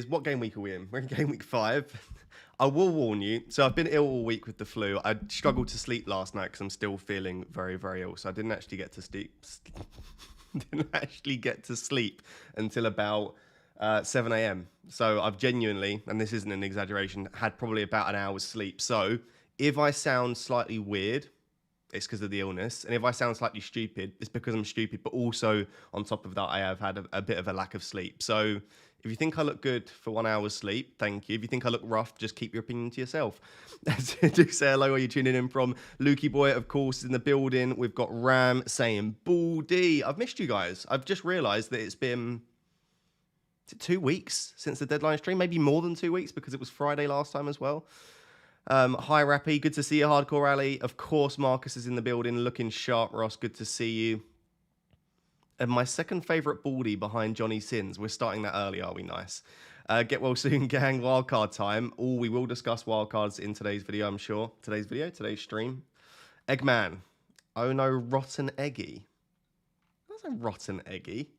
What game week are we in? We're in game week 5. I will warn you. So I've been ill all week with the flu. I struggled to sleep last night because I'm still feeling very, very ill. So I didn't actually get to sleep. Until about 7 a.m. So I've genuinely, and this isn't an exaggeration, had probably about an hour's sleep. So if I sound slightly weird, it's because of the illness. And if I sound slightly stupid, it's because I'm stupid. But also, on top of that, I have had a bit of a lack of sleep. So if you think I look good for 1 hour's sleep, thank you. If you think I look rough, just keep your opinion to yourself. Do say hello where you're tuning in from. Lukey Boy, of course, is in the building. We've got Ram saying, Baldy. I've missed you guys. I've just realised that it's been 2 weeks since the deadline stream. Maybe more than 2 weeks because it was Friday last time as well. Hi, Rappy. Good to see you, Hardcore Rally. Of course, Marcus is in the building, looking sharp, Ross. Good to see you. And my second favourite Baldy behind Johnny Sins. We're starting that early, are we? Nice. Get well soon, gang. Wildcard time. Oh, we will discuss wildcards in today's video, I'm sure. Today's stream. Eggman. Oh no, Rotten Eggy. That's a Rotten Eggy.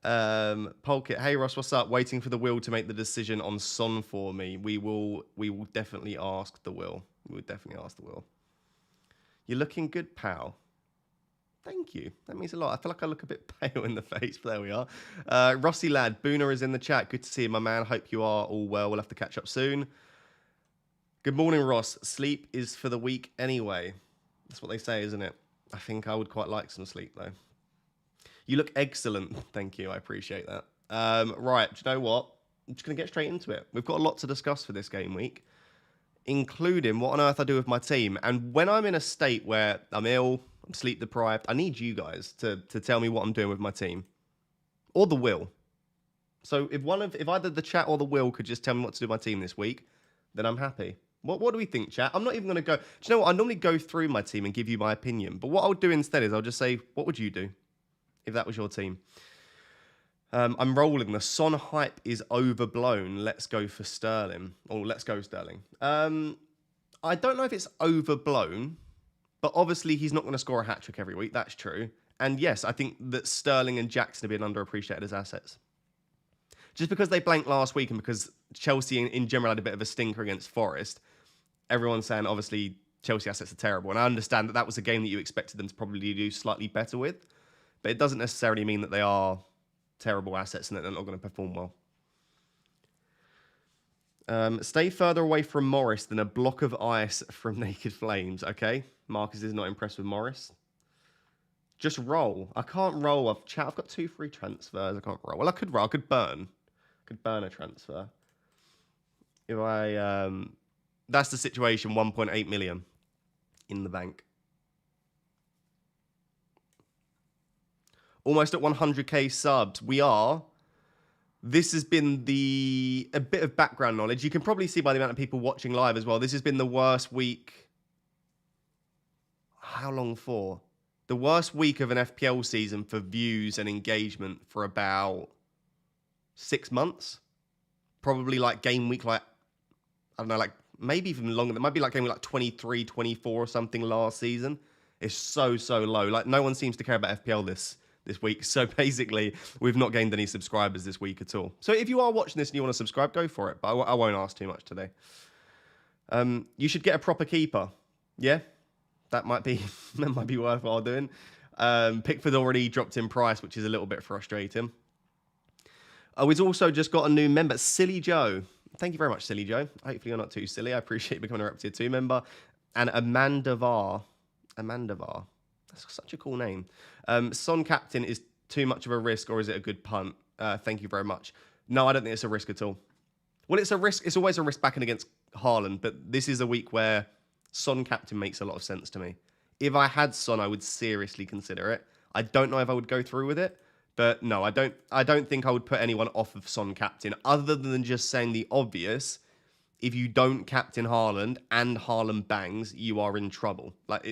Polkit, hey Ross, what's up? Waiting for the will to make the decision on Son for me. We will definitely ask the will. We will definitely ask the will. You're looking good, pal. Thank you. That means a lot. I feel like I look a bit pale in the face, but there we are. Rossi lad, Booner is in the chat. Good to see you, my man. Hope you are all well. We'll have to catch up soon. Good morning, Ross. Sleep is for the weak anyway. That's what they say, isn't it? I think I would quite like some sleep though. You look excellent. Thank you. I appreciate that. Right. Do you know what? I'm just going to get straight into it. We've got a lot to discuss for this game week, including what on earth I do with my team. And when I'm in a state where I'm ill, I'm sleep deprived, I need you guys to tell me what I'm doing with my team. Or the will. So if either the chat or the will could just tell me what to do with my team this week, then I'm happy. What do we think, chat? I'm not even going to go... Do you know what? I normally go through my team and give you my opinion. But what I'll do instead is I'll just say, what would you do if that was your team? I'm rolling. The Son hype is overblown. Let's go for Sterling. Or let's go Sterling. I don't know if it's overblown, but obviously he's not going to score a hat-trick every week. That's true. And yes, I think that Sterling and Jackson have been underappreciated as assets. Just because they blanked last week and because Chelsea in general had a bit of a stinker against Forest, everyone's saying obviously Chelsea assets are terrible. And I understand that was a game that you expected them to probably do slightly better with. But it doesn't necessarily mean that they are terrible assets and that they're not going to perform well. Stay further away from Morris than a block of ice from Naked Flames, okay? Marcus is not impressed with Morris. Just roll. I can't roll. I've got 2 free transfers. I can't roll. Well, I could roll. I could burn. I could burn a transfer. If I... that's the situation. 1.8 million in the bank. Almost at 100k subs. We are. This has been a bit of background knowledge. You can probably see by the amount of people watching live as well. This has been the worst week. How long for? The worst week of an FPL season for views and engagement for about 6 months. Probably like game week, like, I don't know, like maybe even longer. It might be like game week like 23, 24 or something last season. It's so low. Like no one seems to care about FPL this week. So basically, we've not gained any subscribers this week at all. So if you are watching this and you want to subscribe, go for it. But I won't ask too much today. You should get a proper keeper. Yeah, that might be worthwhile doing. Pickford already dropped in price, which is a little bit frustrating. Oh, he's also just got a new member, Silly Joe. Thank you very much, Silly Joe. Hopefully you're not too silly. I appreciate you becoming a Rep Tier 2 member. And Amanda Var. That's such a cool name. Son captain is too much of a risk, or is it a good punt? Thank you very much. No, I don't think it's a risk at all. Well, it's a risk. It's always a risk backing against Haaland, but this is a week where Son captain makes a lot of sense to me. If I had Son, I would seriously consider it. I don't know if I would go through with it, but no, I don't think I would put anyone off of Son captain, other than just saying the obvious. If you don't captain Haaland and Haaland bangs, you are in trouble. Like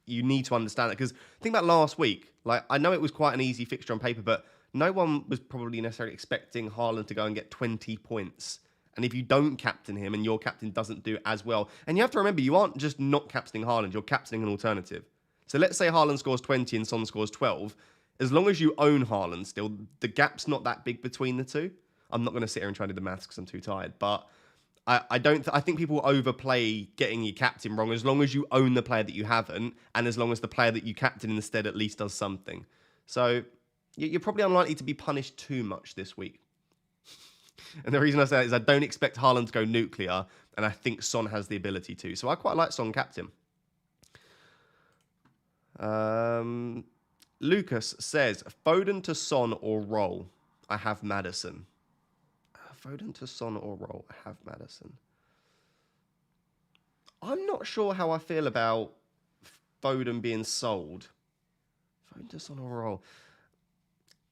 you need to understand that, because think about last week. Like, I know it was quite an easy fixture on paper, but no one was probably necessarily expecting Haaland to go and get 20 points. And if you don't captain him and your captain doesn't do as well, and you have to remember, you aren't just not captaining Haaland, you're captaining an alternative. So let's say Haaland scores 20 and Son scores 12. As long as you own Haaland still, the gap's not that big between the two. I'm not going to sit here and try to do the maths because I'm too tired. But I think people overplay getting your captain wrong as long as you own the player that you haven't, and as long as the player that you captain instead at least does something. So you're probably unlikely to be punished too much this week. And the reason I say that is I don't expect Haaland to go nuclear, and I think Son has the ability to. So I quite like Son captain. Lucas says, Foden to Son or roll? I have Maddison. Foden to Son or roll? I have Maddison. I'm not sure how I feel about Foden being sold. Foden to Son or roll?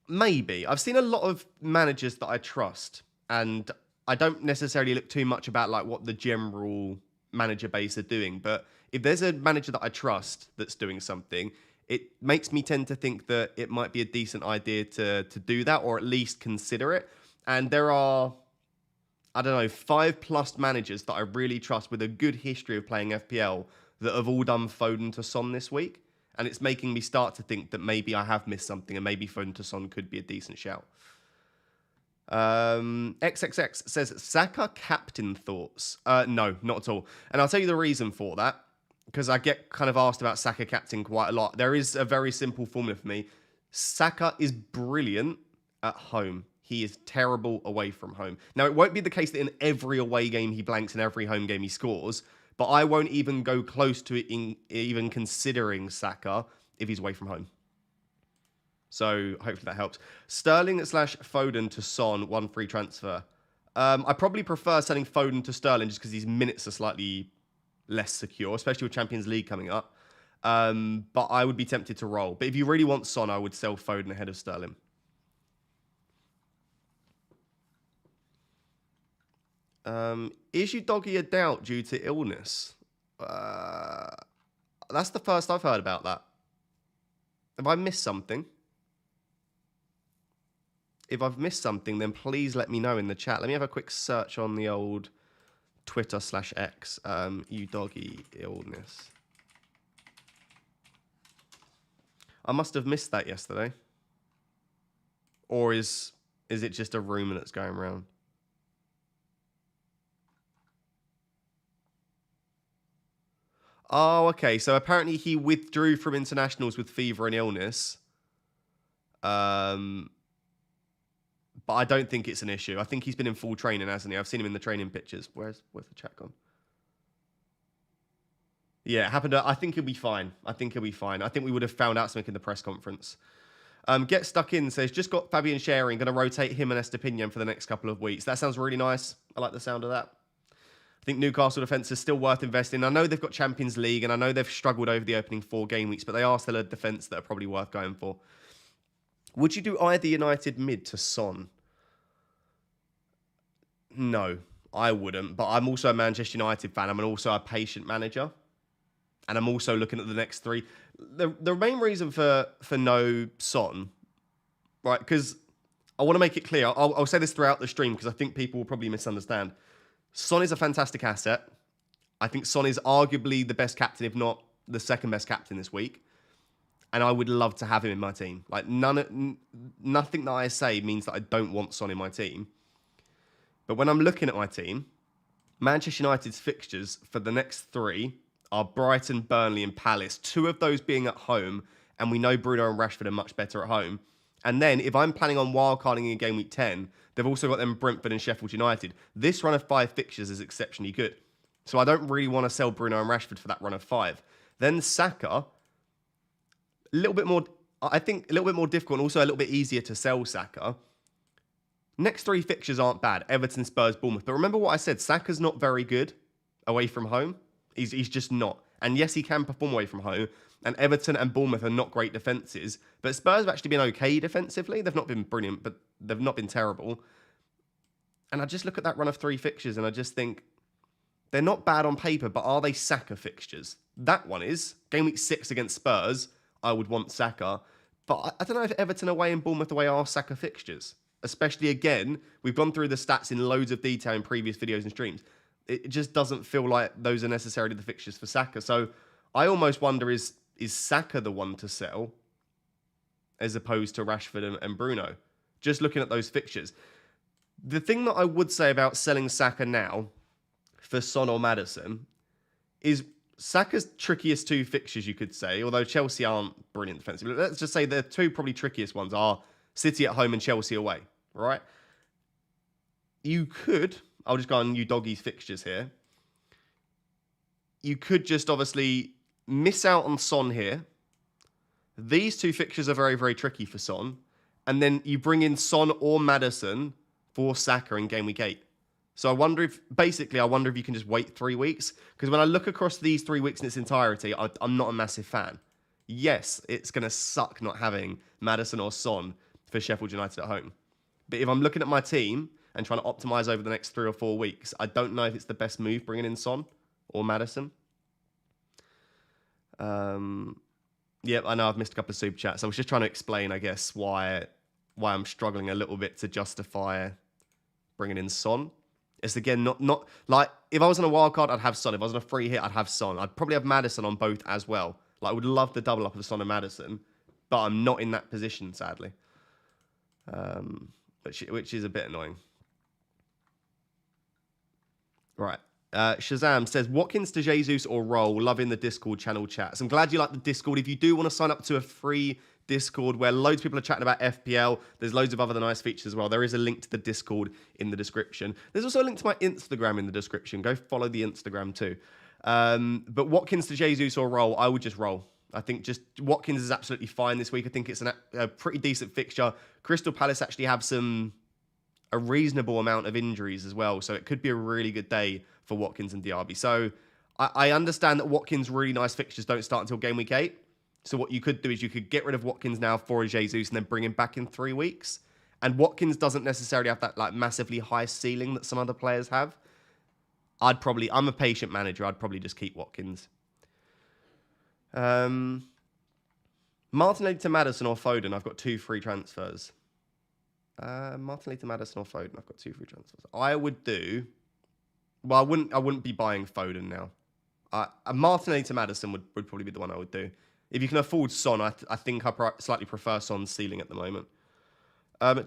Maybe. I've seen a lot of managers that I trust, and I don't necessarily look too much about like what the general manager base are doing. But if there's a manager that I trust that's doing something, it makes me tend to think that it might be a decent idea to do that, or at least consider it. And there are, I don't know, 5+ managers that I really trust with a good history of playing FPL that have all done Foden to Son this week. And it's making me start to think that maybe I have missed something and maybe Foden to Son could be a decent shout. XXX says, Saka captain thoughts? No, not at all. And I'll tell you the reason for that, because I get kind of asked about Saka captain quite a lot. There is a very simple formula for me. Saka is brilliant at home. He is terrible away from home. Now, it won't be the case that in every away game he blanks and every home game he scores, but I won't even go close to it in even considering Saka if he's away from home. So hopefully that helps. Sterling / Foden to Son, 1 free transfer. I probably prefer sending Foden to Sterling just because his minutes are slightly less secure, especially with Champions League coming up. But I would be tempted to roll. But if you really want Son, I would sell Foden ahead of Sterling. Is your doggy a doubt due to illness? That's the first I've heard about that. Have I missed something? If I've missed something, then please let me know in the chat. Let me have a quick search on the old Twitter /X. You doggy illness. I must have missed that yesterday. Or is it just a rumour that's going around? Oh, okay. So apparently he withdrew from internationals with fever and illness. But I don't think it's an issue. I think he's been in full training, hasn't he? I've seen him in the training pictures. Where's the chat gone? Yeah, it happened. I think he'll be fine. I think we would have found out something in the press conference. Get Stuck In says, just got Fabian Sharing, going to rotate him and Estepinian for the next couple of weeks. That sounds really nice. I like the sound of that. I think Newcastle defence is still worth investing. I know they've got Champions League, and I know they've struggled over the opening 4 game weeks, but they are still a defence that are probably worth going for. Would you do either United mid to Son? No, I wouldn't. But I'm also a Manchester United fan. I'm also a patient manager. And I'm also looking at the next 3. The main reason for no Son, right, because I want to make it clear. I'll say this throughout the stream because I think people will probably misunderstand. Son is a fantastic asset. I think Son is arguably the best captain, if not the second best captain this week. And I would love to have him in my team. Like nothing that I say means that I don't want Son in my team. But when I'm looking at my team, Manchester United's fixtures for the next 3 are Brighton, Burnley and Palace. 2 of those being at home. And we know Bruno and Rashford are much better at home. And then if I'm planning on wildcarding in game week 10, they've also got them Brentford and Sheffield United. This run of 5 fixtures is exceptionally good. So I don't really want to sell Bruno and Rashford for that run of 5. Then Saka, a little bit more, I think a little bit more difficult and also a little bit easier to sell Saka. Next 3 fixtures aren't bad. Everton, Spurs, Bournemouth. But remember what I said, Saka's not very good away from home. He's just not. And yes, he can perform away from home. And Everton and Bournemouth are not great defences. But Spurs have actually been okay defensively. They've not been brilliant, but they've not been terrible. And I just look at that run of 3 fixtures and I just think, they're not bad on paper, but are they Saka fixtures? That one is. Game week 6 against Spurs, I would want Saka. But I don't know if Everton away and Bournemouth away are Saka fixtures. Especially, again, we've gone through the stats in loads of detail in previous videos and streams. It just doesn't feel like those are necessarily the fixtures for Saka. So I almost wonder, is Saka the one to sell as opposed to Rashford and Bruno? Just looking at those fixtures. The thing that I would say about selling Saka now for Son or Maddison is Saka's trickiest two fixtures, you could say, although Chelsea aren't brilliant defensively. Let's just say the two probably trickiest ones are City at home and Chelsea away, right? You could, I'll just go on you doggies fixtures here. You could just obviously miss out on Son here. These two fixtures are very, very tricky for Son. And then you bring in Son or Maddison for Saka in game week 8. So I wonder if you can just wait 3 weeks. Because when I look across these 3 weeks in its entirety, I'm not a massive fan. Yes, it's going to suck not having Maddison or Son for Sheffield United at home. But if I'm looking at my team and trying to optimise over the next 3 or 4 weeks, I don't know if it's the best move bringing in Son or Maddison. Yep, I know I've missed a couple of super chats. I was just trying to explain, I guess, why I'm struggling a little bit to justify bringing in Son. It's again not like if I was on a wild card, I'd have Son. If I was on a free hit, I'd have Son. I'd probably have Maddison on both as well. Like I would love the double up of Son and Maddison, but I'm not in that position, sadly. Which is a bit annoying. Right. Shazam says, Watkins to Jesus or Roll, loving the Discord channel chats. I'm glad you like the Discord. If you do want to sign up to a free Discord where loads of people are chatting about FPL, there's loads of other nice features as well. There is a link to the Discord in the description. There's also a link to my Instagram in the description. Go follow the Instagram too. But Watkins to Jesus or Roll, I would just roll. I think just Watkins is absolutely fine this week. I think it's a pretty decent fixture. Crystal Palace actually have a reasonable amount of injuries as well, so it could be a really good day for Watkins and Diaby. So I understand that Watkins' really nice fixtures don't start until game week 8. So what you could do is you could get rid of Watkins now for a Jesus and then bring him back in 3 weeks. And Watkins doesn't necessarily have that like massively high ceiling that some other players have. I'm a patient manager. I'd probably just keep Watkins. Martinelli to Maddison or Foden. I've got 2 free transfers. Martinelli to Maddison or Foden. I've got 2 free transfers. I would do. Well, I wouldn't be buying Foden now. Martinelli to Maddison would probably be the one I would do. If you can afford Son, I think I slightly prefer Son's ceiling at the moment.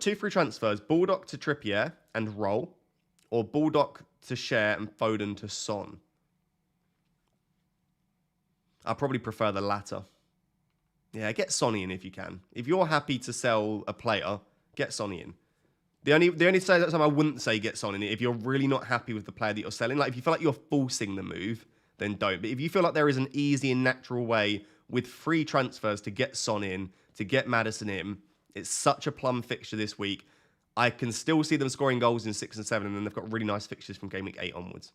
2 free transfers: Bulldog to Trippier and Roll, or Bulldog to Share and Foden to Son. I probably prefer the latter. Yeah, get Sonny in if you can. If you're happy to sell a player, get Sonny in. The only time I wouldn't say get Son in it if you're really not happy with the player that you're selling. Like if you feel like you're forcing the move, then don't. But if you feel like there is an easy and natural way with free transfers to get Son in, to get Maddison in, it's such a plum fixture this week. I can still see them scoring goals in 6 and 7, and then they've got really nice fixtures from game week 8 onwards.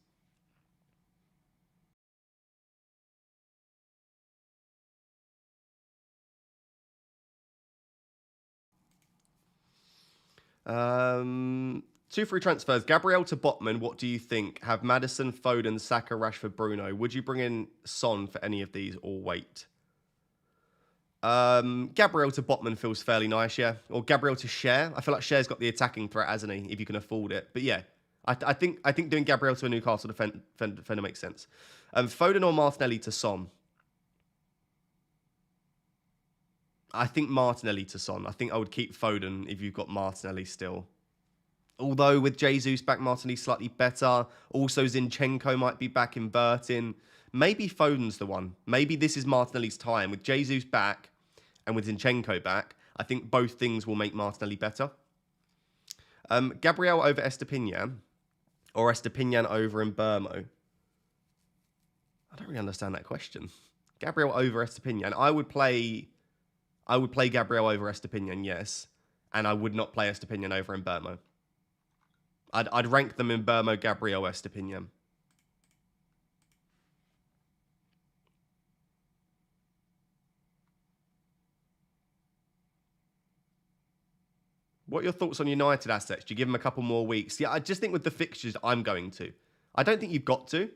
Two free transfers. Gabriel to Botman. What do you think? Have Maddison, Foden, Saka, Rashford, Bruno. Would you bring in Son for any of these or wait? Gabriel to Botman feels fairly nice, yeah. Or Gabriel to Share. I feel like Share's got the attacking threat, hasn't he? If you can afford it. But yeah, I think doing Gabriel to a Newcastle defender makes sense. Foden or Martinelli to Son. I think Martinelli to Son. I think I would keep Foden if you've got Martinelli still. Although with Jesus back, Martinelli's slightly better. Also, Zinchenko might be back inverting. Maybe Foden's the one. Maybe this is Martinelli's time. With Jesus back and with Zinchenko back, I think both things will make Martinelli better. Gabriel over Estepinian or Estepinian over Mbermo? I don't really understand that question. Gabriel over Estepinian. I would play Gabriel over Estepinian, yes. And I would not play Estepinian over Mbermo. I'd rank them in Mbermo, Gabriel, Estepinian. What are your thoughts on United assets? Do you give them a couple more weeks? Yeah, I just think with the fixtures, I'm going to. I don't think you've got to.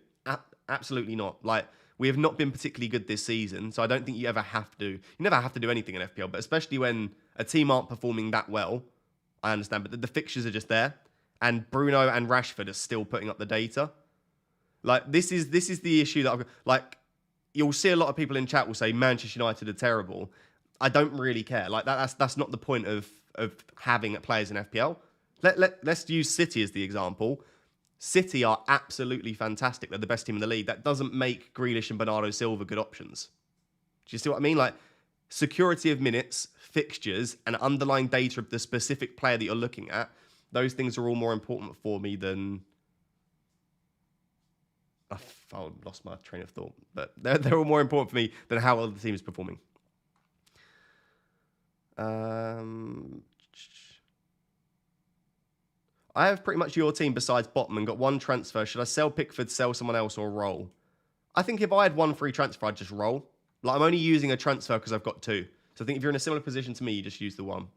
Absolutely not. Like, we have not been particularly good this season, so I don't think you ever have to. You never have to do anything in FPL, but especially when a team aren't performing that well, I understand. But the fixtures are just there, and Bruno and Rashford are still putting up the data. Like, this is the issue that you'll see a lot of people in chat will say Manchester United are terrible. I don't really care. Like that's not the point of having players in FPL. Let's use City as the example. City are absolutely fantastic. They're the best team in the league. That doesn't make Grealish and Bernardo Silva good options. Do you see what I mean? Like, security of minutes, fixtures, and underlying data of the specific player that you're looking at, those things are all more important for me than... I've lost my train of thought. But they're all more important for me than how well the team is performing. I have pretty much your team besides Botman. Got one transfer. Should I sell Pickford, sell someone else, or roll? I think if I had one free transfer, I'd just roll. Like, I'm only using a transfer because I've got two. So I think if you're in a similar position to me, you just use the one.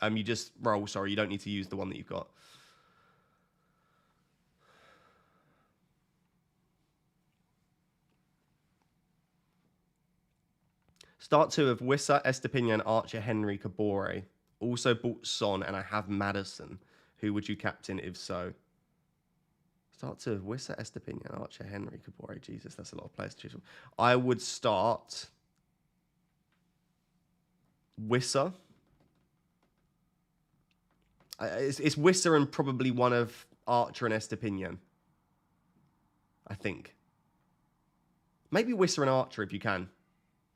You just roll, sorry. You don't need to use the one that you've got. Start two of Wissa, Estepinian, Archer, Henry, Kabore. Also bought Son, and I have Maddison. Who would you captain if so? Start two of Wissa, Estepinian, Archer, Henry, Kabore. Jesus, that's a lot of players to choose from. I would start Wissa. It's Wissa and probably one of Archer and Estepinian. I think. Maybe Wissa and Archer if you can.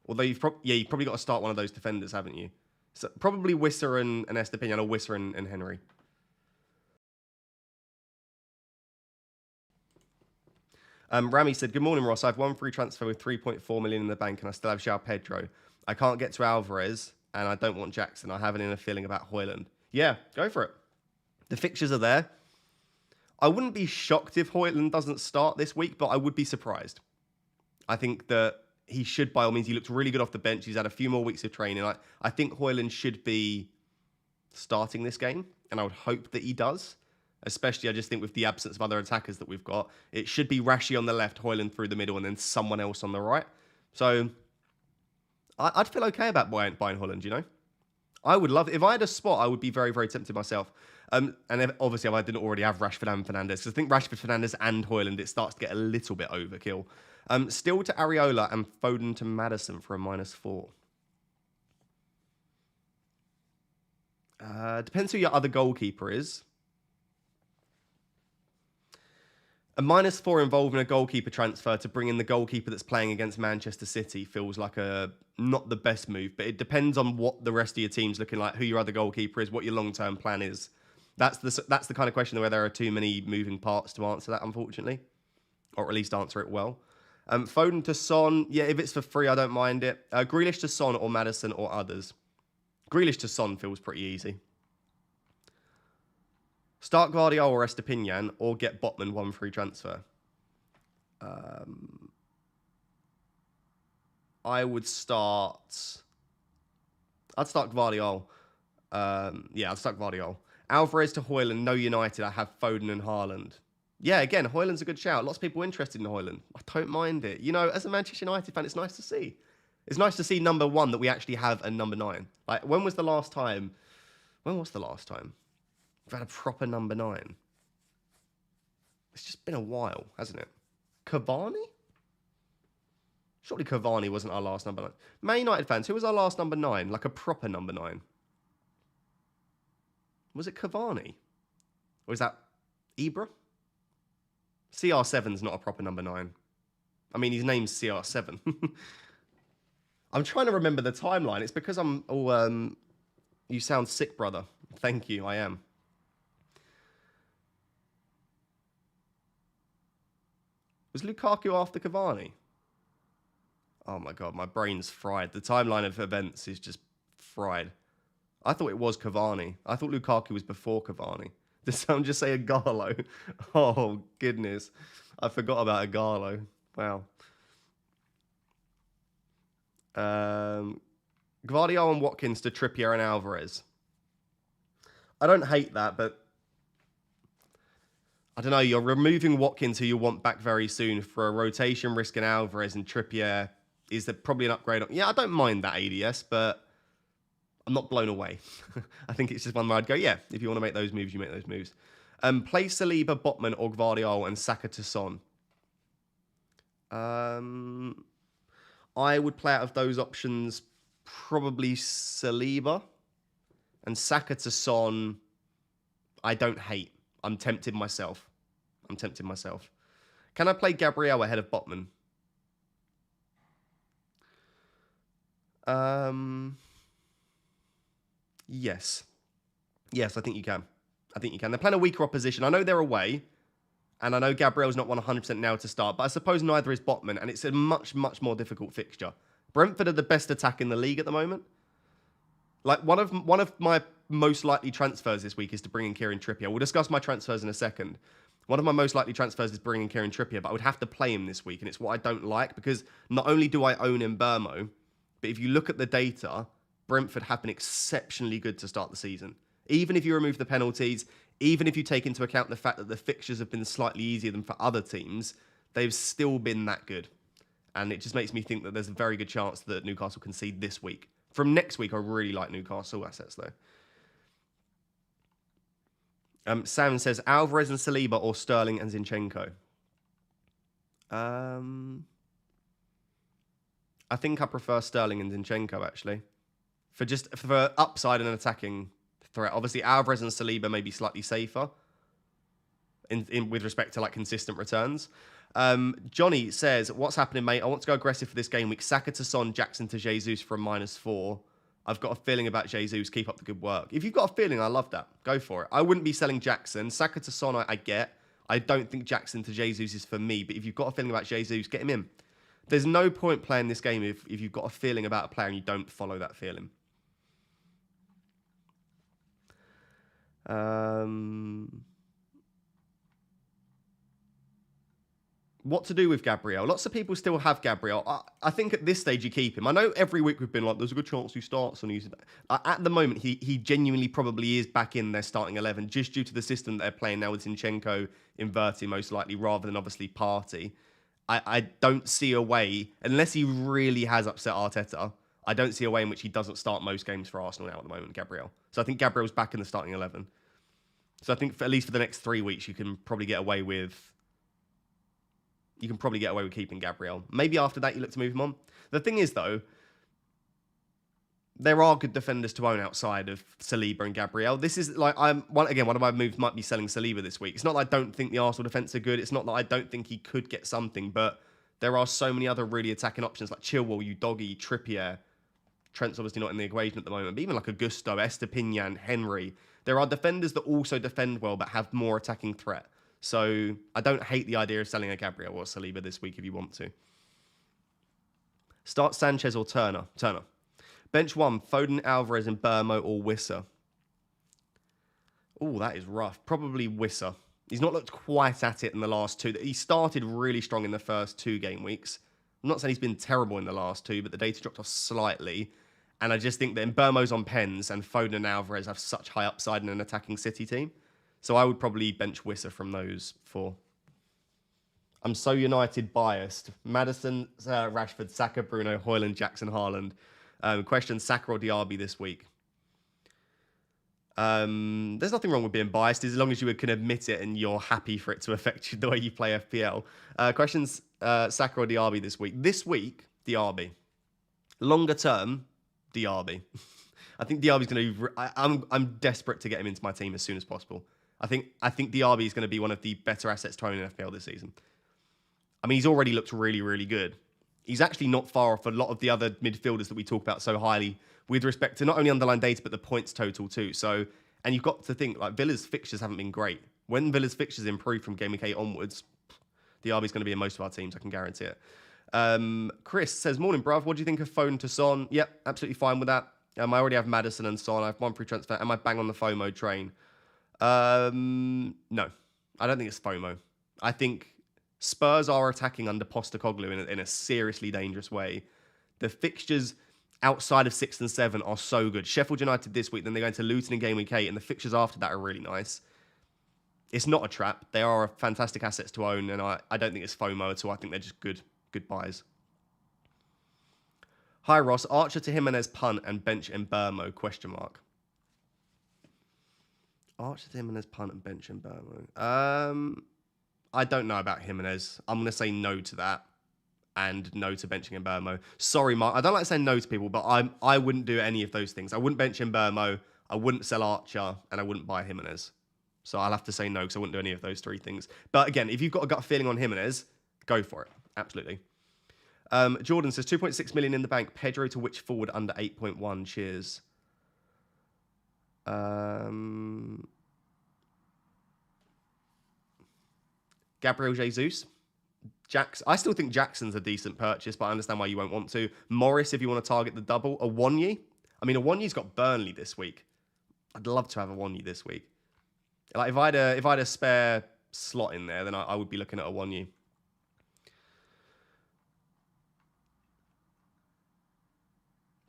Although you've probably got to start one of those defenders, haven't you? So probably Wissa and Estepinian, or Wissa and Henry. Rami said, good morning, Ross. I have one free transfer with 3.4 million in the bank, and I still have João Pedro. I can't get to Alvarez, and I don't want Jackson. I have an inner feeling about Højlund. Yeah, go for it. The fixtures are there. I wouldn't be shocked if Højlund doesn't start this week, but I would be surprised. I think that he should, by all means. He looked really good off the bench. He's had a few more weeks of training. I think Højlund should be starting this game, and I would hope that he does. Especially, I just think with the absence of other attackers that we've got, it should be Rashi on the left, Højlund through the middle, and then someone else on the right. So I'd feel okay about buying Højlund, you know? I would love it. If I had a spot, I would be very, very tempted myself. And obviously, if I didn't already have Rashford and Fernandes, because I think Rashford, Fernandes, and Højlund, it starts to get a little bit overkill. Still to Areola and Foden to Maddison for a -4. Depends who your other goalkeeper is. A -4 involving a goalkeeper transfer to bring in the goalkeeper that's playing against Manchester City feels like not the best move, but it depends on what the rest of your team's looking like, who your other goalkeeper is, what your long-term plan is. That's the kind of question where there are too many moving parts to answer that, unfortunately, or at least answer it well. Foden to Son, yeah, if it's for free, I don't mind it. Grealish to Son or Maddison or others. Grealish to Son feels pretty easy. Start Guardiola or Estepinian, or get Botman one free transfer. I'd start Guardiola. I'd start Guardiola. Alvarez to Højlund, no United. I have Foden and Haaland. Yeah, again, Højlund's a good shout. Lots of people interested in Højlund. I don't mind it. You know, as a Manchester United fan, it's nice to see. It's nice to see number 1 that we actually have a number 9. Like, when was the last time we've had a proper number 9? It's just been a while, hasn't it? Cavani? Surely Cavani wasn't our last number 9. Man United fans, who was our last number 9? Like a proper number 9. Was it Cavani? Or is that Ibra? CR7's not a proper number 9. I mean, his name's CR7. I'm trying to remember the timeline. It's because I'm... you sound sick, brother. Thank you, I am. Was Lukaku after Cavani? Oh my God, my brain's fried. The timeline of events is just fried. I thought it was Cavani. I thought Lukaku was before Cavani. Did someone just say Ighalo? Oh, goodness. I forgot about Ighalo. Wow. Gvardiol and Watkins to Trippier and Alvarez. I don't hate that, but I don't know. You're removing Watkins, who you want back very soon, for a rotation risk in Alvarez, and Trippier is probably an upgrade. Yeah, I don't mind that ADS, but I'm not blown away. I think it's just one where I'd go, yeah, if you want to make those moves, you make those moves. Play Saliba, Botman, or Gvardiol, and Saka to Son. I would play out of those options probably Saliba, and Saka to Son. I don't hate. I'm tempted myself. Can I play Gabriel ahead of Botman? Yes. Yes, I think you can. They're playing a weaker opposition. I know they're away, and I know Gabriel's not 100% now to start, but I suppose neither is Botman, and it's a much, much more difficult fixture. Brentford are the best attack in the league at the moment. Like, one of my most likely transfers this week is to bring in Kieran Trippier. We'll discuss my transfers in a second. One of my most likely transfers is bringing Kieran Trippier, but I would have to play him this week, and it's what I don't like, because not only do I own Mbeumo, but if you look at the data, Brentford have been exceptionally good to start the season. Even if you remove the penalties, even if you take into account the fact that the fixtures have been slightly easier than for other teams, they've still been that good. And it just makes me think that there's a very good chance that Newcastle concede this week. From next week, I really like Newcastle assets, though. Sam says, Alvarez and Saliba or Sterling and Zinchenko? I think I prefer Sterling and Zinchenko, actually. For upside and attacking threat. Obviously, Alvarez and Saliba may be slightly safer with respect to like consistent returns. Johnny says, what's happening, mate? I want to go aggressive for this game week. Saka to Son, Jackson to Jesus for a -4. I've got a feeling about Jesus. Keep up the good work. If you've got a feeling, I love that. Go for it. I wouldn't be selling Jackson. Saka to Son, I get. I don't think Jackson to Jesus is for me, but if you've got a feeling about Jesus, get him in. There's no point playing this game if you've got a feeling about a player and you don't follow that feeling. What to do with Gabriel? Lots of people still have Gabriel. I think at this stage you keep him. I know every week we've been like, there's a good chance he starts and he's... At the moment, he genuinely probably is back in their starting 11 just due to the system that they're playing now with Zinchenko inverting most likely rather than obviously Partey. I don't see a way, unless he really has upset Arteta, I don't see a way in which he doesn't start most games for Arsenal now at the moment, Gabriel. So I think Gabriel's back in the starting 11. So I think at least for the next 3 weeks, you can probably get away with keeping Gabriel. Maybe after that, you look to move him on. The thing is, though, there are good defenders to own outside of Saliba and Gabriel. This is like, one of my moves might be selling Saliba this week. It's not that I don't think the Arsenal defence are good. It's not that I don't think he could get something, but there are so many other really attacking options like Chilwell, Udogie, Trippier. Trent's obviously not in the equation at the moment, but even like Augusto, Estepinian, Henry. There are defenders that also defend well but have more attacking threat. So I don't hate the idea of selling a Gabriel or Saliba this week if you want to. Start Sanchez or Turner. Bench 1, Foden, Alvarez, and Mbeumo or Wissa. Oh, that is rough. Probably Wissa. He's not looked quite at it in the last 2. He started really strong in the first 2 game weeks. I'm not saying he's been terrible in the last 2, but the data dropped off slightly. And I just think that Mbeumo's on pens and Foden and Alvarez have such high upside in an attacking City team. So I would probably bench Wissa from those 4. I'm so United biased. Maddison, Rashford, Saka, Bruno, Højlund, Jackson, Haaland. Question, Saka or Diaby this week? There's nothing wrong with being biased as long as you can admit it and you're happy for it to affect you the way you play FPL. Questions, Saka or Diaby this week? This week, Diaby. Longer term, Diaby. I think Diaby's going to... I'm desperate to get him into my team as soon as possible. I think Diaby is going to be one of the better assets to own in FPL this season. I mean, he's already looked really, really good. He's actually not far off a lot of the other midfielders that we talk about so highly with respect to not only underlying data, but the points total too. So, and you've got to think, like, Villa's fixtures haven't been great. When Villa's fixtures improve from Game Week 8 onwards, Diaby's going to be in most of our teams, I can guarantee it. Chris says, morning, bruv. What do you think of Foden to Son? Yep, absolutely fine with that. I already have Maddison and Son. I have 1 free transfer. Am I bang on the FOMO train? No, I don't think it's FOMO. I think Spurs are attacking under Postecoglou in a seriously dangerous way. The fixtures outside of 6 and 7 are so good. Sheffield United this week, then they're going to Luton in Game Week 8, and the fixtures after that are really nice. It's not a trap. They are fantastic assets to own, and I don't think it's FOMO at all. I think they're just good buys. Hi, Ross. Archer to Jimenez punt and bench Mbeumo, question mark. Archer to Jimenez punt and bench Mbeumo. I don't know about Jimenez. I'm going to say no to that and no to benching Mbeumo. Sorry, Mark. I don't like saying no to people, but I wouldn't do any of those things. I wouldn't bench Mbeumo, I wouldn't sell Archer, and I wouldn't buy Jimenez. So I'll have to say no because I wouldn't do any of those three things. But again, if you've got a gut feeling on Jimenez, go for it. Absolutely. Jordan says 2.6 million in the bank. Pedro to which forward under 8.1? Cheers. Gabriel Jesus. I still think Jackson's a decent purchase, but I understand why you won't want to. Morris, if you want to target the double. Awonyi. I mean, Awonyi's got Burnley this week. I'd love to have Awonyi this week. Like if I had a spare slot in there, then I would be looking at Awonyi.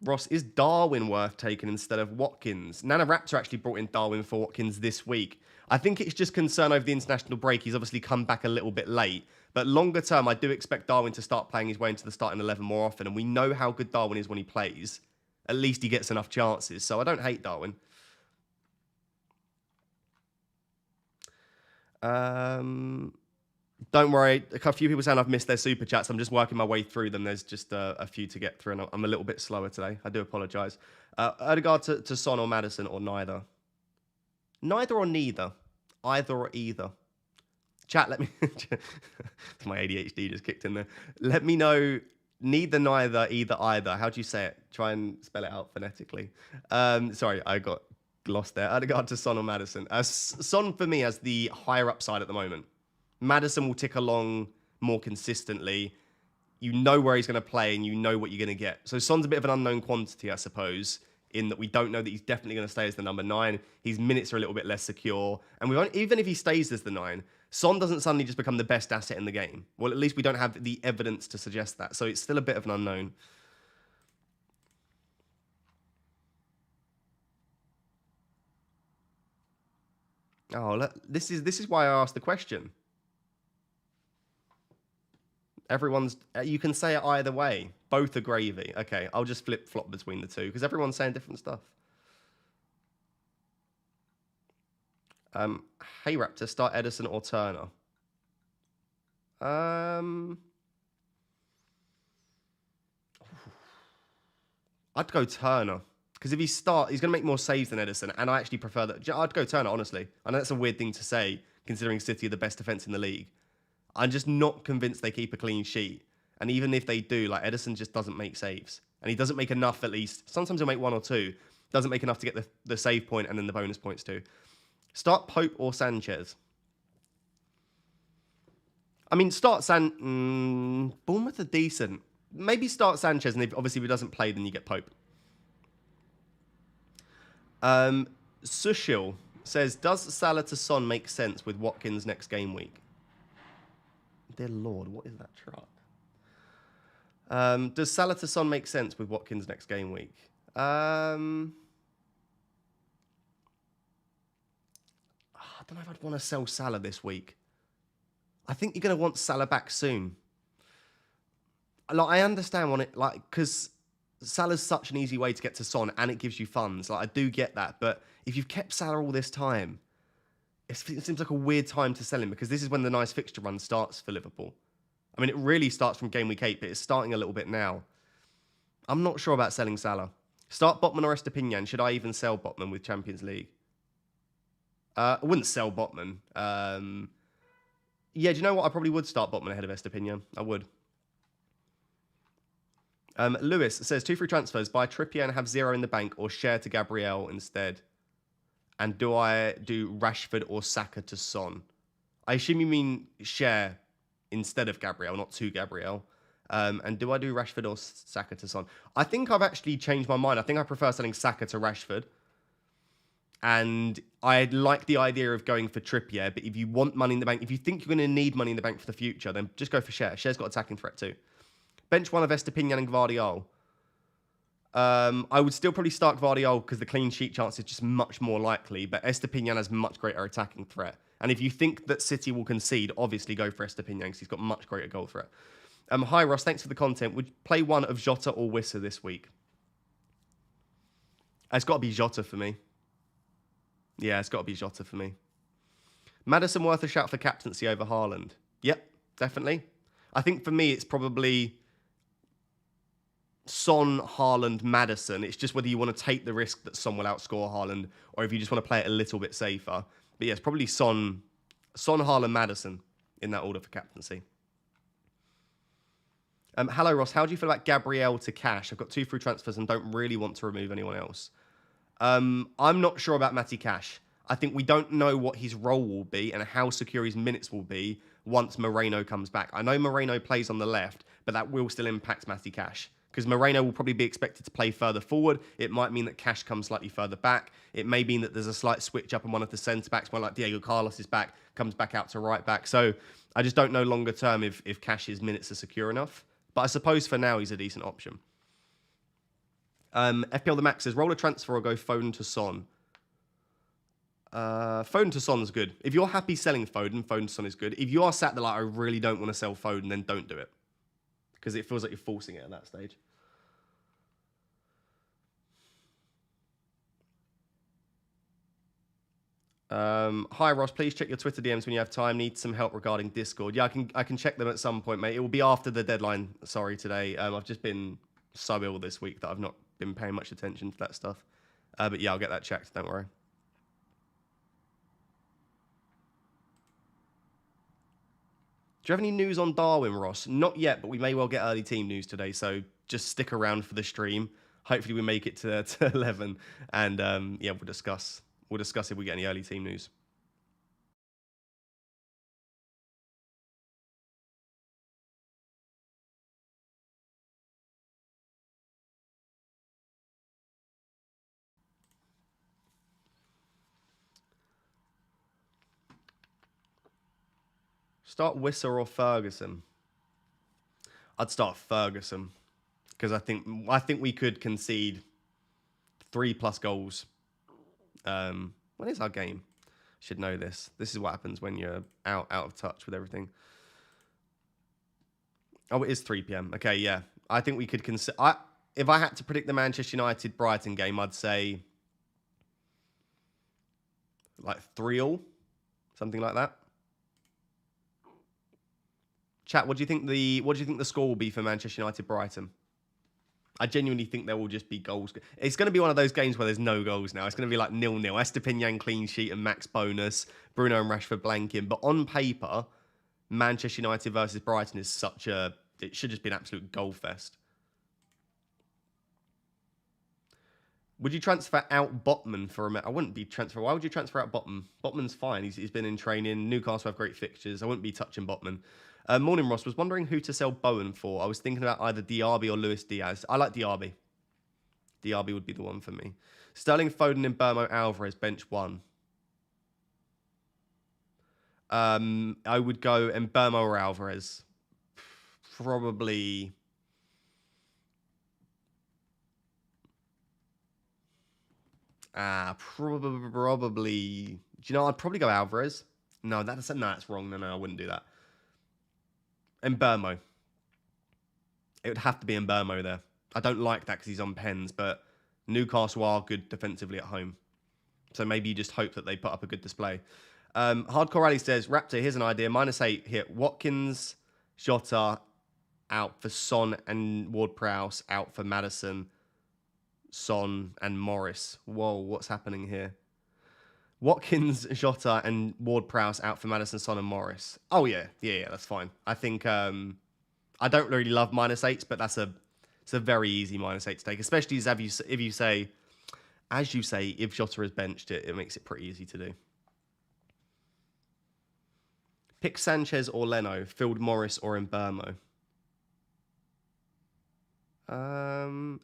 Ross, is Darwin worth taking instead of Watkins? Nana Raptor actually brought in Darwin for Watkins this week. I think it's just concern over the international break. He's obviously come back a little bit late. But longer term, I do expect Darwin to start playing his way into the starting 11 more often. And we know how good Darwin is when he plays. At least he gets enough chances. So I don't hate Darwin. Don't worry. A few people saying I've missed their super chats. I'm just working my way through them. There's just a few to get through. And I'm a little bit slower today. I do apologise. Odegaard to Son or Maddison or neither? Neither or neither? Either or either? Chat, let me... My ADHD just kicked in there. Let me know neither, neither, either, either. How do you say it? Try and spell it out phonetically. Sorry, I got lost there. Odegaard to Son or Maddison? Son, for me, has the higher upside at the moment. Maddison will tick along more consistently. You know where he's going to play and you know what you're going to get. So Son's a bit of an unknown quantity, I suppose, in that we don't know that he's definitely going to stay as the number 9. His minutes are a little bit less secure. And even if he stays as the 9, Son doesn't suddenly just become the best asset in the game. Well, at least we don't have the evidence to suggest that. So it's still a bit of an unknown. Oh, this is why I asked the question. You can say it either way. Both are gravy. Okay, I'll just flip-flop between the two because everyone's saying different stuff. Hey Raptor, start Edison or Turner? I'd go Turner. Because if he's going to make more saves than Edison, and I actually prefer that. I'd go Turner, honestly. I know that's a weird thing to say, considering City are the best defence in the league. I'm just not convinced they keep a clean sheet. And even if they do, like Edison just doesn't make saves. And he doesn't make enough at least. Sometimes he'll make 1 or 2. Doesn't make enough to get the save point and then the bonus points too. Start Pope or Sanchez? I mean, start Bournemouth are decent. Maybe start Sanchez, and obviously if he doesn't play, then you get Pope. Sushil says, does Salah to Son make sense with Watkins next game week? Dear Lord, what is that truck? Does Salah to Son make sense with Watkins next game week? I don't know if I'd want to sell Salah this week. I think you're going to want Salah back soon. Like, I understand because Salah's such an easy way to get to Son and it gives you funds. Like, I do get that. But if you've kept Salah all this time, it seems like a weird time to sell him because this is when the nice fixture run starts for Liverpool. I mean, it really starts from game week 8, but it's starting a little bit now. I'm not sure about selling Salah. Start Botman or Estepinian. Should I even sell Botman with Champions League? I wouldn't sell Botman. Yeah, do you know what? I probably would start Botman ahead of Estepinian. I would. Lewis says, 2 free transfers. Buy Trippier and have 0 in the bank or share to Gabriel instead. And do I do Rashford or Saka to Son? I assume you mean share instead of Gabriel, not to Gabriel. And do I do Rashford or Saka to Son? I think I've actually changed my mind. I think I prefer selling Saka to Rashford. And I like the idea of going for Trippier. But if you want money in the bank, if you think you're going to need money in the bank for the future, then just go for Share. Share's got attacking threat too. Bench 1 of Estepinian and Gvardiol. I would still probably start Gvardiol because the clean sheet chance is just much more likely. But Estepinian has much greater attacking threat. And if you think that City will concede, obviously go for Estepinian because he's got much greater goal threat. Hi, Ross. Thanks for the content. Would you play one of Jota or Wissa this week? It's got to be Jota for me. Yeah, it's got to be Jota for me. Maddison worth a shout for captaincy over Haaland? Yep, definitely. I think for me, it's probably Son, Haaland, Maddison. It's just whether you want to take the risk that Son will outscore Haaland or if you just want to play it a little bit safer. But yeah, it's probably Son, Haaland, Maddison in that order for captaincy. Hello, Ross. How do you feel about Gabriel to Cash? I've got 2 free transfers and don't really want to remove anyone else. I'm not sure about Matty Cash. I think we don't know what his role will be and how secure his minutes will be once Moreno comes back. I know Moreno plays on the left, but that will still impact Matty Cash because Moreno will probably be expected to play further forward. It might mean that Cash comes slightly further back. It may mean that there's a slight switch up on one of the centre-backs, when like Diego Carlos is back, comes back out to right back. So I just don't know longer term if Cash's minutes are secure enough. But I suppose for now, he's a decent option. FPL The Max says, roll a transfer or go Foden to Son. Foden to Son's good. If you're happy selling Foden, Foden to Son is good. If you are sat there like, I really don't want to sell Foden, then don't do it. Because it feels like you're forcing it at that stage. Hi Ross, please check your Twitter DMs when you have time. Need some help regarding Discord. Yeah, I can check them at some point, mate. It will be after the deadline. Sorry, today. I've just been so ill this week that I've not been paying much attention to that stuff. But yeah, I'll get that checked. Don't worry. Do you have any news on Darwin, Ross? Not yet, but we may well get early team news today. So just stick around for the stream. Hopefully we make it to 11, and yeah, we'll discuss. We'll discuss if we get any early team news. Start Wissa or Ferguson? I'd start Ferguson because I think we could concede 3+ goals. When is our game? Should know this. This is what happens when you're out of touch with everything. Oh, it is 3 p.m. Okay, yeah. I think we could consider. If I had to predict the Manchester United Brighton game, I'd say like 3-3, something like that. Chat, what do you think the score will be for Manchester United Brighton? I genuinely think there will just be goals. It's going to be one of those games where there's no goals now. It's going to be like 0-0. Estepinian clean sheet and max bonus. Bruno and Rashford blanking. But on paper, Manchester United versus Brighton is it should just be an absolute goal fest. Would you transfer out Botman for a... I wouldn't be transfer... Why would you transfer out Botman? Botman's fine. He's been in training. Newcastle have great fixtures. I wouldn't be touching Botman. Morning, Ross. Was wondering who to sell Bowen for. I was thinking about either Diaby or Luis Diaz. I like Diaby. Diaby would be the one for me. Sterling, Foden, and Burmo Alvarez, bench 1. I would go and Burmo or Alvarez. Probably... probably... Do you know, I'd probably go Alvarez. No, that's wrong. No, I wouldn't do that. And Burmo. It would have to be in Burmo there. I don't like that because he's on pens, but Newcastle are good defensively at home. So maybe you just hope that they put up a good display. Hardcore Rally says, Raptor, here's an idea. -8 here. Watkins, Jota out for Son and Ward-Prowse, out for Maddison, Son and Morris. Whoa, what's happening here? Watkins, Jota, and Ward-Prowse out for Maddison, Son, and Morris. Oh, yeah, that's fine. I think I don't really love -8s, but it's a very easy -8 to take, especially if you say, if Jota is benched, it makes it pretty easy to do. Pick Sanchez or Leno, Field Morris or Mbeumo.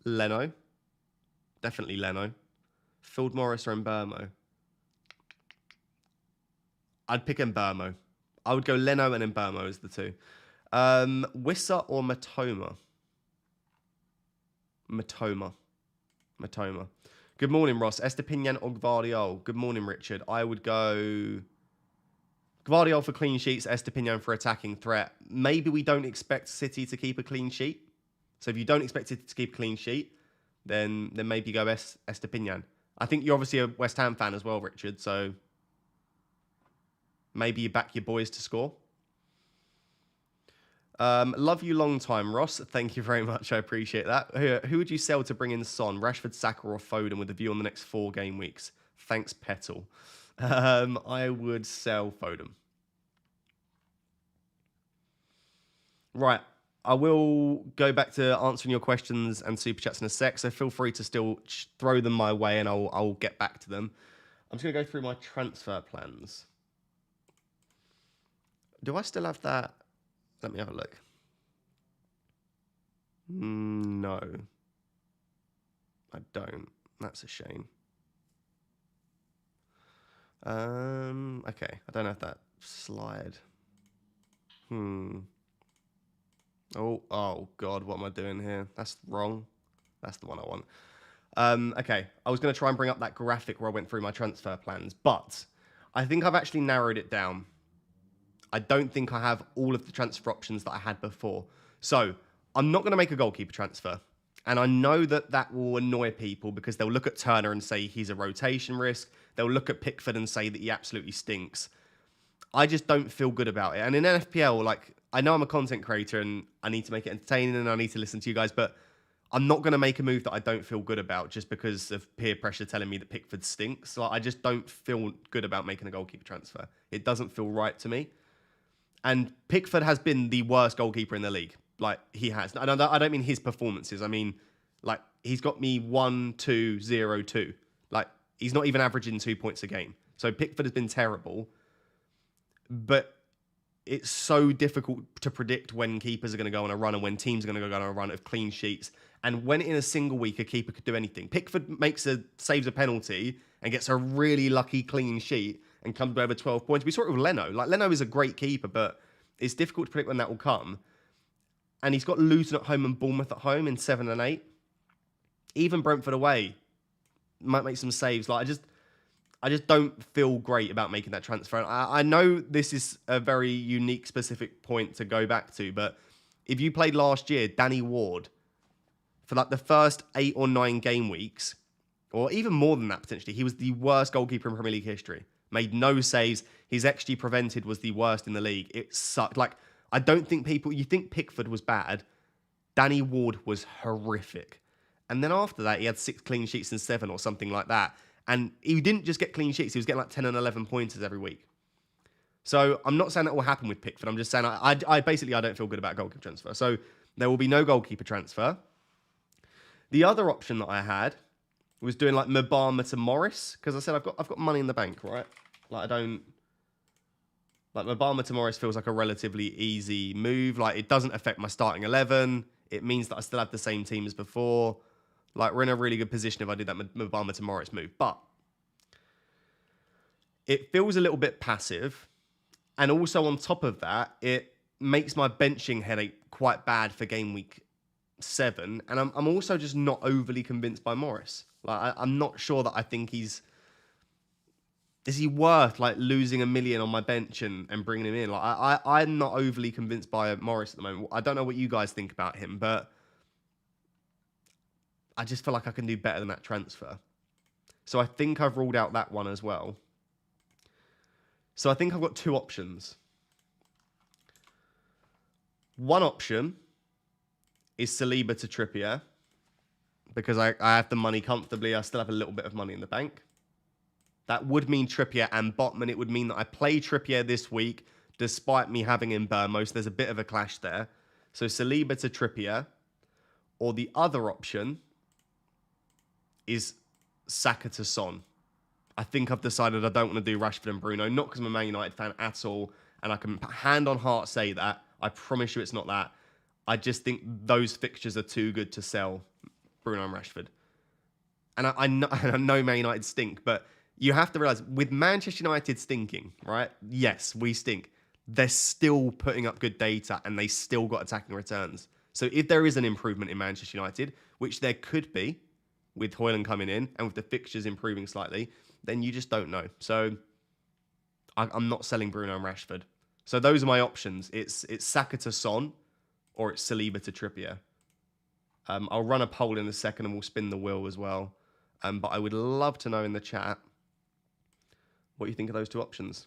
Leno. Definitely Leno. Field Morris or Mbeumo. I'd pick Mbeumo. I would go Leno and Mbeumo as the two. Wissa or Matoma? Matoma. Good morning, Ross. Estepinian or Gvardiol? Good morning, Richard. I would go Gvardiol for clean sheets, Estepinian for attacking threat. Maybe we don't expect City to keep a clean sheet. So if you don't expect City to keep a clean sheet, then maybe go Estepinian. I think you're obviously a West Ham fan as well, Richard, so... Maybe you back your boys to score. Love you long time, Ross. Thank you very much. I appreciate that. Who would you sell to bring in Son? Rashford, Saka or Foden with a view on the next 4 game weeks? Thanks, Petal. I would sell Foden. Right. I will go back to answering your questions and super chats in a sec, so feel free to still throw them my way and I'll get back to them. I'm just going to go through my transfer plans. Do I still have that? Let me have a look. No. I don't. That's a shame. Okay. I don't have that slide. Oh God, what am I doing here? That's wrong. That's the one I want. Okay, I was going to try and bring up that graphic where I went through my transfer plans, but I think I've actually narrowed it down. I don't think I have all of the transfer options that I had before. So I'm not going to make a goalkeeper transfer. And I know that that will annoy people because they'll look at Turner and say he's a rotation risk. They'll look at Pickford and say that he absolutely stinks. I just don't feel good about it. And in NFPL, like, I know I'm a content creator and I need to make it entertaining and I need to listen to you guys, but I'm not going to make a move that I don't feel good about just because of peer pressure telling me that Pickford stinks. Like, I just don't feel good about making a goalkeeper transfer. It doesn't feel right to me. And Pickford has been the worst goalkeeper in the league. Like, he has. I don't mean his performances. I mean, like, he's got me 1-2-0-2. Like, he's not even averaging 2 points a game. So Pickford has been terrible. But it's so difficult to predict when keepers are going to go on a run and when teams are going to go on a run of clean sheets. And when in a single week, a keeper could do anything. Pickford saves a penalty and gets a really lucky clean sheet and comes over 12 points. We saw it with Leno. Like, Leno is a great keeper, but it's difficult to predict when that will come. And he's got Luton at home and Bournemouth at home in 7 and 8. Even Brentford away might make some saves. Like, I just don't feel great about making that transfer. I know this is a very unique, specific point to go back to, but if you played last year, Danny Ward, for like the first 8 or 9 game weeks, or even more than that potentially, he was the worst goalkeeper in Premier League history. Made no saves. His XG prevented was the worst in the league. It sucked. Like, I don't think you think Pickford was bad. Danny Ward was horrific. And then after that, he had 6 clean sheets in 7 or something like that. And he didn't just get clean sheets, he was getting like 10 and 11 pointers every week. So I'm not saying that will happen with Pickford. I'm just saying I basically don't feel good about goalkeeper transfer. So there will be no goalkeeper transfer. The other option that I had was doing like Mabama to Morris, because I said I've got money in the bank, right? Like, Mabama to Morris feels like a relatively easy move. Like, it doesn't affect my starting 11. It means that I still have the same team as before. Like, we're in a really good position if I did that Mabama to Morris move. But it feels a little bit passive. And also on top of that, it makes my benching headache quite bad for game week 7. And I'm also just not overly convinced by Morris. Like, I'm not sure that I think is he worth like losing $1 million on my bench and bringing him in? Like, I'm not overly convinced by Morris at the moment. I don't know what you guys think about him, but I just feel like I can do better than that transfer. So I think I've ruled out that one as well. So I think I've got 2 options. One option is Saliba to Trippier, because I have the money comfortably. I still have a little bit of money in the bank. That would mean Trippier and Botman. It would mean that I play Trippier this week, despite me having him Burmo. So there's a bit of a clash there. So Saliba to Trippier. Or the other option is Saka to Son. I think I've decided I don't want to do Rashford and Bruno, not because I'm a Man United fan at all, and I can hand on heart say that. I promise you it's not that. I just think those fixtures are too good to sell Bruno and Rashford. And I know Man United stink, but you have to realise, with Manchester United stinking, right? Yes, we stink. They're still putting up good data and they still got attacking returns. So if there is an improvement in Manchester United, which there could be with Højlund coming in and with the fixtures improving slightly, then you just don't know. So I'm not selling Bruno and Rashford. So those are my options. It's Saka to Son or it's Saliba to Trippier. I'll run a poll in a second and we'll spin the wheel as well. But I would love to know in the chat what you think of those 2 options.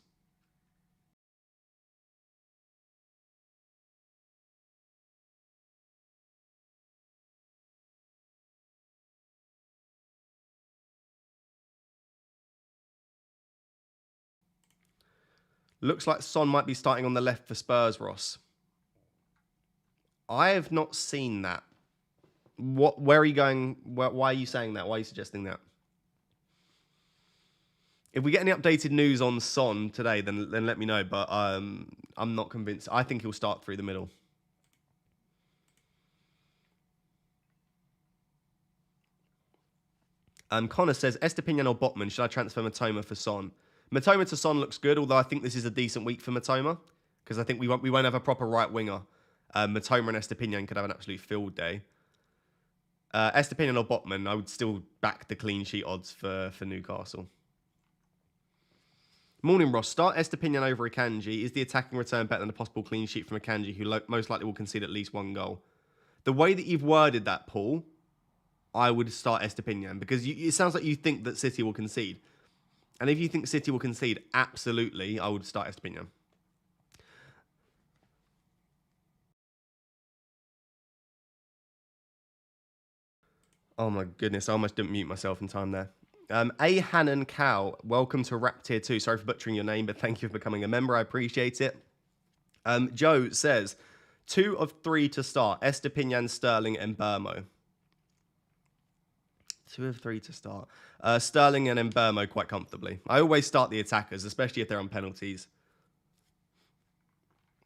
Looks like Son might be starting on the left for Spurs, Ross. I have not seen that. Where are you going? Why are you saying that? Why are you suggesting that? If we get any updated news on Son today, then let me know. But I'm not convinced. I think he'll start through the middle. Connor says, Estepinian or Botman, should I transfer Matoma for Son? Matoma to Son looks good, although I think this is a decent week for Matoma, because I think we won't have a proper right winger. Matoma and Estepinian could have an absolute field day. Estepinian or Botman, I would still back the clean sheet odds for Newcastle. Morning, Ross. Start Estepinian over Akanji. Is the attacking return better than a possible clean sheet from Akanji, who most likely will concede at least one goal? The way that you've worded that, Paul, I would start Estepinian, because it sounds like you think that City will concede. And if you think City will concede, absolutely, I would start Estepinian. Oh my goodness, I almost didn't mute myself in time there. A. Hannon Cow, welcome to Rap Tier 2. Sorry for butchering your name, but thank you for becoming a member. I appreciate it. Joe says, 2 of 3 to start. Estepinian, Sterling, and Burmo. 2 of 3 to start. Sterling and Mbermo quite comfortably. I always start the attackers, especially if they're on penalties.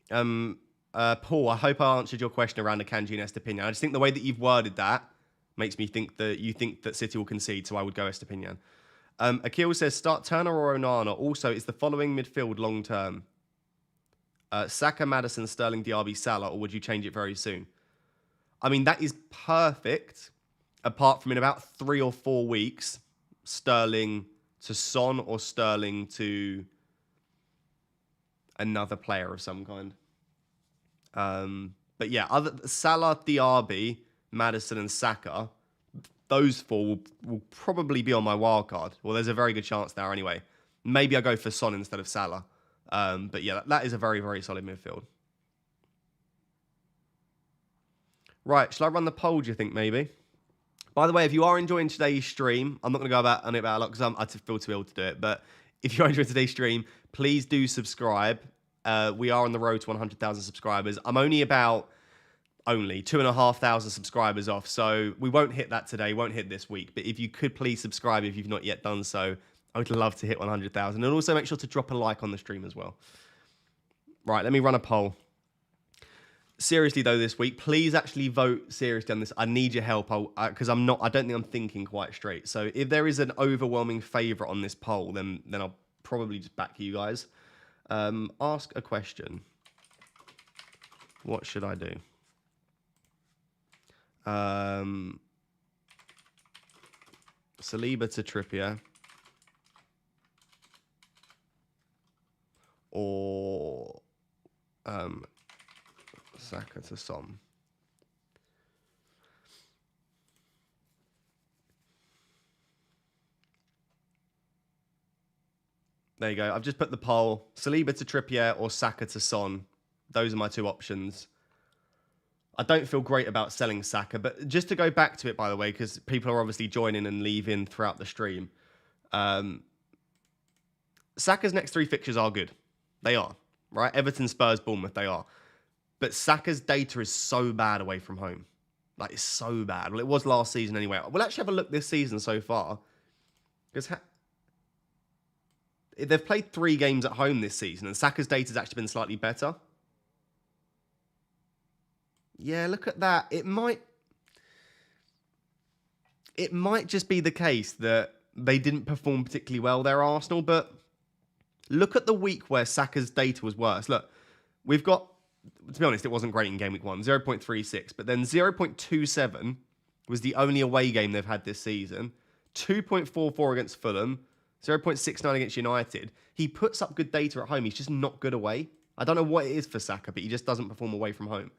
Paul, I hope I answered your question around Akanji and Estepinian. I just think the way that you've worded that makes me think that you think that City will concede, so I would go Estepinian. Akil says, start Turner or Onana. Also, is the following midfield long-term? Saka, Maddison, Sterling, Diaby, Salah, or would you change it very soon? I mean, that is perfect, apart from in about 3 or 4 weeks, Sterling to Son or Sterling to another player of some kind. But yeah, Salah, Diaby, Maddison, and Saka, those 4 will probably be on my wild card. Well, there's a very good chance there anyway. Maybe I go for Son instead of Salah. But yeah, that is a very, very solid midfield. Right, shall I run the poll, do you think, maybe? By the way, if you are enjoying today's stream, I'm not going to go on it about a lot because I feel too ill to do it. But if you're enjoying today's stream, please do subscribe. We are on the road to 100,000 subscribers. I'm only 2,500 subscribers off. So we won't hit that today, won't hit this week. But if you could please subscribe if you've not yet done so, I would love to hit 100,000. And also make sure to drop a like on the stream as well. Right, let me run a poll. Seriously though, this week, please actually vote seriously on this. I need your help because I don't think I'm thinking quite straight. So if there is an overwhelming favourite on this poll, then I'll probably just back you guys. Ask a question. What should I do? Saliba to Trippier, or Saka to Son. There you go. I've just put the poll. Saliba to Trippier or Saka to Son. Those are my 2 options. I don't feel great about selling Saka, but just to go back to it, by the way, because people are obviously joining and leaving throughout the stream. Saka's next 3 fixtures are good. They are, right? Everton, Spurs, Bournemouth, they are. But Saka's data is so bad away from home. Like, it's so bad. Well, it was last season anyway. We'll actually have a look this season so far. Because they've played 3 games at home this season, and Saka's data's actually been slightly better. Yeah, look at that. It might just be the case that they didn't perform particularly well there, Arsenal, but look at the week where Saka's data was worse. Look, we've got, to be honest, it wasn't great in game week 1, 0.36, but then 0.27 was the only away game they've had this season, 2.44 against Fulham, 0.69 against United. He puts up good data at home. He's just not good away. I don't know what it is for Saka, but he just doesn't perform away from home.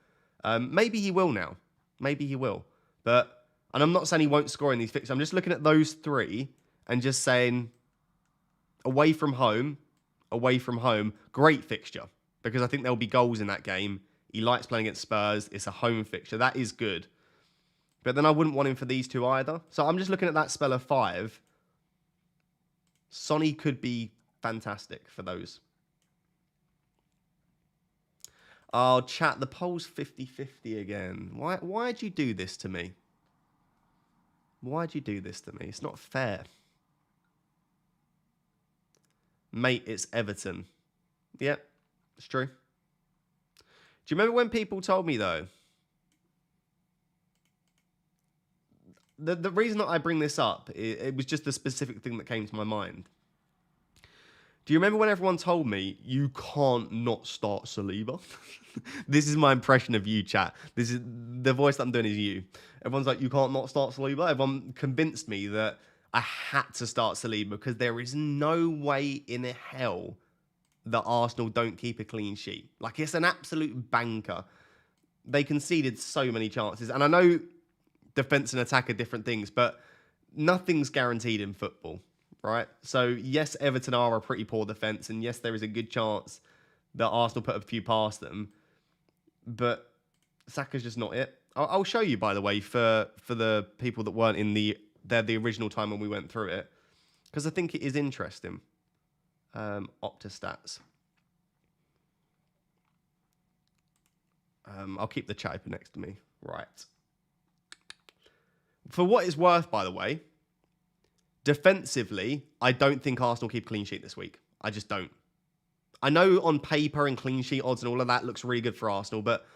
Maybe he will now. Maybe he will. And I'm not saying he won't score in these fixtures. I'm just looking at those 3 and just saying away from home, great fixture. Because I think there'll be goals in that game. He likes playing against Spurs. It's a home fixture. That is good. But then I wouldn't want him for these 2 either. So I'm just looking at that spell of 5. Sonny could be fantastic for those. Oh, chat, the poll's 50-50 again. Why'd you do this to me? Why'd you do this to me? It's not fair. Mate, it's Everton. Yep, it's true. Do you remember when people told me, though? The reason that I bring this up, it was just a specific thing that came to my mind. Do you remember when everyone told me, you can't not start Saliba? This is my impression of you, chat. This is the voice that I'm doing is you. Everyone's like, you can't not start Saliba. Everyone convinced me that I had to start Saliba because there is no way in hell that Arsenal don't keep a clean sheet. Like, it's an absolute banker. They conceded so many chances. And I know defense and attack are different things, but nothing's guaranteed in football. Right? So, yes, Everton are a pretty poor defence, and yes, there is a good chance that Arsenal put a few past them, but Saka's just not it. I'll show you, by the way, for the people that weren't in the original time when we went through it, because I think it is interesting. Opta stats. I'll keep the chat open next to me. Right. For what it's worth, by the way, defensively, I don't think Arsenal keep a clean sheet this week. I just don't. I know on paper and clean sheet odds and all of that looks really good for Arsenal, but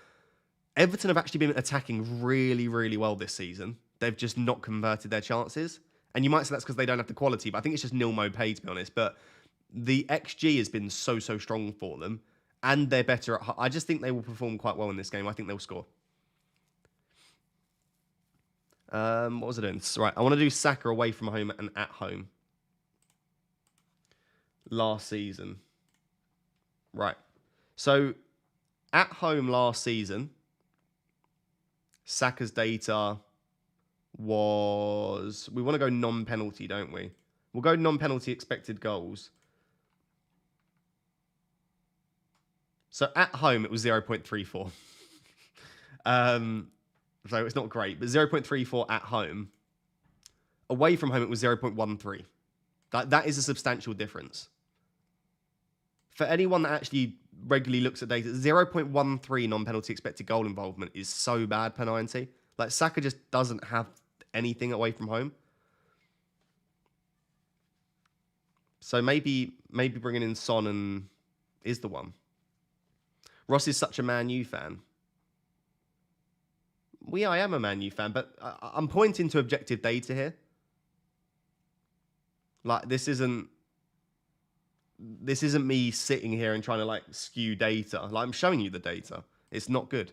Everton have actually been attacking really, really well this season. They've just not converted their chances. And you might say that's because they don't have the quality, but I think it's just nil mo pay, to be honest. But the XG has been so strong for them, and they're better at... I just think they will perform quite well in this game. I think they'll score. What was I doing? Right, I want to do Saka away from home and at home. Last season. Right. So, at home last season, Saka's data was... We want to go non-penalty, don't we? We'll go non-penalty expected goals. So, at home, it was 0.34. So it's not great, but 0.34 at home. Away from home, it was 0.13. That is a substantial difference. For anyone that actually regularly looks at data, 0.13 non-penalty expected goal involvement is so bad per 90. Like, Saka just doesn't have anything away from home. So maybe bringing in Son is the one. Ross is such a Man U fan. I am a Man U fan, but I'm pointing to objective data here. Like, this isn't me sitting here and trying to, like, skew data. Like, I'm showing you the data. It's not good.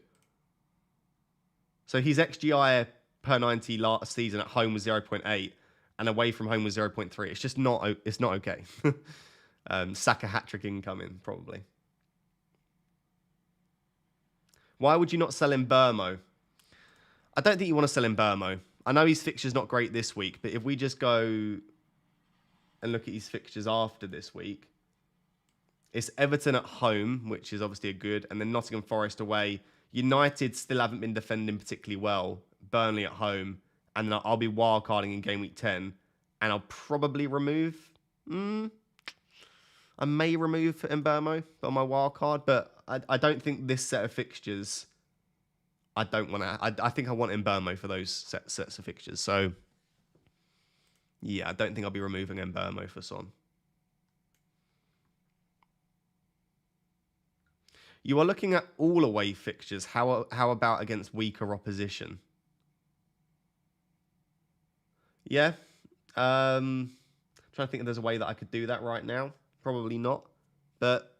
So his XGI per 90 last season at home was 0.8 and away from home was 0.3. It's just not okay. Saka hat-trick incoming, probably. Why would you not sell in Burmo? I don't think you want to sell in Burmo. I know his fixture's not great this week, but if we just go and look at his fixtures after this week, it's Everton at home, which is obviously a good, and then Nottingham Forest away. United still haven't been defending particularly well. Burnley at home, and then I'll be wildcarding in game week 10, and I'll probably remove... I may remove Mbeumo on my wildcard, but I don't think this set of fixtures... I don't want to... I think I want Mbeumo for those sets of fixtures. So, yeah, I don't think I'll be removing Mbeumo for Son. You are looking at all away fixtures. How about against weaker opposition? Yeah. Trying to think if there's a way that I could do that right now. Probably not. But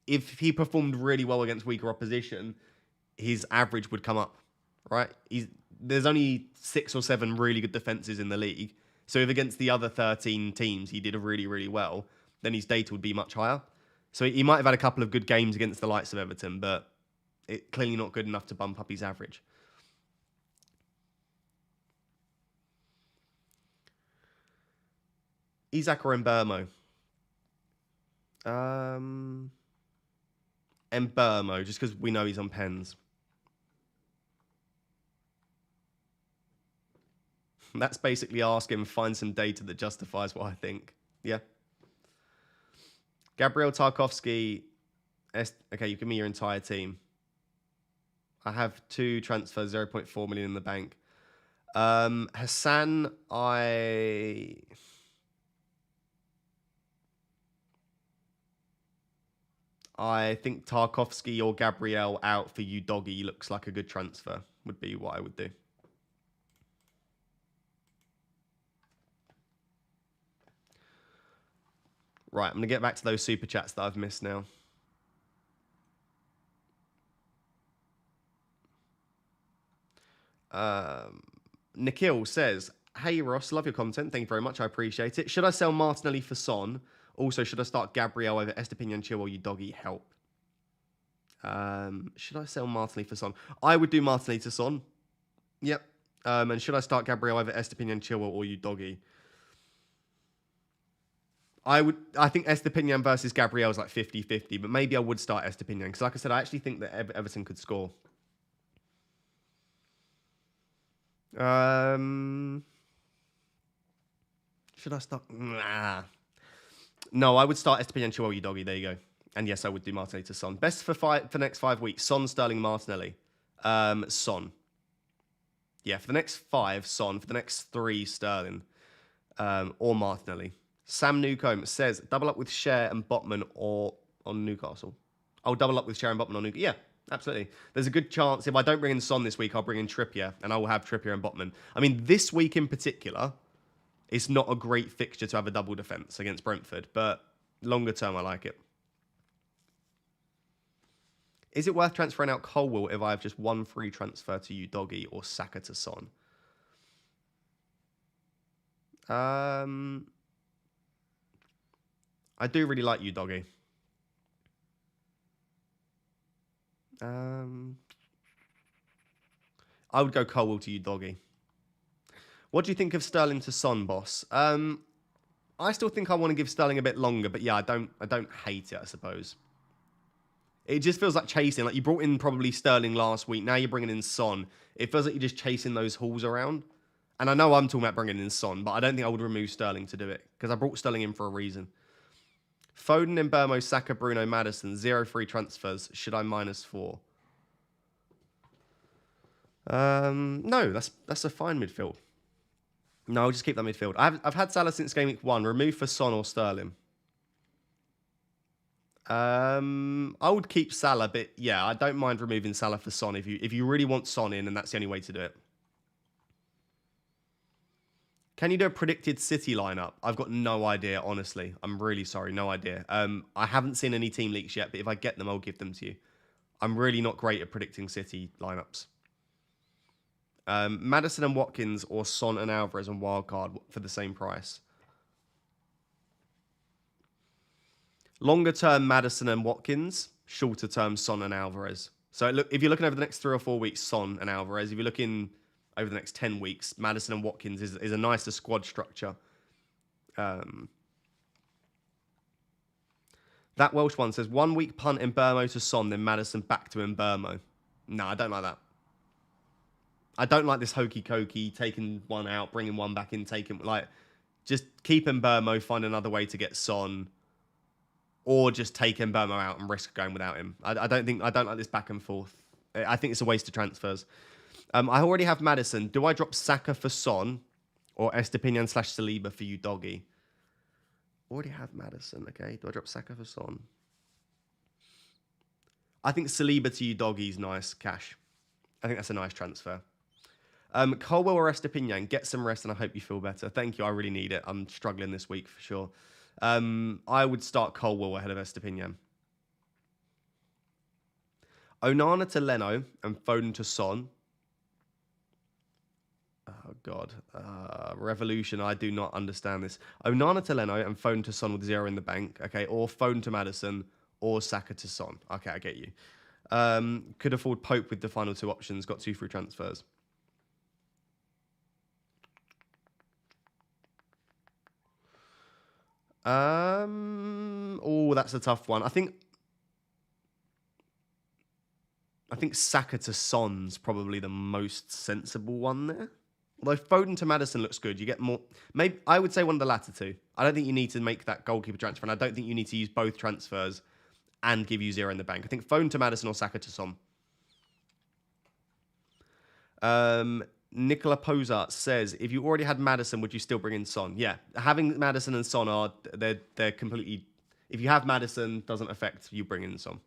if he performed really well against weaker opposition, his average would come up, right? There's only 6 or 7 really good defenses in the league. So if against the other 13 teams he did really, really well, then his data would be much higher. So he might have had a couple of good games against the likes of Everton, but it's clearly not good enough to bump up his average. Isak or Mbeumo? Mbeumo, just because we know he's on pens. That's basically asking, find some data that justifies what I think. Yeah. Gabriel Tarkowski Okay, you give me your entire team. I have 2 transfers, 0.4 million in the bank. Hassan, I think Tarkovsky or Gabriel out for you, Doggy, looks like a good transfer, would be what I would do. Right, I'm going to get back to those super chats that I've missed now. Nikhil says, hey Ross, love your content. Thank you very much. I appreciate it. Should I sell Martinelli for Son? Also, should I start Gabriel over Estepinian, Chilwell, you doggy? Help. Should I sell Martinelli for Son? I would do Martinelli to Son. Yep. And should I start Gabriel over Estepinian, Chilwell, or you doggy? I think Estepinian versus Gabriel is like 50-50, but maybe I would start Estepinian because, like I said, I actually think that Everton could score. Should I start? Nah. No, I would start Estepinian, Chilwell, you doggy. There you go. And yes, I would do Martinelli to Son. Best for the next 5 weeks: Son, Sterling, Martinelli. Son. Yeah, for the next 5, Son. For the next 3, Sterling, or Martinelli. Sam Newcomb says, double up with Cher and Botman or on Newcastle. I'll double up with Cher and Botman on Newcastle. Yeah, absolutely. There's a good chance if I don't bring in Son this week, I'll bring in Trippier, and I will have Trippier and Botman. I mean, this week in particular, it's not a great fixture to have a double defence against Brentford, but longer term, I like it. Is it worth transferring out Colwill if I have just 1 free transfer to you, Doggy, or Saka to Son? I do really like you, Doggy. I would go Colwill to you, Doggy. What do you think of Sterling to Son, boss? I still think I want to give Sterling a bit longer, but yeah, I don't hate it, I suppose. It just feels like chasing. Like you brought in probably Sterling last week. Now you're bringing in Son. It feels like you're just chasing those hauls around. And I know I'm talking about bringing in Son, but I don't think I would remove Sterling to do it because I brought Sterling in for a reason. Foden, Mbeumo, Saka, Bruno, Maddison, 0 free transfers. Should I -4? No, that's a fine midfield. No, I'll just keep that midfield. I've had Salah since game week 1. Remove for Son or Sterling. I would keep Salah, but yeah, I don't mind removing Salah for Son if you really want Son in, and that's the only way to do it. Can you do a predicted City lineup? I've got no idea, honestly. I'm really sorry, no idea. I haven't seen any team leaks yet, but if I get them, I'll give them to you. I'm really not great at predicting City lineups. Maddison and Watkins or Son and Alvarez and wildcard for the same price. Longer term, Maddison and Watkins. Shorter term, Son and Alvarez. So look, if you're looking over the next 3 or 4 weeks, Son and Alvarez. If you're looking over the next 10 weeks, Maddison and Watkins is a nicer squad structure. That Welsh one says, 1 week punt Mbeumo to Son, then Maddison back to Mbeumo. No, I don't like that. I don't like this hokey-cokey, taking one out, bringing one back in, taking... Like, just keep Mbeumo, find another way to get Son, or just take Mbeumo out and risk going without him. I don't like this back and forth. I think it's a waste of transfers. I already have Maddison. Do I drop Saka for Son or Estepinian / Saliba for you, Doggy? Already have Maddison, okay. Do I drop Saka for Son? I think Saliba to you, Doggy, is nice. Cash. I think that's a nice transfer. Colwell or Estepinian, get some rest and I hope you feel better. Thank you. I really need it. I'm struggling this week for sure. I would start Colwell ahead of Estepinian. Onana to Leno and Foden to Son. Oh, God. Revolution. I do not understand this. Onana to Leno and Foden to Son with 0 in the bank. Okay. Or Foden to Maddison or Saka to Son. Okay, I get you. Could afford Pope with the final 2 options. Got 2 free transfers. Oh, that's a tough one. I think Saka to Son's probably the most sensible one there. Although Foden to Maddison looks good. You get more... Maybe I would say one of the latter 2. I don't think you need to make that goalkeeper transfer, and I don't think you need to use both transfers and give you 0 in the bank. I think Foden to Maddison or Saka to Son. Nicola Posart says, if you already had Maddison, would you still bring in Son? Yeah, having Maddison and Son are they're completely. If you have Maddison, doesn't affect you bringing in Son.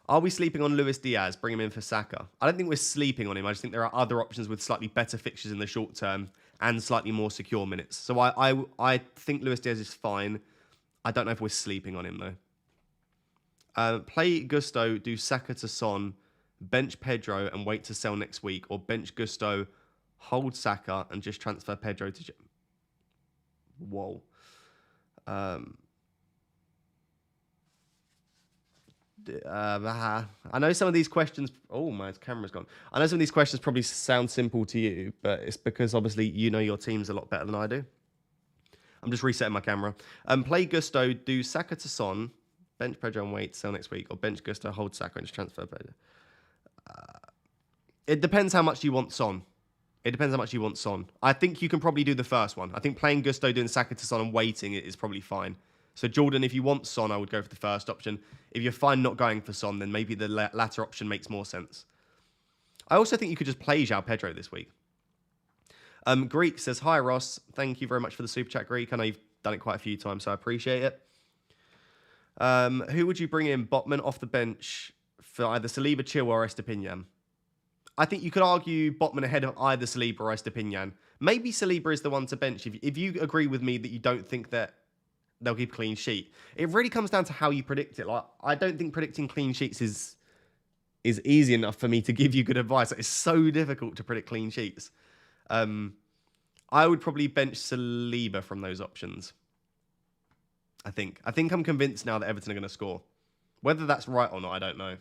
Are we sleeping on Luis Diaz? Bring him in for Saka. I don't think we're sleeping on him. I just think there are other options with slightly better fixtures in the short term and slightly more secure minutes. So I think Luis Diaz is fine. I don't know if we're sleeping on him though. Play Gusto, do Saka to Son, bench Pedro and wait to sell next week, or bench Gusto, hold Saka and just transfer Pedro to... Whoa. I know some of these questions... Oh, my camera's gone. I know some of these questions probably sound simple to you, but it's because obviously you know your teams a lot better than I do. I'm just resetting my camera. Play Gusto, do Saka to Son, bench Pedro and wait, sell next week, or bench Gusto, hold Saka and just transfer Pedro. It depends how much you want Son. I think you can probably do the first one. I think playing Gusto, doing Saka to Son and waiting is probably fine. So Jordan, if you want Son, I would go for the first option. If you're fine not going for Son, then maybe the latter option makes more sense. I also think you could just play João Pedro this week. Greek says, hi Ross, thank you very much for the super chat, Greek. I know you've done it quite a few times, so I appreciate it. Who would you bring in? Botman off the bench for either Saliba, Chilwell or Estepinian? I think you could argue Botman ahead of either Saliba or Estepinian. Maybe Saliba is the one to bench. If you agree with me that you don't think that they'll keep a clean sheet, it really comes down to how you predict it. Like, I don't think predicting clean sheets is easy enough for me to give you good advice. It's so difficult to predict clean sheets. I would probably bench Saliba from those options. I think I'm convinced now that Everton are going to score. Whether that's right or not, I don't know.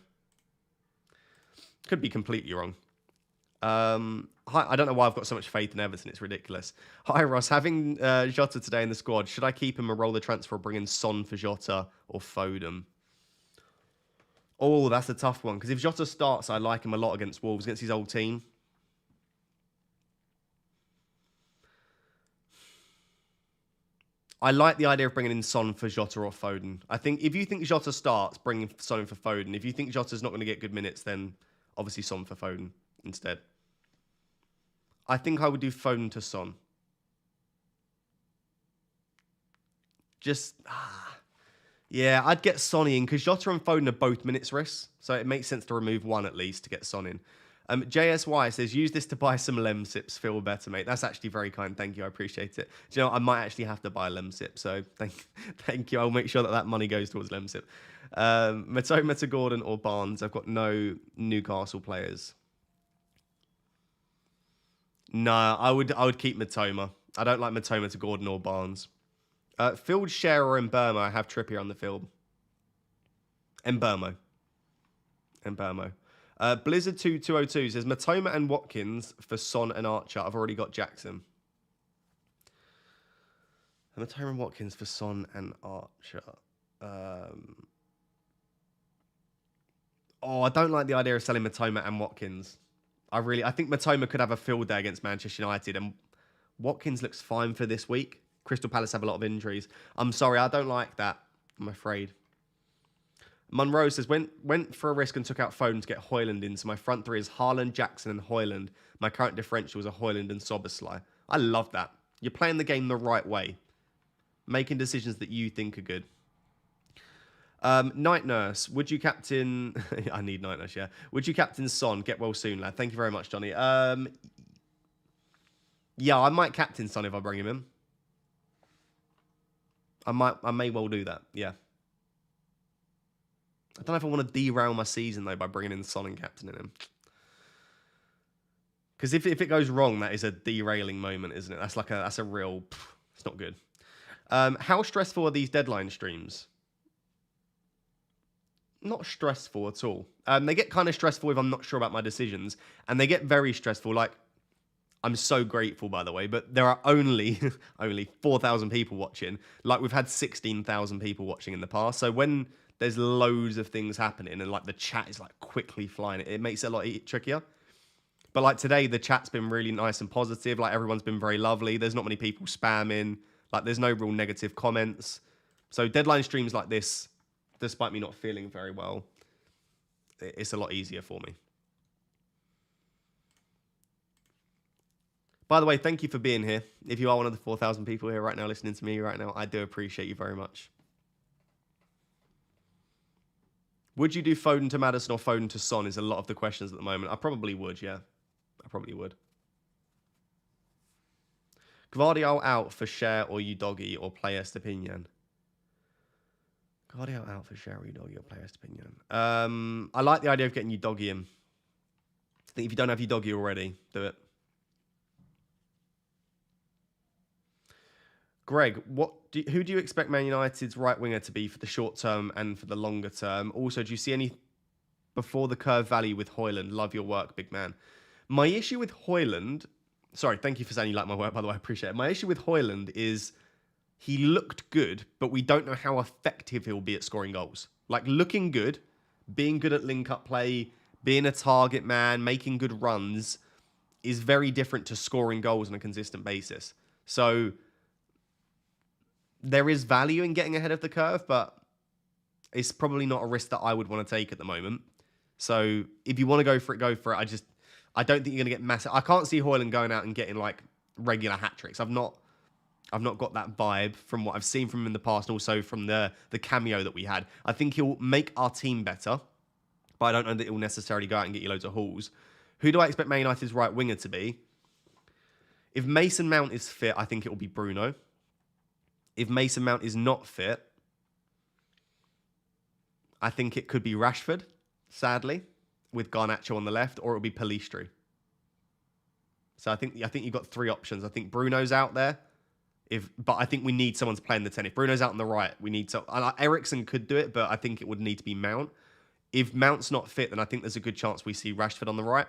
Could be completely wrong. I don't know why I've got so much faith in Everton. It's ridiculous. Hi, Ross. Having Jota today in the squad, should I keep him and roll the transfer or bring in Son for Jota or Foden? Oh, that's a tough one. Because if Jota starts, I like him a lot against Wolves, against his old team. I like the idea of bringing in Son for Jota or Foden. I think if you think Jota starts, bring Son in for Foden. If you think Jota's not going to get good minutes, then obviously Son for Foden instead. I think I would do Foden to Son. Yeah, I'd get Son in because Jota and Foden are both minutes risks. So it makes sense to remove one at least to get Son in. JSY says, use this to buy some Lemsips. Feel better, mate. That's actually very kind. Thank you. I appreciate it. Do you know, I might actually have to buy Lemsip. So thank you. I'll make sure that money goes towards Lemsip. Matoma to Gordon or Barnes. I've got no Newcastle players. No, I would keep Matoma. I don't like Matoma to Gordon or Barnes. Field share or Mbermo. I have Trippier on the field. Mbermo. Blizzard 2202 says Matoma and Watkins for Son and Archer. I've already got Jackson. Matoma and Watkins for Son and Archer. I don't like the idea of selling Matoma and Watkins. I think Matoma could have a field day against Manchester United, and Watkins looks fine for this week. Crystal Palace have a lot of injuries. I'm sorry, I don't like that, I'm afraid. Monroe says, went for a risk and took out Foden to get Højlund in. So my front three is Haaland, Jackson and Højlund. My current differential is a Højlund and Szoboszlai. I love that. You're playing the game the right way. Making decisions that you think are good. Night Nurse, would you captain... I need Night Nurse, yeah. Would you captain Son? Get well soon, lad. Thank you very much, Johnny. Yeah, I might captain Son if I bring him in. I may well do that, yeah. I don't know if I want to derail my season, though, by bringing in Son and captaining him. Because if it goes wrong, that is a derailing moment, isn't it? That's a real... It's not good. How stressful are these deadline streams? Not stressful at all. They get kind of stressful if I'm not sure about my decisions. And they get very stressful. Like, I'm so grateful, by the way, but there are only 4,000 people watching. Like, we've had 16,000 people watching in the past. So when there's loads of things happening and, like, the chat is, like, quickly flying, it makes it a lot trickier. But, like, today, the chat's been really nice and positive. Like, everyone's been very lovely. There's not many people spamming. Like, there's no real negative comments. So deadline streams like this, despite me not feeling very well, it's a lot easier for me. By the way, thank you for being here. If you are one of the 4,000 people here right now listening to me right now, I do appreciate you very much. Would you do Foden to Maddison or Foden to Son is a lot of the questions at the moment. I probably would, yeah. I probably would. Gvardiol out for Cher or Udogi or play Estepinian? Gvardiol out for Cher or Udogi or play Estepinian? I like the idea of getting Udogi in. I think if you don't have Udogi already, do it. Greg, who do you expect Man United's right winger to be for the short term and for the longer term? Also, do you see any before the curve value with Højlund? Love your work, big man. My issue with Højlund, sorry, thank you for saying you like my work, by the way, I appreciate it. My issue with Højlund is he looked good, but we don't know how effective he'll be at scoring goals. Like looking good, being good at link-up play, being a target man, making good runs is very different to scoring goals on a consistent basis. So there is value in getting ahead of the curve, but it's probably not a risk that I would want to take at the moment. So if you want to go for it, go for it. I don't think you're going to get massive. I can't see Højlund going out and getting like regular hat tricks. I've not got that vibe from what I've seen from him in the past, and also from the cameo that we had. I think he'll make our team better, but I don't know that he'll necessarily go out and get you loads of hauls. Who do I expect Man United's right winger to be? If Mason Mount is fit, I think it will be Bruno. If Mason Mount is not fit, I think it could be Rashford, sadly, with Garnacho on the left, or it'll be Pellistri. So I think you've got three options. I think Bruno's out there, but I think we need someone to play in the 10. If Bruno's out on the right, we need to. Eriksen could do it, but I think it would need to be Mount. If Mount's not fit, then I think there's a good chance we see Rashford on the right.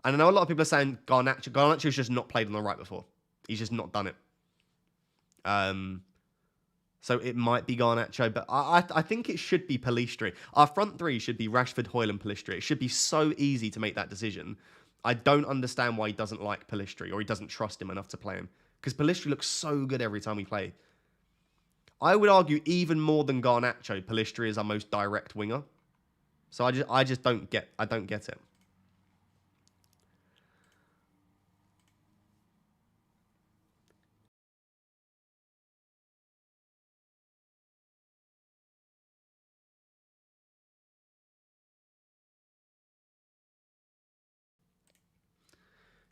And I know a lot of people are saying Garnacho. Garnacho's just not played on the right before. He's just not done it. So it might be Garnacho, but I think it should be Pellistri. Our front three should be Rashford, Højlund, Pellistri. It should be so easy to make that decision. I don't understand why he doesn't like Pellistri or he doesn't trust him enough to play him. Because Pellistri looks so good every time we play. I would argue even more than Garnacho, Pellistri is our most direct winger. So I just don't get it.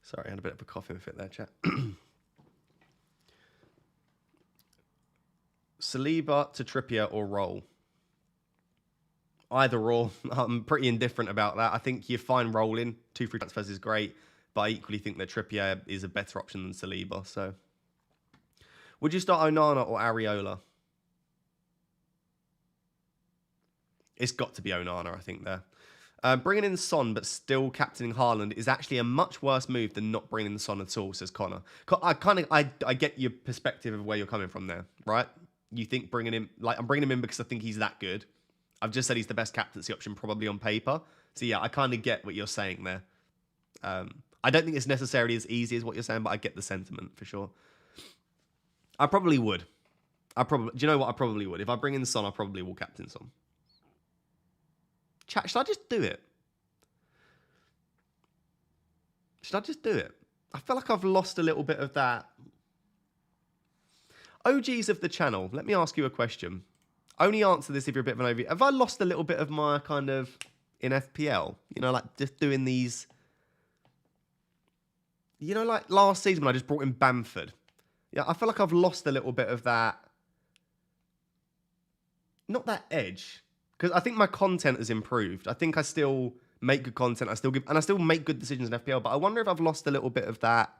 Sorry, I had a bit of a coughing fit there, chat. Saliba to Trippier or Roll? Either or. I'm pretty indifferent about that. I think you're fine rolling. 2 free transfers is great, but I equally think that Trippier is a better option than Saliba. So, would you start Onana or Areola? It's got to be Onana, I think, there. Bringing in Son, but still captaining Haaland is actually a much worse move than not bringing in Son at all, says Connor. I get your perspective of where you're coming from there, right? You think bringing him, like, I'm bringing him in because I think he's that good. I've just said he's the best captaincy option probably on paper. So yeah, I kind of get what you're saying there. I don't think it's necessarily as easy as what you're saying, but I get the sentiment for sure. I probably would. Do you know what? I probably would. If I bring in Son, I probably will captain Son. Chat, should I just do it? Should I just do it? I feel like I've lost a little bit of that. OGs of the channel, let me ask you a question. Only answer this if you're a bit of an OG. Have I lost a little bit of my kind of in FPL? You know, like just doing these. You know, like last season when I just brought in Bamford. Yeah, I feel like I've lost a little bit of that. Not that edge. Because I think my content has improved. I think I still make good content. I still make good decisions in FPL. But I wonder if I've lost a little bit of that.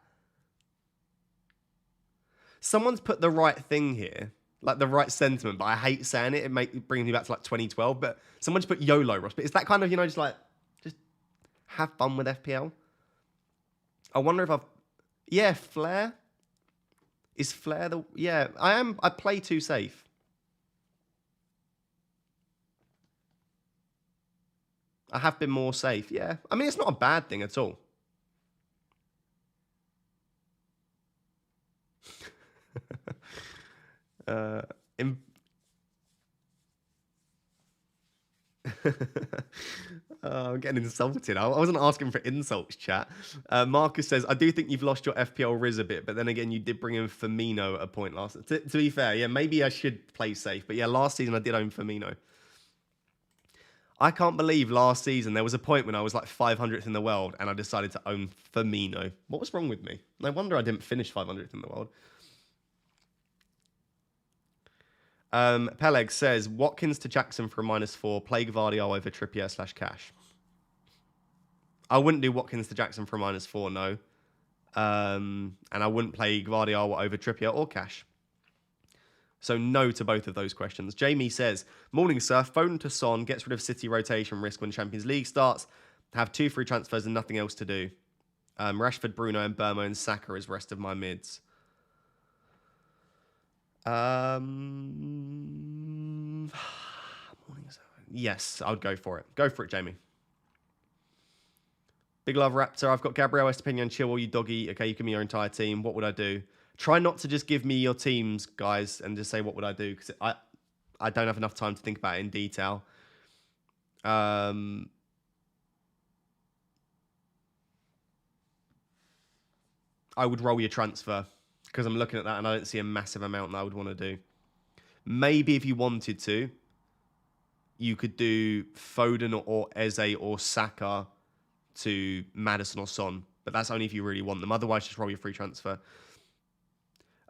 Someone's put the right thing here. Like the right sentiment. But I hate saying it. It brings me back to like 2012. But someone just put YOLO, Ross. But it's that kind of, you know, just have fun with FPL. I wonder if I've... Yeah, Flair. Is Flair the... Yeah, I am. I play too safe. I have been more safe, yeah. I mean, it's not a bad thing at all. I'm getting insulted. I wasn't asking for insults, chat. Marcus says, I do think you've lost your FPL Riz a bit, but then again, you did bring in Firmino at a point last. To be fair, yeah, maybe I should play safe. But yeah, last season I did own Firmino. I can't believe last season there was a point when I was like 500th in the world and I decided to own Firmino. What was wrong with me? No wonder I didn't finish 500th in the world. Peleg says, Watkins to Jackson for a -4. Play Gvardiol over Trippier / Cash. I wouldn't do Watkins to Jackson for a -4, no. And I wouldn't play Gvardiol over Trippier or Cash. So no to both of those questions. Jamie says, morning, sir. Phone to Son, gets rid of City rotation risk when Champions League starts. Have 2 free transfers and nothing else to do. Rashford, Bruno, and Burma and Saka as rest of my mids. Yes, I would go for it. Go for it, Jamie. Big love, Raptor. I've got Gabriel, Estepinian, Chilwell, you doggy. Okay, you give me your entire team. What would I do? Try not to just give me your teams, guys, and just say what would I do, because I don't have enough time to think about it in detail. I would roll your transfer, because I'm looking at that and I don't see a massive amount that I would want to do. Maybe if you wanted to, you could do Foden or Eze or Saka to Maddison or Son, but that's only if you really want them. Otherwise, just roll your free transfer.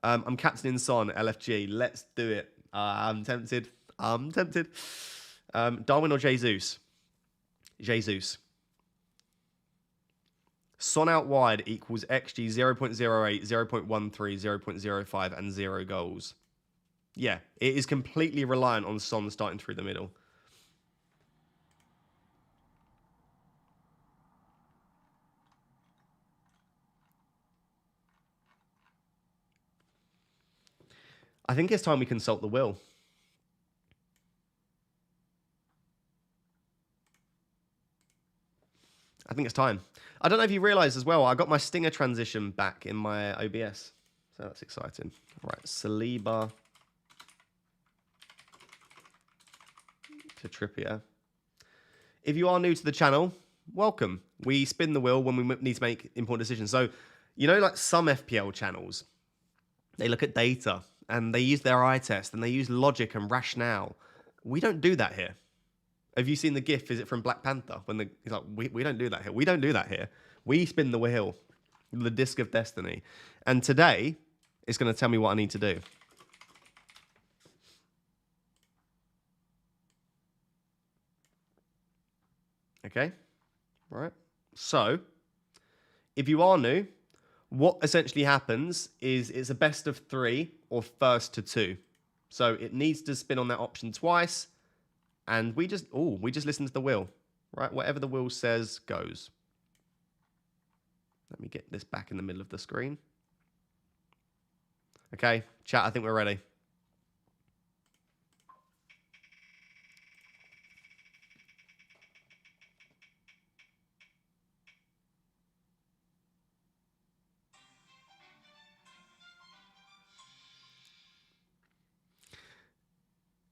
I'm captaining Son, LFG. Let's do it. I'm tempted. Darwin or Jesus? Jesus. Son out wide equals XG 0.08, 0.13, 0.05, and 0 goals. Yeah, it is completely reliant on Son starting through the middle. I think it's time we consult the will. I think it's time. I don't know if you realise as well, I got my Stinger transition back in my OBS. So that's exciting. Right, Saliba to Trippier. If you are new to the channel, welcome. We spin the wheel when we need to make important decisions. So, you know, like some FPL channels, they look at data and they use their eye test and they use logic and rationale. We don't do that here. Have you seen the GIF? Is it from Black Panther? When he's like, we don't do that here. We don't do that here. We spin the wheel, the disc of destiny. And today, it's going to tell me what I need to do. Okay? Right. So, if you are new, what essentially happens is it's a best of 3 or first to 2. So it needs to spin on that option twice. And we just listen to the wheel, right? Whatever the wheel says goes. Let me get this back in the middle of the screen. Okay, chat, I think we're ready.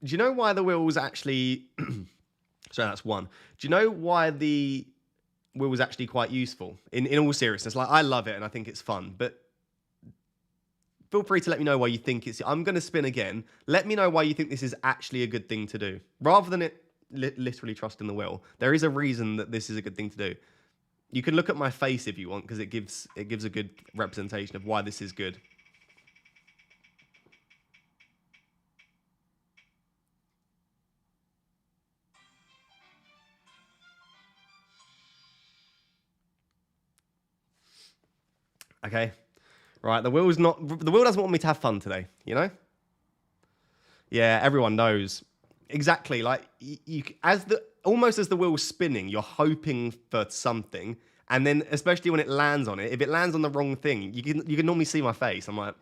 Do you know why the wheel was actually... Sorry, that's one. Do you know why the wheel was actually quite useful? In all seriousness, like I love it and I think it's fun, but feel free to let me know why you think it's... I'm going to spin again. Let me know why you think this is actually a good thing to do. Rather than it literally trusting the wheel. There is a reason that this is a good thing to do. You can look at my face if you want, because it gives a good representation of why this is good. Okay, right. The wheel doesn't want me to have fun today. You know? Yeah, everyone knows exactly. Like almost as the wheel's spinning, you're hoping for something, and then especially when it lands on it, if it lands on the wrong thing, you can normally see my face. I'm like,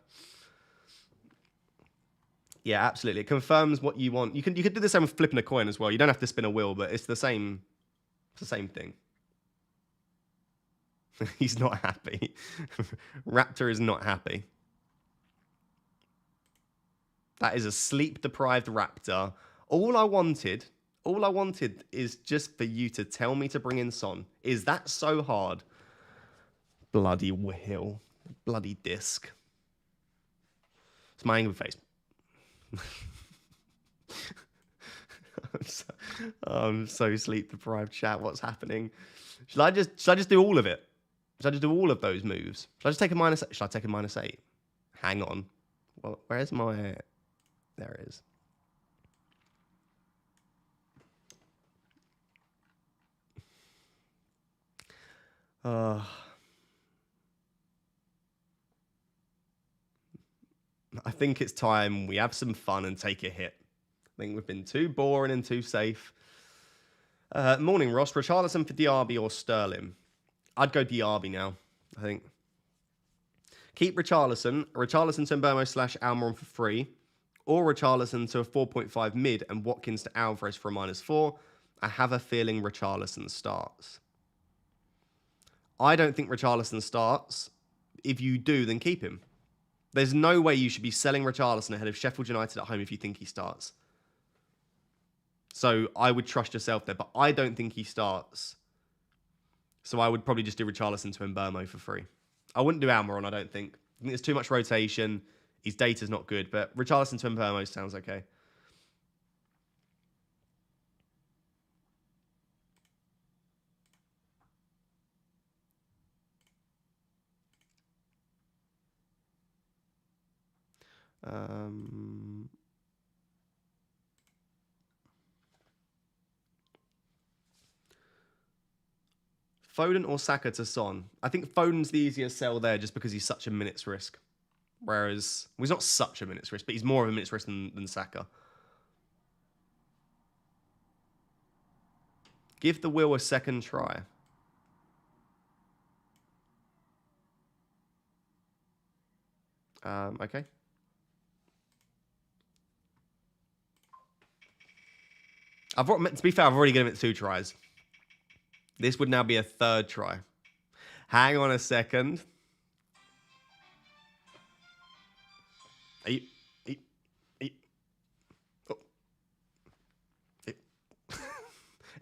yeah, absolutely. It confirms what you want. You could do the same with flipping a coin as well. You don't have to spin a wheel, but it's the same. It's the same thing. He's not happy. Raptor is not happy. That is a sleep-deprived Raptor. All I wanted All I wanted is just for you to tell me to bring in Son. Is that so hard? Bloody wheel. Bloody disc. It's my angry face. I'm so sleep deprived, chat. What's happening? Should I just do all of it? Should I just do all of those moves? Should I just take a minus? Should I take a -8? Hang on. Well, where's my? There it is. I think it's time we have some fun and take a hit. I think we've been too boring and too safe. Morning, Ross. Richarlison for Diaby or Sterling? I'd go Diaby now, I think. Keep Richarlison to Mbeumo / Almiron for free, or Richarlison to a 4.5 mid and Watkins to Alvarez for a -4. I have a feeling Richarlison starts. I don't think Richarlison starts. If you do, then keep him. There's no way you should be selling Richarlison ahead of Sheffield United at home if you think he starts. So I would trust yourself there, but I don't think he starts. So I would probably just do Richarlison to Mbeumo for free. I wouldn't do Almiron, I don't think. I think there's too much rotation. His data's not good, but Richarlison to Mbeumo sounds okay. Foden or Saka to Son? I think Foden's the easier sell there just because he's such a minutes risk. Whereas, well, he's not such a minutes risk, but he's more of a minutes risk than Saka. Give the wheel a second try. Okay. To be fair, I've already given it 2 tries. This would now be a 3rd try. Hang on a second. Oh.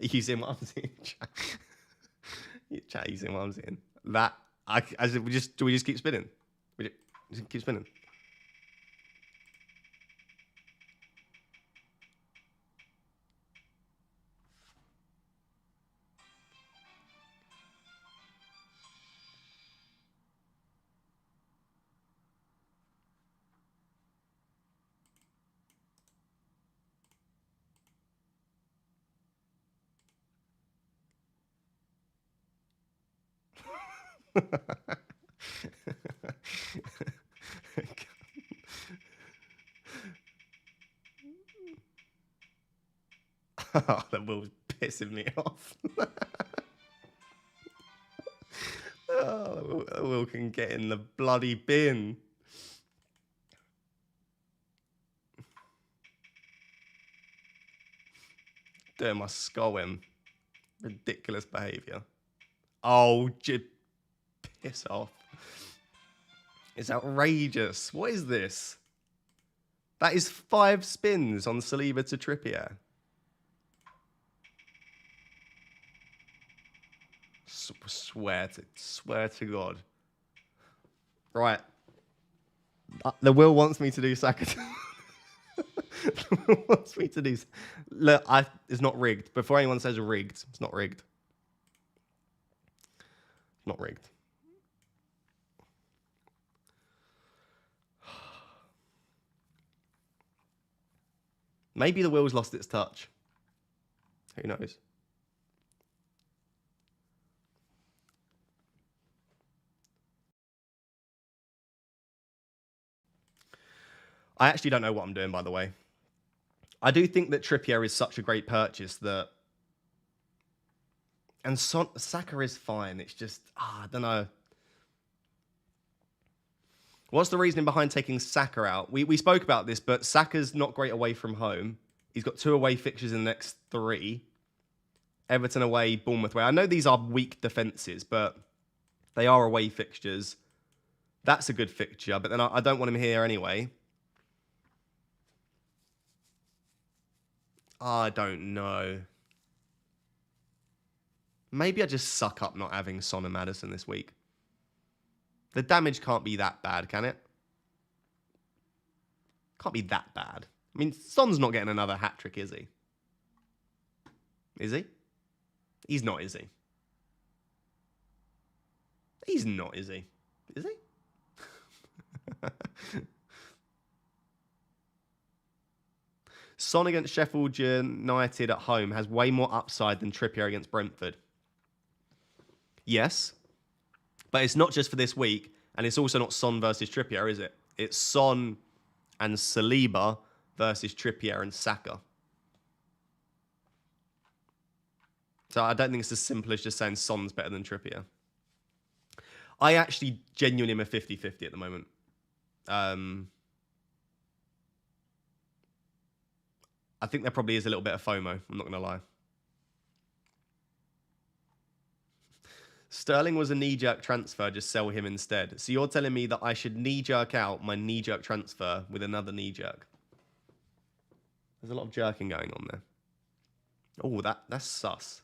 Are you seeing what I'm seeing? Chat, you seeing what I'm seeing? Do we just keep spinning? We just keep spinning. Oh, that Will's pissing me off. Oh, Will can get in the bloody bin. Doing my skull him. Ridiculous behaviour. Oh, piss off. It's outrageous. What is this? That is 5 spins on Saliba to Trippier. Swear to God. Right. The Will wants me to do Saka. The Will wants me to do. Look, it's not rigged. Before anyone says rigged, it's not rigged. It's not rigged. Maybe the Will's lost its touch. Who knows? I actually don't know what I'm doing, by the way. I do think that Trippier is such a great purchase that... And Saka is fine. It's just, I don't know. What's the reasoning behind taking Saka out? We spoke about this, but Saka's not great away from home. He's got 2 away fixtures in the next 3. Everton away, Bournemouth away. I know these are weak defences, but they are away fixtures. That's a good fixture, but then I don't want him here anyway. I don't know. Maybe I just suck up not having Son and Maddison this week. The damage can't be that bad, can it? Can't be that bad. I mean, Son's not getting another hat trick, is he? Is he? He's not, is he? He's not, is he? Is he? Son against Sheffield United at home has way more upside than Trippier against Brentford. Yes, but it's not just for this week, and it's also not Son versus Trippier, is it? It's Son and Saliba versus Trippier and Saka. So I don't think it's as simple as just saying Son's better than Trippier. I actually genuinely am a 50-50 at the moment. I think there probably is a little bit of FOMO. I'm not going to lie. Sterling was a knee-jerk transfer. Just sell him instead. So you're telling me that I should knee-jerk out my knee-jerk transfer with another knee-jerk? There's a lot of jerking going on there. Oh, that's sus.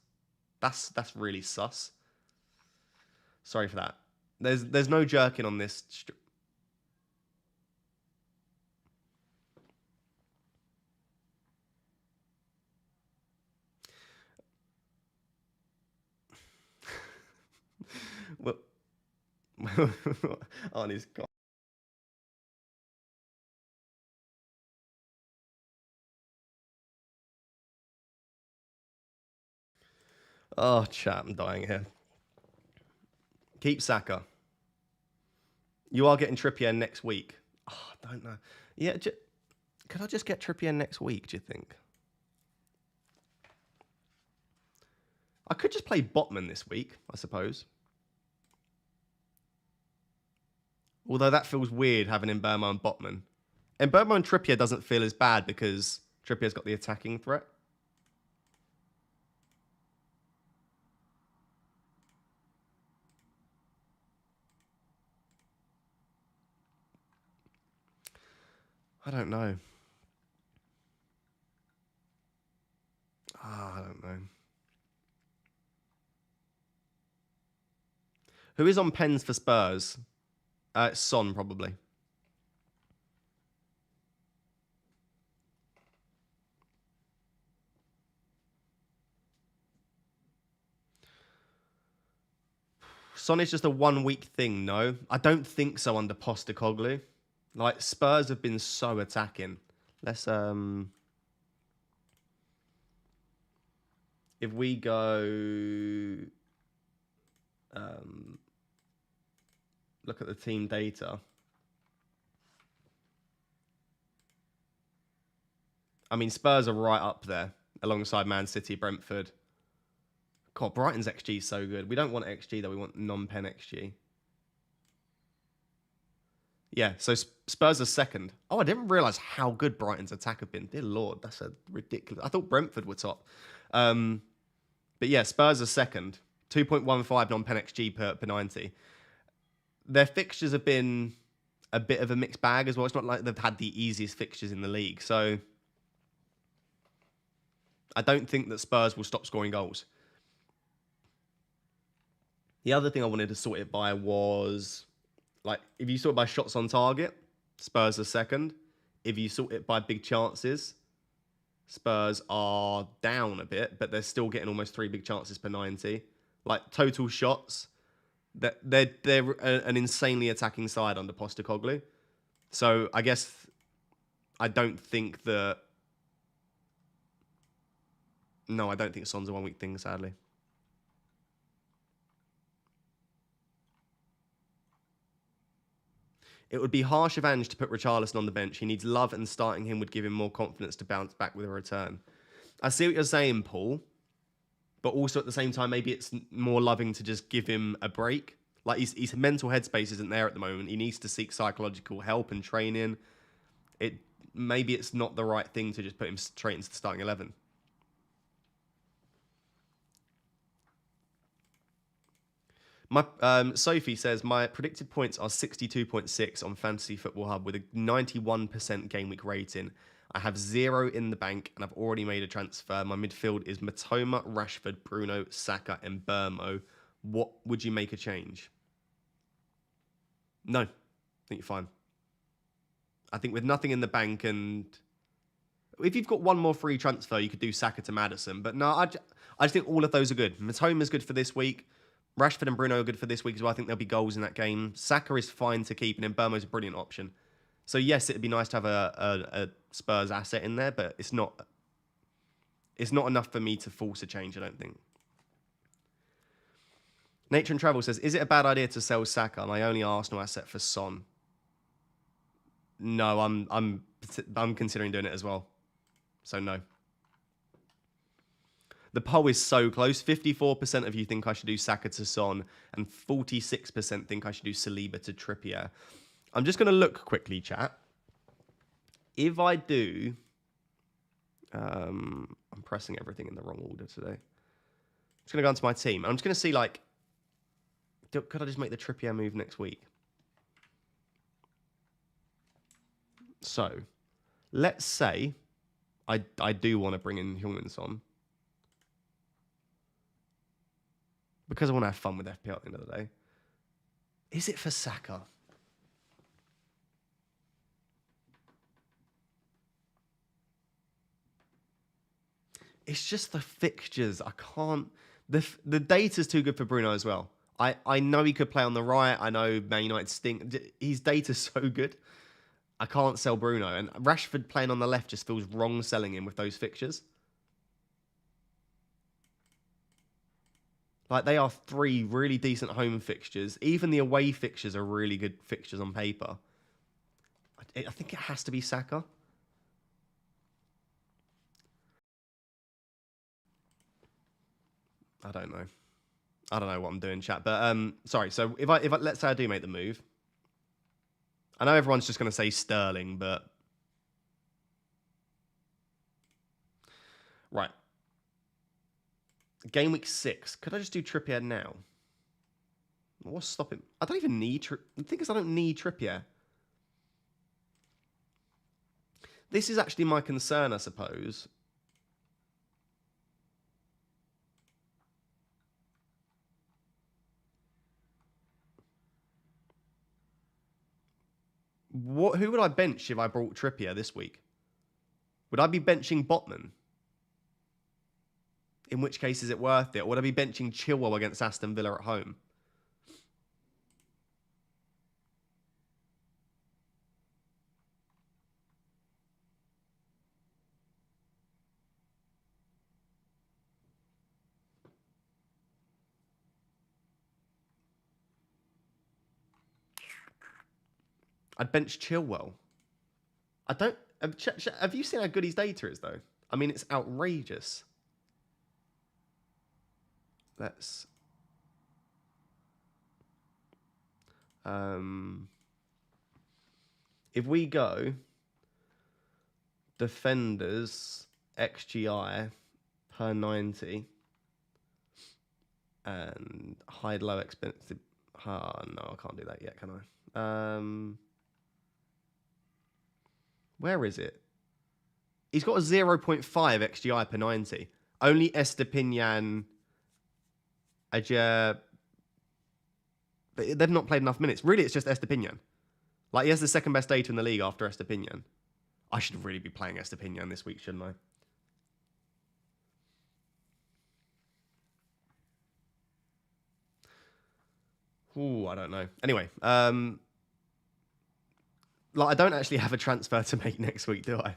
That's really sus. Sorry for that. There's no jerking on this. Well, Arnie's gone. Oh, chat, I'm dying here. Keep Saka. You are getting Trippier next week. Oh, I don't know. Yeah, could I just get Trippier next week, do you think? I could just play Botman this week, I suppose. Although that feels weird having Mbeumo and Botman. Mbeumo and Trippier doesn't feel as bad because Trippier's got the attacking threat. I don't know. I don't know. Who is on pens for Spurs? It's Son, probably. Son is just a 1 week thing, no? I don't think so under Postecoglou. Like, Spurs have been so attacking. Let's, if we go, look at the team data. I mean, Spurs are right up there alongside Man City, Brentford. God, Brighton's XG is so good. We don't want XG, though. We want non-pen XG. Yeah, so Spurs are second. Oh, I didn't realise how good Brighton's attack have been. Dear Lord, that's a ridiculous... I thought Brentford were top. But yeah, Spurs are second. 2.15 non-pen XG per 90. Their fixtures have been a bit of a mixed bag as well. It's not like they've had the easiest fixtures in the league. So I don't think that Spurs will stop scoring goals. The other thing I wanted to sort it by was, like, if you sort it by shots on target, Spurs are second. If you sort it by big chances, Spurs are down a bit, but they're still getting almost 3 big chances per 90. Like, total shots, they're an insanely attacking side under Postecoglou. So I guess I don't think that... No, I don't think Son's a 1 week thing, sadly. It would be harsh of Ange to put Richarlison on the bench. He needs love, and starting him would give him more confidence to bounce back with a return. I see what you're saying, Paul. But also at the same time, maybe it's more loving to just give him a break. Like, his mental headspace isn't there at the moment. He needs to seek psychological help and training. Maybe it's not the right thing to just put him straight into the starting 11. Sophie says, my predicted points are 62.6 on Fantasy Football Hub with a 91% game week rating. I have 0 in the bank, and I've already made a transfer. My midfield is Matoma, Rashford, Bruno, Saka, and Burmo. What would you make a change? No, I think you're fine. I think with nothing in the bank, and if you've got one more free transfer, you could do Saka to Maddison. But no, I just think all of those are good. Matoma's good for this week. Rashford and Bruno are good for this week as well. I think there'll be goals in that game. Saka is fine to keep, and then Burmo's a brilliant option. So yes, it'd be nice to have a Spurs asset in there, but it's not enough for me to force a change, I don't think. Nature and Travel says, is it a bad idea to sell Saka, my only Arsenal asset, for Son? No, I'm considering doing it as well. So no. The poll is so close. 54% of you think I should do Saka to Son, and 46% think I should do Saliba to Trippier. I'm just going to look quickly, chat. If I do... I'm pressing everything in the wrong order today. I'm just going to go into my team. I'm just going to see, like... Could I just make the Trippier move next week? So, let's say I do want to bring in Heung-min-Son. Because I want to have fun with FPL at the end of the day. Is it for Saka? It's just the fixtures. I can't... The data's too good for Bruno as well. I know he could play on the right. I know Man United stink. His data's so good. I can't sell Bruno. And Rashford playing on the left just feels wrong selling him with those fixtures. Like, they are 3 really decent home fixtures. Even the away fixtures are really good fixtures on paper. I think it has to be Saka. I don't know. I don't know what I'm doing, chat. But sorry. So if I let's say I do make the move, I know everyone's just going to say Sterling, but right. Game week 6. Could I just do Trippier now? What's stopping? I don't even need. The thing is, I don't need Trippier. This is actually my concern, I suppose. Who would I bench if I brought Trippier this week? Would I be benching Botman? In which case, is it worth it? Or would I be benching Chilwell against Aston Villa at home? I'd bench Chilwell. I don't... Have you seen how good his data is, though? I mean, it's outrageous. Let's... if we go... Defenders, XGI, per 90... and high-low expensive... Oh, no, I can't do that yet, can I? Where is it? He's got a 0.5 XGI per 90. Only Estepinian, Ajer... They've not played enough minutes. Really, it's just Estepinian. Like, he has the second best data in the league after Estepinian. I should really be playing Estepinian this week, shouldn't I? Ooh, I don't know. Anyway, like, I don't actually have a transfer to make next week, do I?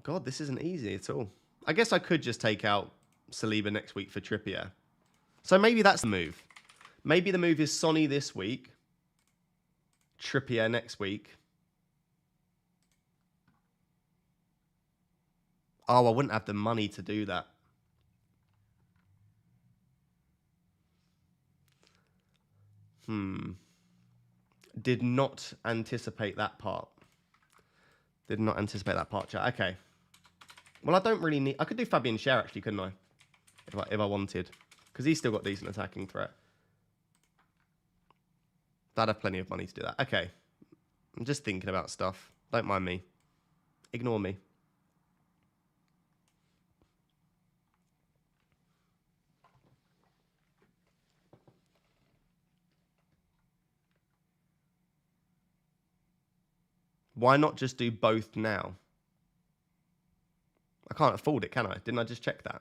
God, this isn't easy at all. I guess I could just take out Saliba next week for Trippier. So maybe that's the move. Maybe the move is Sonny this week, Trippier next week. Oh, I wouldn't have the money to do that. Did not anticipate that part. Did not anticipate that part, chat. Okay. Well, I don't really need... I could do Fabian Schär, actually, couldn't I? If I wanted. Because he's still got decent attacking threat. I'd have plenty of money to do that. Okay. I'm just thinking about stuff. Don't mind me. Ignore me. Why not just do both now? I can't afford it, can I? Didn't I just check that?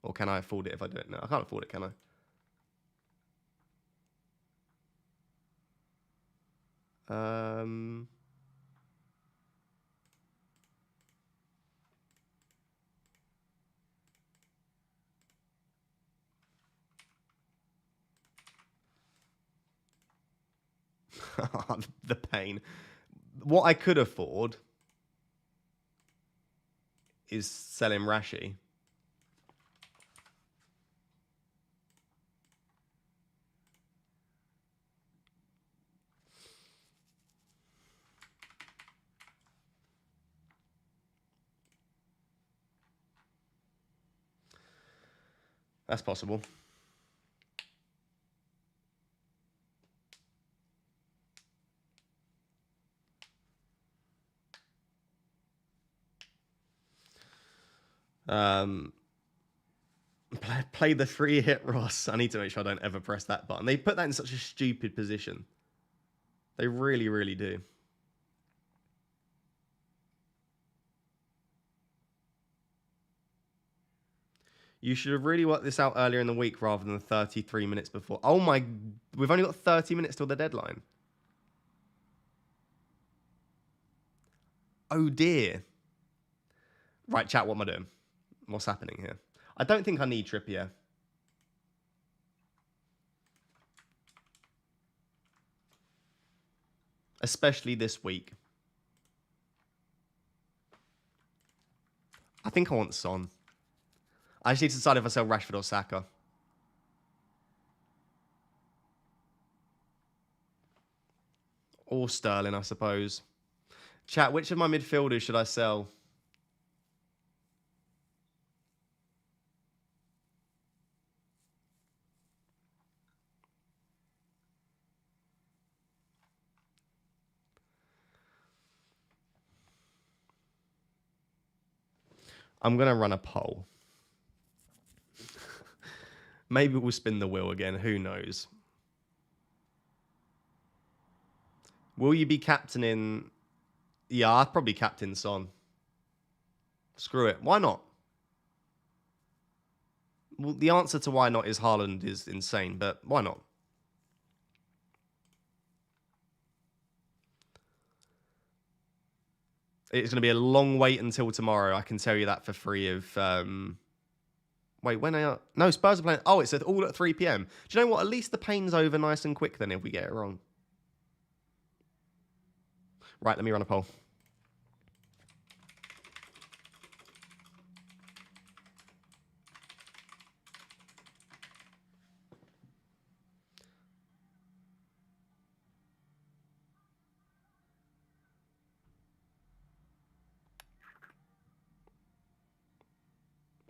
Or can I afford it if I do it now? I can't afford it, can I? The pain. What I could afford is selling Rashi. That's possible. Play the 3-hit Ross. I need to make sure I don't ever press that button. They put that in such a stupid position. They really, really do. You should have really worked this out earlier in the week rather than 33 minutes before. Oh my, we've only got 30 minutes till the deadline. Oh dear. Right, chat, what am I doing? What's happening here? I don't think I need Trippier. Especially this week. I think I want Son. I just need to decide if I sell Rashford or Saka. Or Sterling, I suppose. Chat, which of my midfielders should I sell? I'm going to run a poll. Maybe we'll spin the wheel again. Who knows? Will you be captaining? Yeah, I'd probably captain Son. Screw it. Why not? Well, the answer to why not is Haaland is insane, but why not? It's going to be a long wait until tomorrow. I can tell you that for free of... Wait, when are... No, Spurs are playing... Oh, it's all at 3 p.m. Do you know what? At least the pain's over nice and quick then if we get it wrong. Right, let me run a poll.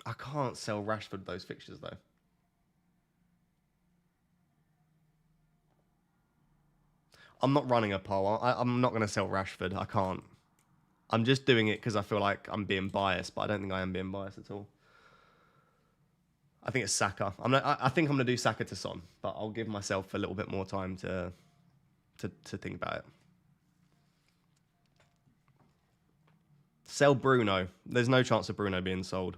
I can't sell Rashford those fixtures, though. I'm not running a poll. I'm not going to sell Rashford. I can't. I'm just doing it because I feel like I'm being biased, but I don't think I am being biased at all. I think it's Saka. I think I'm going to do Saka to Son, but I'll give myself a little bit more time to think about it. Sell Bruno. There's no chance of Bruno being sold.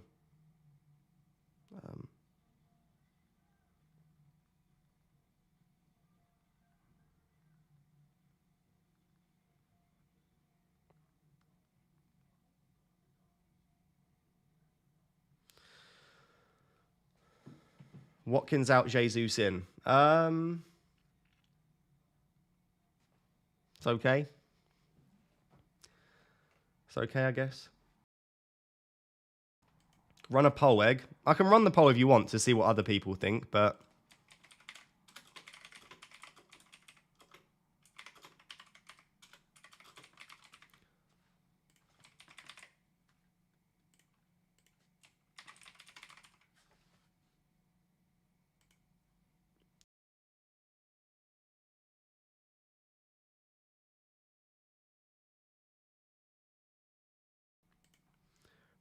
Watkins out, Jesus in. It's okay. It's okay, I guess. Run a poll, Egg. I can run the poll if you want to see what other people think, but...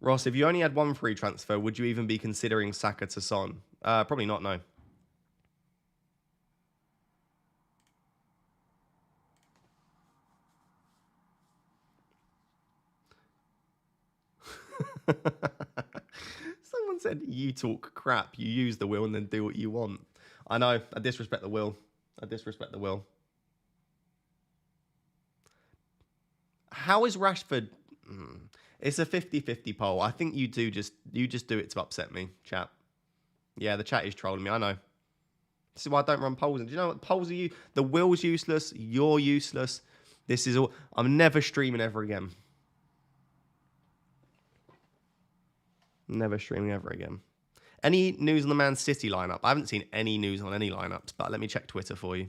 Ross, if you only had one free transfer, would you even be considering Saka to Son? Probably not, no. Someone said, you talk crap, you use the will and then do what you want. I know, I disrespect the will. I disrespect the will. How is Rashford... It's a 50-50 poll. I think you just do it to upset me, chat. Yeah, the chat is trolling me, I know. This is why I don't run polls. And do you know what? Polls are you? The will's useless, you're useless. This is all... I'm never streaming ever again. Never streaming ever again. Any news on the Man City lineup? I haven't seen any news on any lineups, but let me check Twitter for you.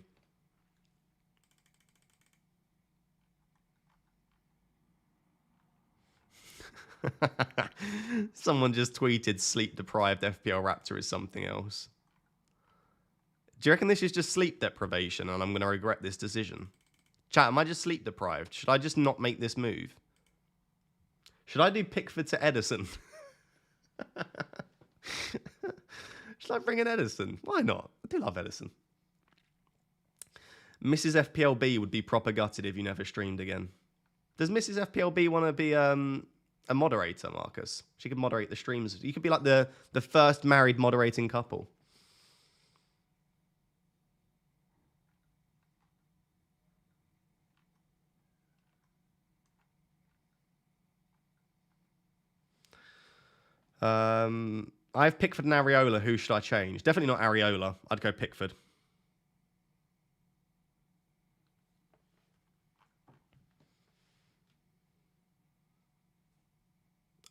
Someone just tweeted sleep-deprived FPL Raptor is something else. Do you reckon this is just sleep deprivation and I'm going to regret this decision? Chat, am I just sleep-deprived? Should I just not make this move? Should I do Pickford to Edison? Should I bring in Edison? Why not? I do love Edison. Mrs. FPLB would be proper gutted if you never streamed again. Does Mrs. FPLB want to be a moderator, Marcus? She could moderate the streams. You could be like the first married moderating couple. I have Pickford and Areola. Who should I change? Definitely not Areola. I'd go Pickford.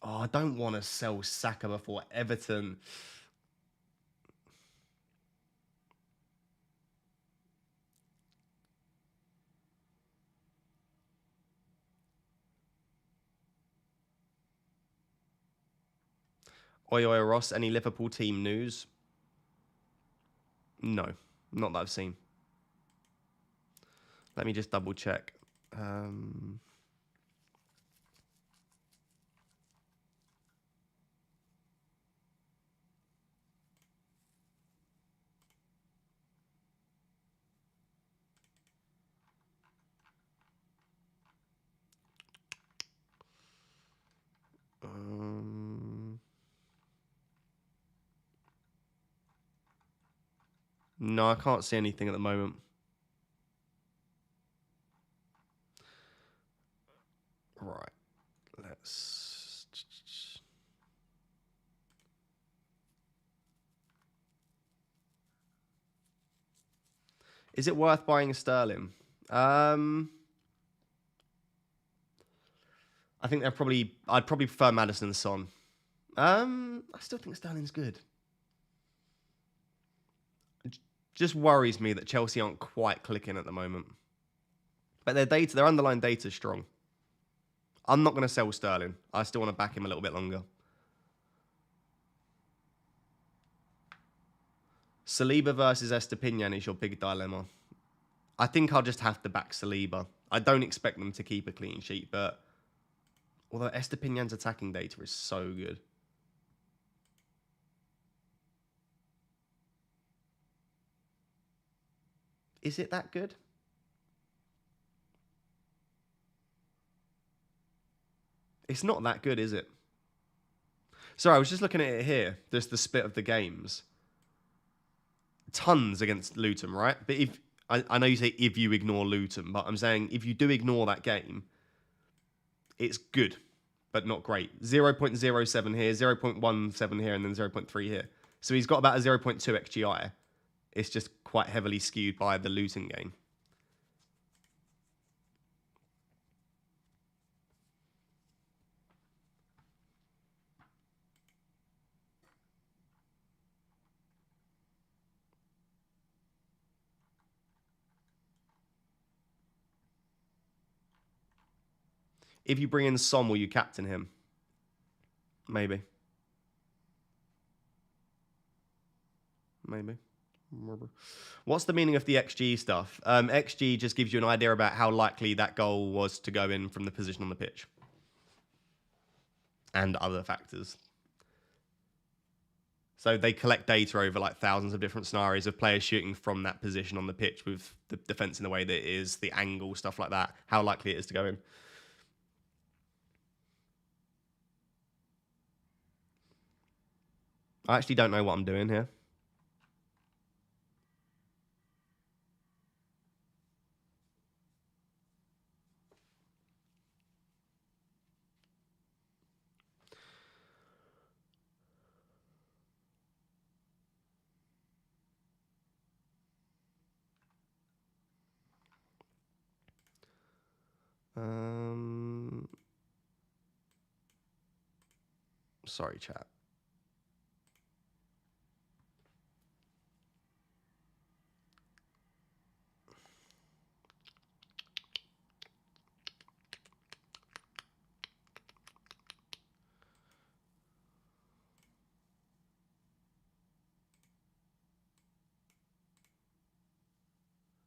Oh, I don't want to sell Saka before Everton. Oi, oi, Ross. Any Liverpool team news? No, not that I've seen. Let me just double check. No, I can't see anything at the moment. Right. Let's... Is it worth buying Sterling? I think I'd probably prefer Maddison and Son. I still think Sterling's good. It just worries me that Chelsea aren't quite clicking at the moment. But their underlying data is strong. I'm not going to sell Sterling. I still want to back him a little bit longer. Saliba versus Estepinian is your big dilemma. I think I'll just have to back Saliba. I don't expect them to keep a clean sheet, but although Estepinian's attacking data is so good. Is it that good? It's not that good, is it? Sorry, I was just looking at it here. There's the split of the games. Tons against Luton, right? But if I know you say if you ignore Luton, but I'm saying if you do ignore that game, it's good, but not great. 0.07 here, 0.17 here, and then 0.3 here. So he's got about a 0.2 XGI. It's just quite heavily skewed by the Luton game. If you bring in Son, will you captain him? Maybe. Maybe. What's the meaning of the XG stuff? XG just gives you an idea about how likely that goal was to go in from the position on the pitch. and other factors. So they collect data over like thousands of different scenarios of players shooting from that position on the pitch with the defense in the way that it is, the angle, stuff like that, how likely it is to go in. I actually don't know what I'm doing here. Sorry, chat.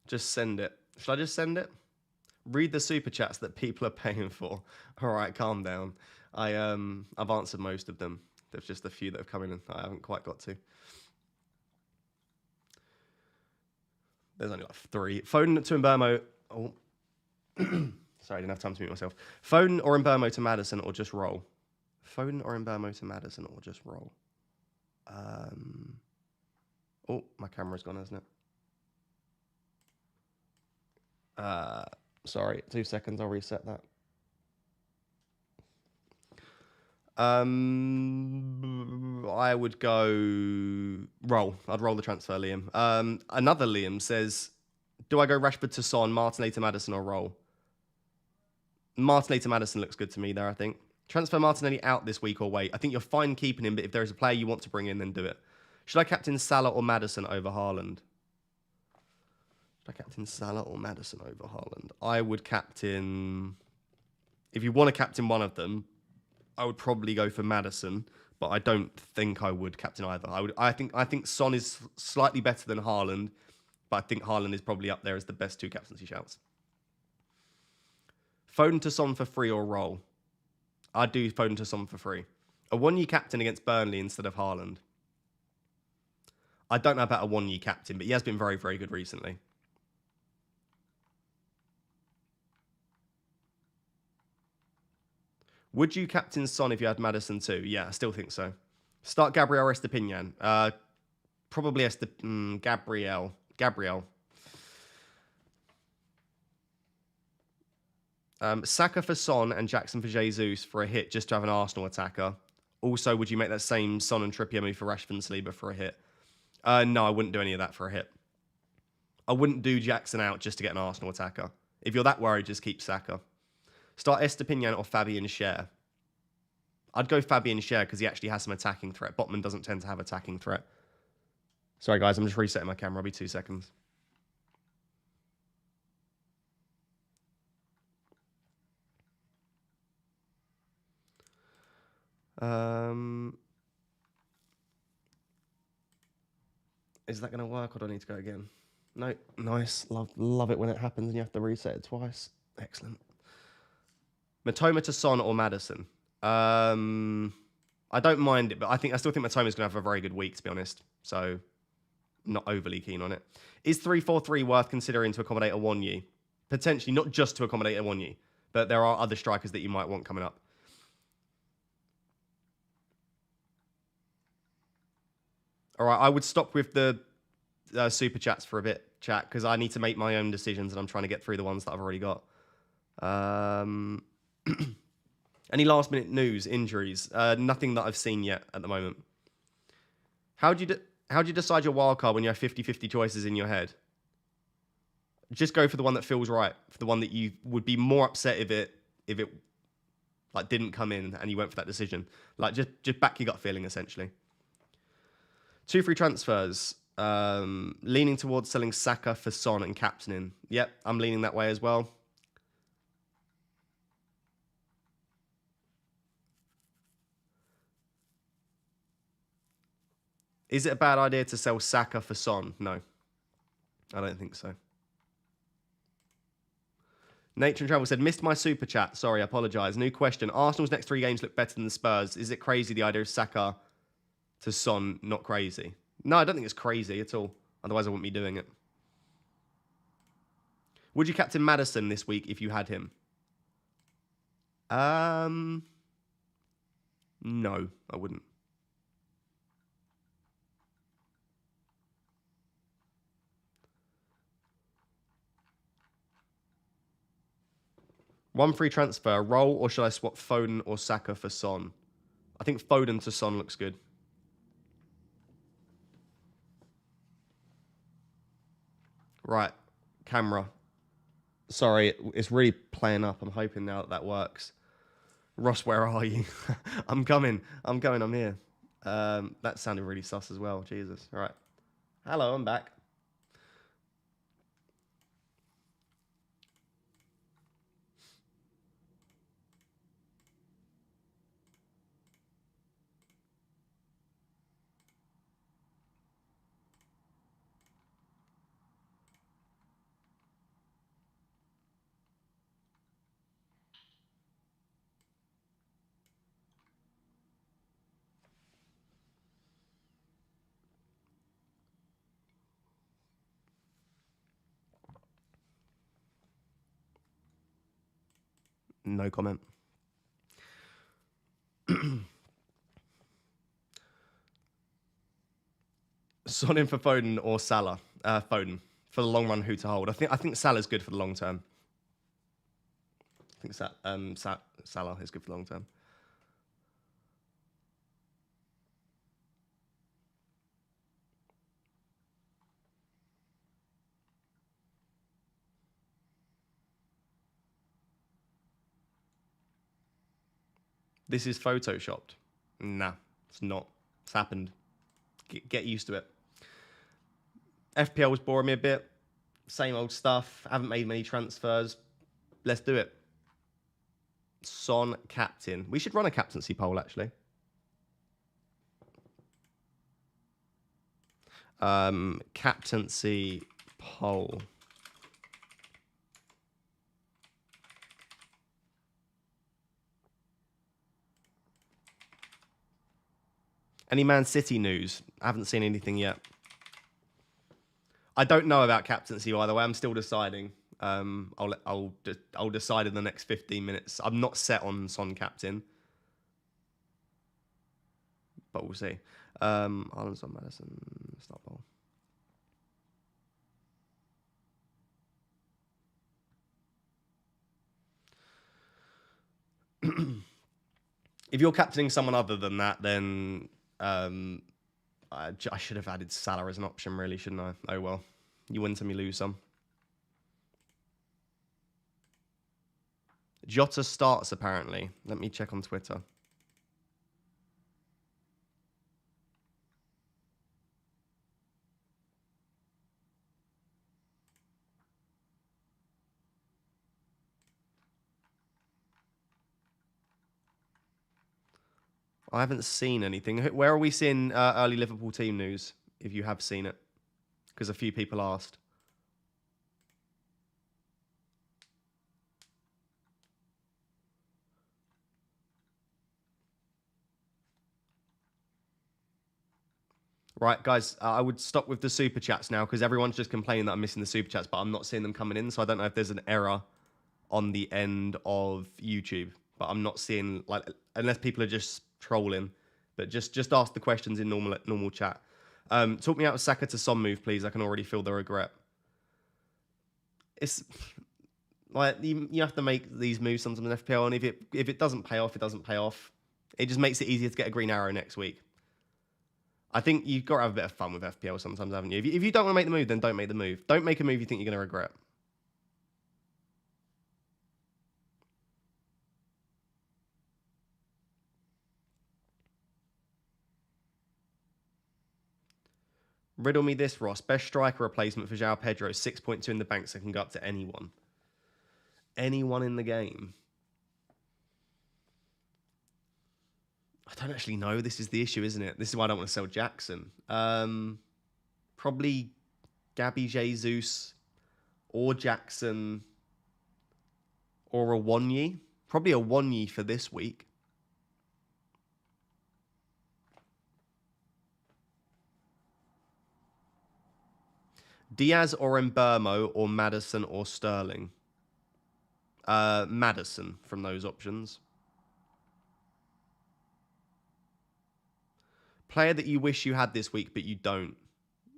Just send it. Should I just send it? Read the super chats that people are paying for. All right, calm down. I've answered most of them. There's just a few that have come in and I haven't quite got to. There's only like 3. Phone to Mbermo. Oh, sorry, I didn't have time to mute myself. Phone or Mbermo to Madison or just roll. Phone or Mbermo to Madison or just roll. Oh, my camera's gone, hasn't it? Sorry, 2 seconds. I'll reset that. I would go roll. I'd roll the transfer, Liam. Another Liam says, do I go Rashford to Son, Martinelli to Madison, or roll? Martinelli to Madison looks good to me there, I think. Transfer Martinelli out this week or wait. I think you're fine keeping him, but if there is a player you want to bring in, then do it. Should I captain Salah or Madison over Haaland? Should I captain Salah or Madison over Haaland? I would captain... If you want to captain one of them, I would probably go for Madison, but I don't think I would captain either. I think Son is slightly better than Haaland, but I think Haaland is probably up there as the best 2 captaincy shouts. Foden to Son for free or roll? I'd do Foden to Son for free. A 1-year captain against Burnley instead of Haaland. I don't know about a 1-year captain, but he has been very, very good recently. Would you captain Son if you had Madison too? Yeah, I still think so. Start Gabriel or Estepinian? Probably Gabriel. Saka for Son and Jackson for Jesus for a hit just to have an Arsenal attacker. Also, would you make that same Son and Trippier move for Rashford and Saliba for a hit? No, I wouldn't do any of that for a hit. I wouldn't do Jackson out just to get an Arsenal attacker. If you're that worried, just keep Saka. Start Estepinian or Fabian Schär. I'd go Fabian Schär because he actually has some attacking threat. Botman doesn't tend to have attacking threat. Sorry, guys, I'm just resetting my camera. I'll be 2 seconds. Is that going to work or do I need to go again? No, nice. Love it when it happens and you have to reset it twice. Excellent. Matoma to Son or Madison? I don't mind it, but I still think Matoma's going to have a very good week, to be honest. So, not overly keen on it. Is 3-4-3 worth considering to accommodate a 1-year? Potentially, not just to accommodate a 1-year, but there are other strikers that you might want coming up. All right, I would stop with the super chats for a bit, chat, because I need to make my own decisions and I'm trying to get through the ones that I've already got. Any last minute news, injuries? Nothing that I've seen yet at the moment. How do you decide your wildcard when you have 50-50 choices in your head? Just go for the one that feels right, for the one that you would be more upset if it like didn't come in and you went for that decision. Like just back your gut feeling essentially. 2 free transfers. Leaning towards selling Saka for Son and captaining. Yep, I'm leaning that way as well. Is it a bad idea to sell Saka for Son? No, I don't think so. Nature and Travel said, missed my super chat. Sorry, I apologise. New question. Arsenal's next 3 games look better than the Spurs. Is it crazy the idea of Saka to Son not crazy? No, I don't think it's crazy at all. Otherwise, I wouldn't be doing it. Would you captain Maddison this week if you had him? No, I wouldn't. One free transfer, roll, or should I swap Foden or Saka for Son? I think Foden to Son looks good. Right, camera. Sorry, it's really playing up. I'm hoping now that works. Ross, where are you? I'm coming. I'm here. That sounded really sus as well. Jesus. All right. Hello, I'm back. No comment. Son in for Foden or Salah? Foden for the long run. Who to hold? I think Salah's good for the long term. I think Salah is good for the long term. This is photoshopped. Nah, it's not. It's happened. Get used to it. FPL was boring me a bit. Same old stuff. Haven't made many transfers. Let's do it. Son captain. We should run a captaincy poll, actually. Captaincy poll. Any Man City news? I haven't seen anything yet. I don't know about captaincy, by the way. I'm still deciding. I'll decide in the next 15 minutes. I'm not set on Son captain, but we'll see. Ireland, Son, Maddison, start poll. If you're captaining someone other than that, then I should have added Salah as an option, really, shouldn't I? Oh well. You win some, you lose some. Jota starts, apparently. Let me check on Twitter. I haven't seen anything. Where are we seeing early Liverpool team news, if you have seen it? Because a few people asked. Right, guys, I would stop with the super chats now because everyone's just complaining that I'm missing the super chats, but I'm not seeing them coming in, so I don't know if there's an error on the end of YouTube. But I'm not seeing, like, unless people are just trolling. But just ask the questions in normal chat. Talk me out of Saka to Son move, please. I can already feel the regret. It's like you have to make these moves sometimes in FPL, and if it doesn't pay off, it doesn't pay off. It just makes it easier to get a green arrow next week. I think you've got to have a bit of fun with FPL sometimes, haven't you? If you don't want to make the move, then don't make the move. Don't make a move you think you're going to regret. Riddle me this, Ross. Best striker replacement for João Pedro, 6.2 in the bank, so can go up to anyone. Anyone in the game. I don't actually know. This is the issue, isn't it? This is why I don't want to sell Jackson. Probably Gabby Jesus or Jackson or a Wonyi. Probably a Wonyi for this week. Diaz or Mbermo or Maddison or Sterling. Maddison from those options. Player that you wish you had this week, but you don't.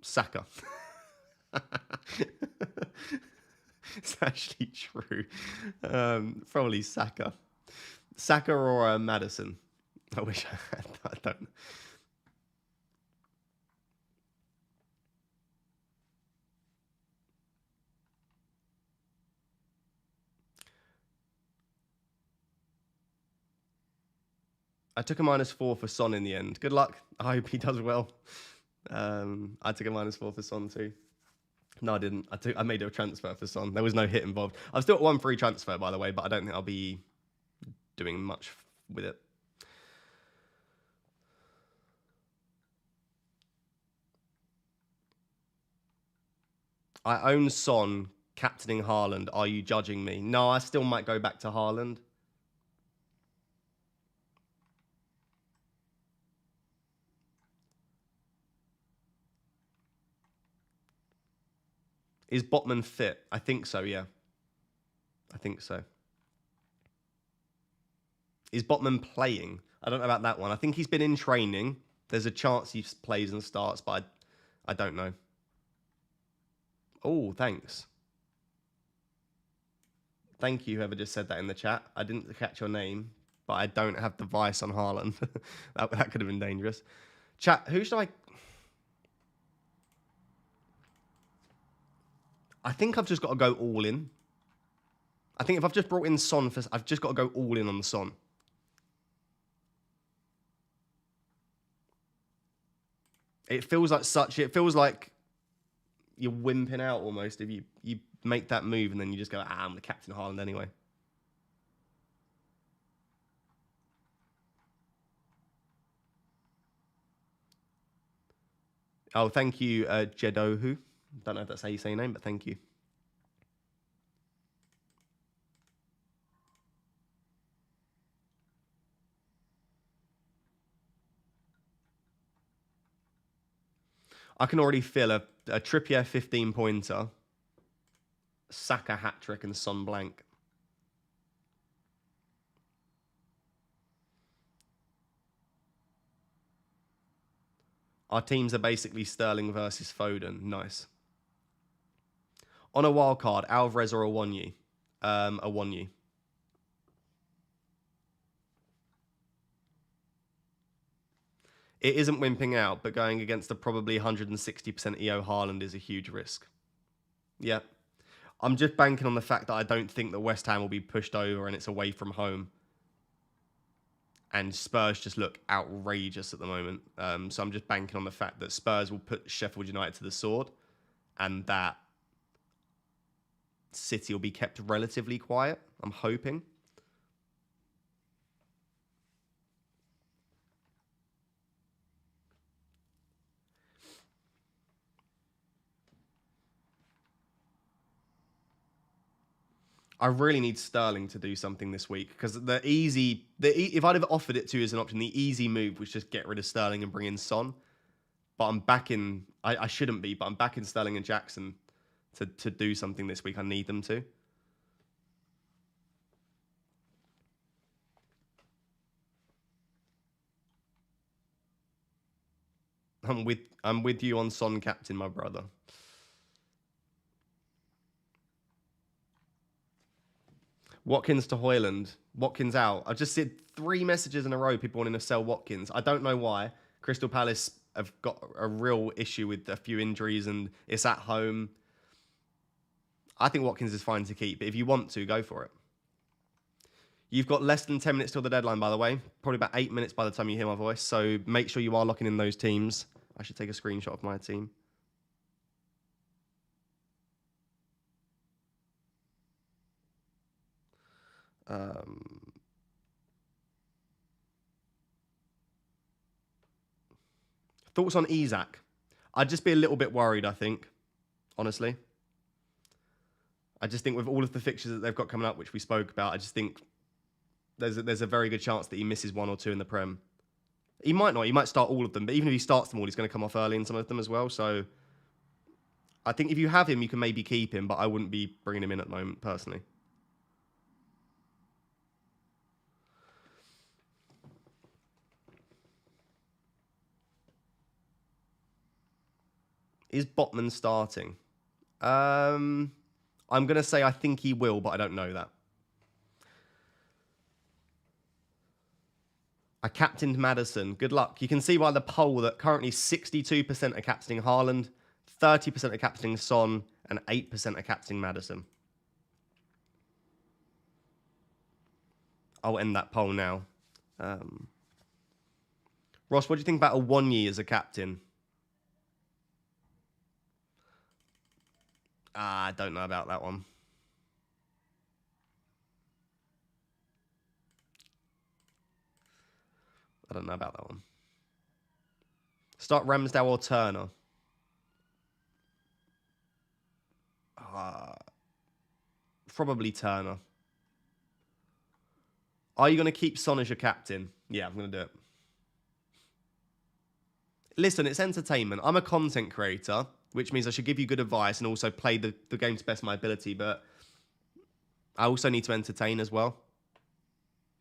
Saka. It's actually true. Probably Saka. Saka or Maddison. I wish I had. I don't know. I took a -4 for Son in the end. Good luck. I hope he does well. I took a -4 for Son too. No, I didn't. I made a transfer for Son. There was no hit involved. I've still got one free transfer, by the way, but I don't think I'll be doing much with it. I own Son, captaining Haaland. Are you judging me? No, I still might go back to Haaland. Is Botman fit? I think so, yeah. I think so. Is Botman playing? I don't know about that one. I think he's been in training. There's a chance he plays and starts, but I don't know. Oh, thanks. Thank you, whoever just said that in the chat. I didn't catch your name, but I don't have the vice on Haaland. that could have been dangerous. Chat, who should I think I've just got to go all in. I think if I've just brought in Son, I've just got to go all in on the Son. It feels like you're wimping out almost if you make that move and then you just go, I'm the captain Haaland anyway. Oh, thank you, Jedohu. Don't know if that's how you say your name, but thank you. I can already feel a Trippier 15-pointer, Saka hat-trick, and Son blank. Our teams are basically Sterling versus Foden. Nice. On a wild card, Alvarez or a Wonyi? A Wonyi. It isn't wimping out, but going against a probably 160% EO Haaland is a huge risk. Yeah. I'm just banking on the fact that I don't think that West Ham will be pushed over and it's away from home. And Spurs just look outrageous at the moment. So I'm just banking on the fact that Spurs will put Sheffield United to the sword and that City will be kept relatively quiet. I'm hoping. I really need Sterling to do something this week because if I'd have offered it to you as an option, the easy move was just get rid of Sterling and bring in Son. But I'm backing, I shouldn't be, but I'm backing Sterling and Jackson to do something this week. I need them to. I'm with you on Son captain, my brother. Watkins to Hoyland. Watkins out. I've just seen 3 messages in a row, people wanting to sell Watkins. I don't know why. Crystal Palace have got a real issue with a few injuries and it's at home. I think Watkins is fine to keep, but if you want to, go for it. You've got less than 10 minutes till the deadline, by the way. Probably about 8 minutes by the time you hear my voice. So make sure you are locking in those teams. I should take a screenshot of my team. Thoughts on Isak? I'd just be a little bit worried, I think. Honestly. I just think with all of the fixtures that they've got coming up, which we spoke about, I just think there's a very good chance that he misses 1 or 2 in the Prem. He might not. He might start all of them, but even if he starts them all, he's going to come off early in some of them as well. So I think if you have him, you can maybe keep him, but I wouldn't be bringing him in at the moment, personally. Is Botman starting? I'm going to say I think he will, but I don't know that. I captained Maddison. Good luck. You can see by the poll that currently 62% are captaining Haaland, 30% are captaining Son, and 8% are captaining Maddison. I'll end that poll now. Ross, what do you think about a 1 year as a captain? I don't know about that one. I don't know about that one. Start Ramsdale or Turner? Probably Turner. Are you going to keep Son as your captain? Yeah, I'm going to do it. Listen, it's entertainment. I'm a content creator, which means I should give you good advice and also play the game to best of my ability, but I also need to entertain as well.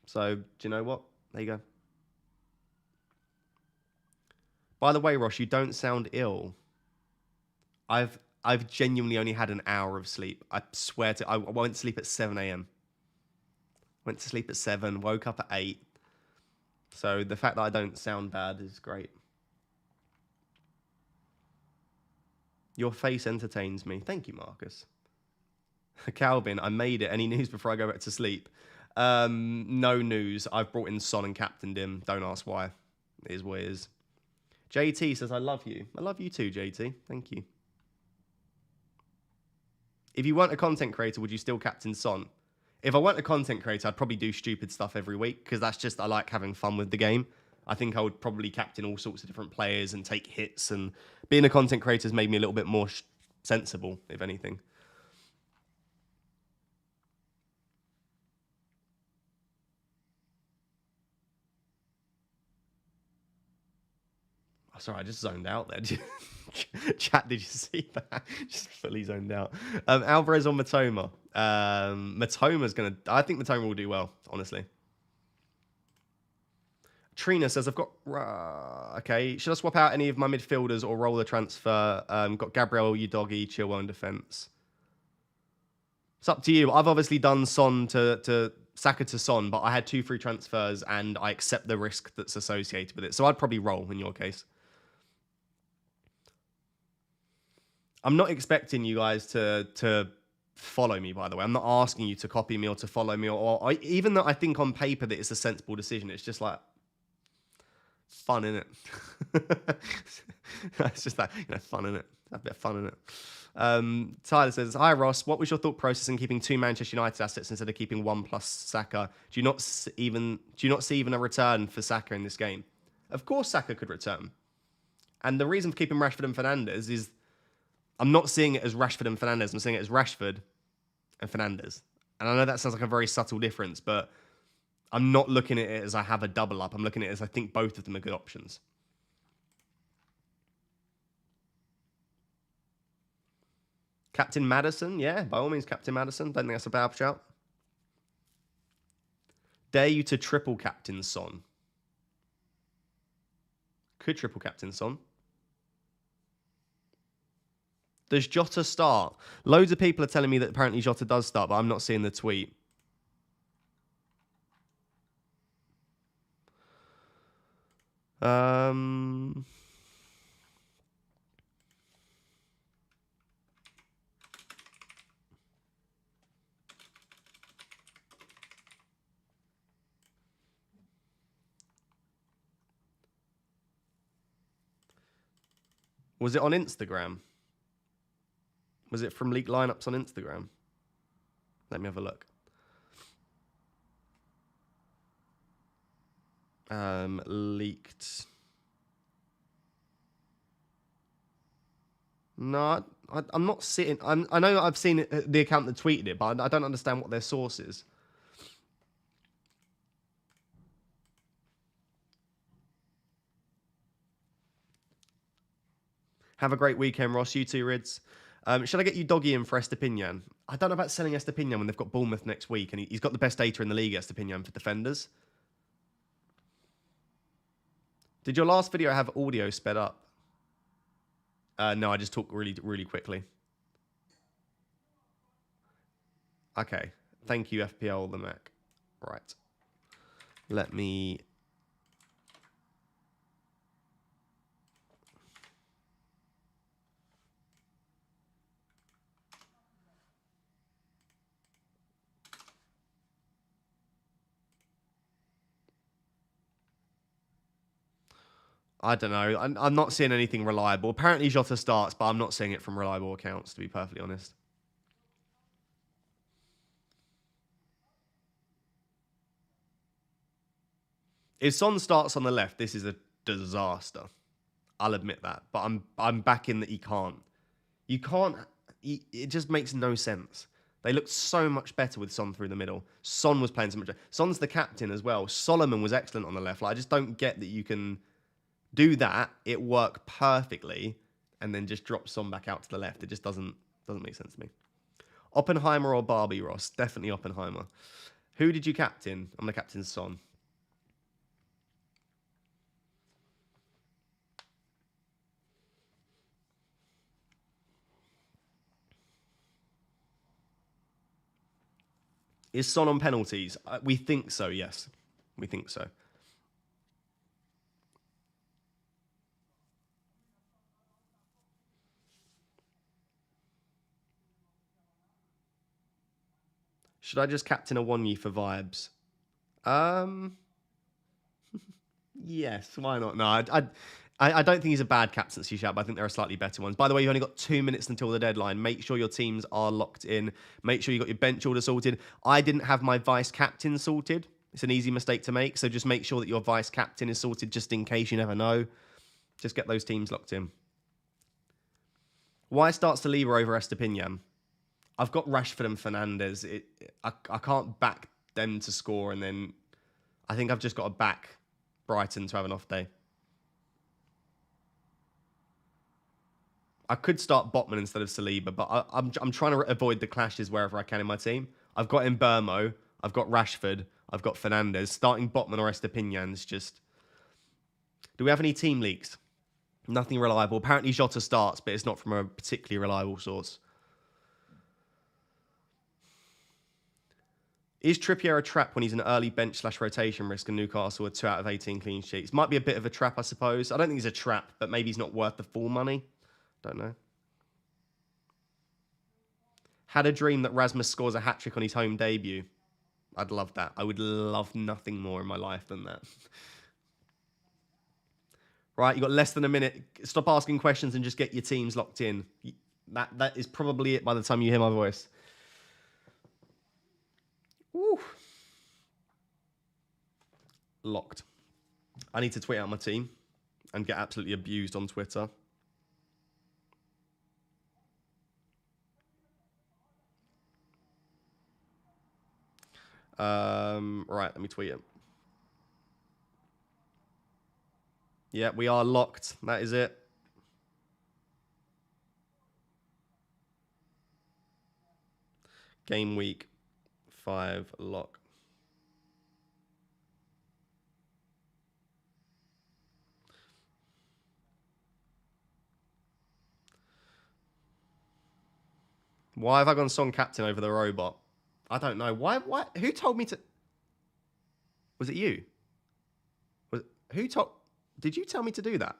So, do you know what? There you go. By the way, Ross, you don't sound ill. I've genuinely only had an hour of sleep. I swear to I went to sleep at 7 a.m. Went to sleep at 7, woke up at 8. So the fact that I don't sound bad is great. Your face entertains me. Thank you, Marcus. Calvin, I made it. Any news before I go back to sleep? No news. I've brought in Son and captained him. Don't ask why. It is what it is. JT says, I love you. I love you too, JT. Thank you. If you weren't a content creator, would you still captain Son? If I weren't a content creator, I'd probably do stupid stuff every week because that's just, I like having fun with the game. I think I would probably captain all sorts of different players and take hits, and being a content creator has made me a little bit more sensible, if anything. Oh, sorry, I just zoned out there. Chat, did you see that? Just fully zoned out. Alvarez on Matoma. Matoma's going to... I think Matoma will do well, honestly. Trina says, I've got... okay, should I swap out any of my midfielders or roll the transfer? Got Gabriel, Udogi, Chilwell in defence. It's up to you. I've obviously done Son to Saka to Son, but I had 2 free transfers and I accept the risk that's associated with it. So I'd probably roll in your case. I'm not expecting you guys to follow me, by the way. I'm not asking you to copy me or to follow me, or even though I think on paper that it's a sensible decision. It's just like fun, innit? It's just that, fun, innit? A bit of fun, innit? Tyler says, hi, Ross. What was your thought process in keeping 2 Manchester United assets instead of keeping 1 plus Saka? Do you not see even a return for Saka in this game? Of course Saka could return. And the reason for keeping Rashford and Fernandes is I'm not seeing it as Rashford and Fernandes. I'm seeing it as Rashford and Fernandes. And I know that sounds like a very subtle difference, but I'm not looking at it as I have a double up. I'm looking at it as I think both of them are good options. Captain Maddison, yeah, by all means, Captain Maddison. Don't think that's a bad shout. Dare you to triple Captain Son? Could triple Captain Son. Does Jota start? Loads of people are telling me that apparently Jota does start, but I'm not seeing the tweet. Was it on Instagram? Was it from leaked lineups on Instagram? Let me have a look. Leaked. No, I'm not sitting. I know I've seen the account that tweeted it, but I don't understand what their source is. Have a great weekend, Ross. You too, Rids. Should I get you Doggy in for Estepinian? I don't know about selling Estepinian when they've got Bournemouth next week, and he's got the best data in the league, Estepinian, for defenders. Did your last video have audio sped up? No, I just talk really, really quickly. Okay. Thank you, FPL the Mac. Right. Let me... I don't know. I'm not seeing anything reliable. Apparently Jota starts, but I'm not seeing it from reliable accounts, to be perfectly honest. If Son starts on the left, this is a disaster. I'll admit that. But I'm back in that he can't. You can't... It just makes no sense. They looked so much better with Son through the middle. Son was playing so much better. Son's the captain as well. Solomon was excellent on the left. Like, I just don't get that you can do that, it work perfectly, and then just drop Son back out to the left. It just doesn't make sense to me. Oppenheimer or Barbie, Ross? Definitely Oppenheimer. Who did you captain? I'm the captain Son. Is Son on penalties? We think so, yes. We think so. Should I just captain a Wonyi for vibes? Yes, why not? No, I don't think he's a bad captaincy shout, but I think there are slightly better ones. By the way, you've only got 2 minutes until the deadline. Make sure your teams are locked in. Make sure you got your bench order sorted. I didn't have my vice captain sorted. It's an easy mistake to make, so just make sure that your vice captain is sorted just in case you never know. Just get those teams locked in. Why starts Saliba over Estepinian? I've got Rashford and Fernandez. I can't back them to score, and then I think I've just got to back Brighton to have an off day. I could start Botman instead of Saliba, but I'm trying to avoid the clashes wherever I can in my team. I've got Mbermo, I've got Rashford, I've got Fernandez. Starting Botman or Estepinian's just... Do we have any team leaks? Nothing reliable. Apparently Jota starts, but it's not from a particularly reliable source. Is Trippier a trap when he's an early bench / rotation risk and Newcastle are 2 out of 18 clean sheets? Might be a bit of a trap, I suppose. I don't think he's a trap, but maybe he's not worth the full money. Don't know. Had a dream that Rasmus scores a hat-trick on his home debut. I'd love that. I would love nothing more in my life than that. Right, you got less than a minute. Stop asking questions and just get your teams locked in. That is probably it by the time you hear my voice. Woo. Locked. I need to tweet out my team and get absolutely abused on Twitter. Right, let me tweet it. Yeah, we are locked. That is it. Game week 5 lock. Why have I gone Song captain over the robot? I don't know. Why? Who told me to... Was it you? Who told... Did you tell me to do that?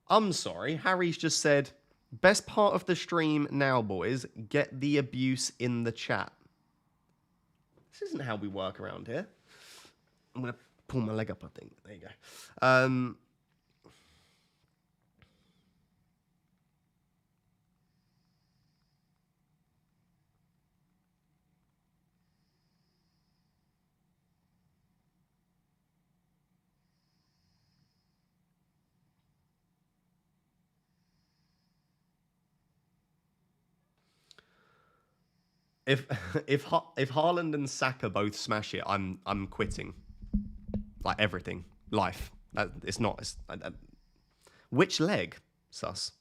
I'm sorry. Harry's just said, best part of the stream now, boys. Get the abuse in the chat. This isn't how we work around here. I'm going to pull my leg up, I think. There you go. If if Haaland and Saka both smash it, I'm quitting. Like everything, life. It's not. Which leg? Sus.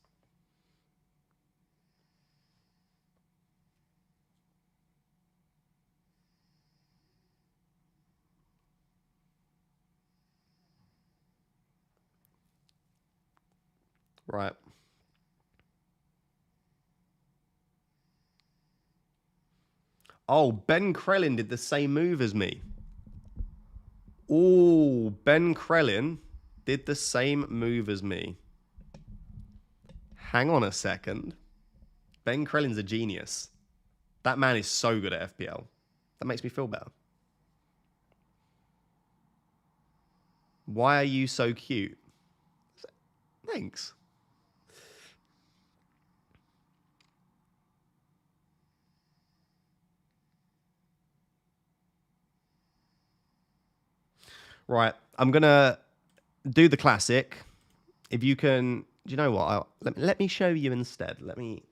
Right. Oh, Ben Krellin did the same move as me. Oh, Ben Krellin did the same move as me. Hang on a second. Ben Krellin's a genius. That man is so good at FPL. That makes me feel better. Why are you so cute? Thanks. Right. I'm going to do the classic. If you can, do you know what? Let me show you instead. Let me.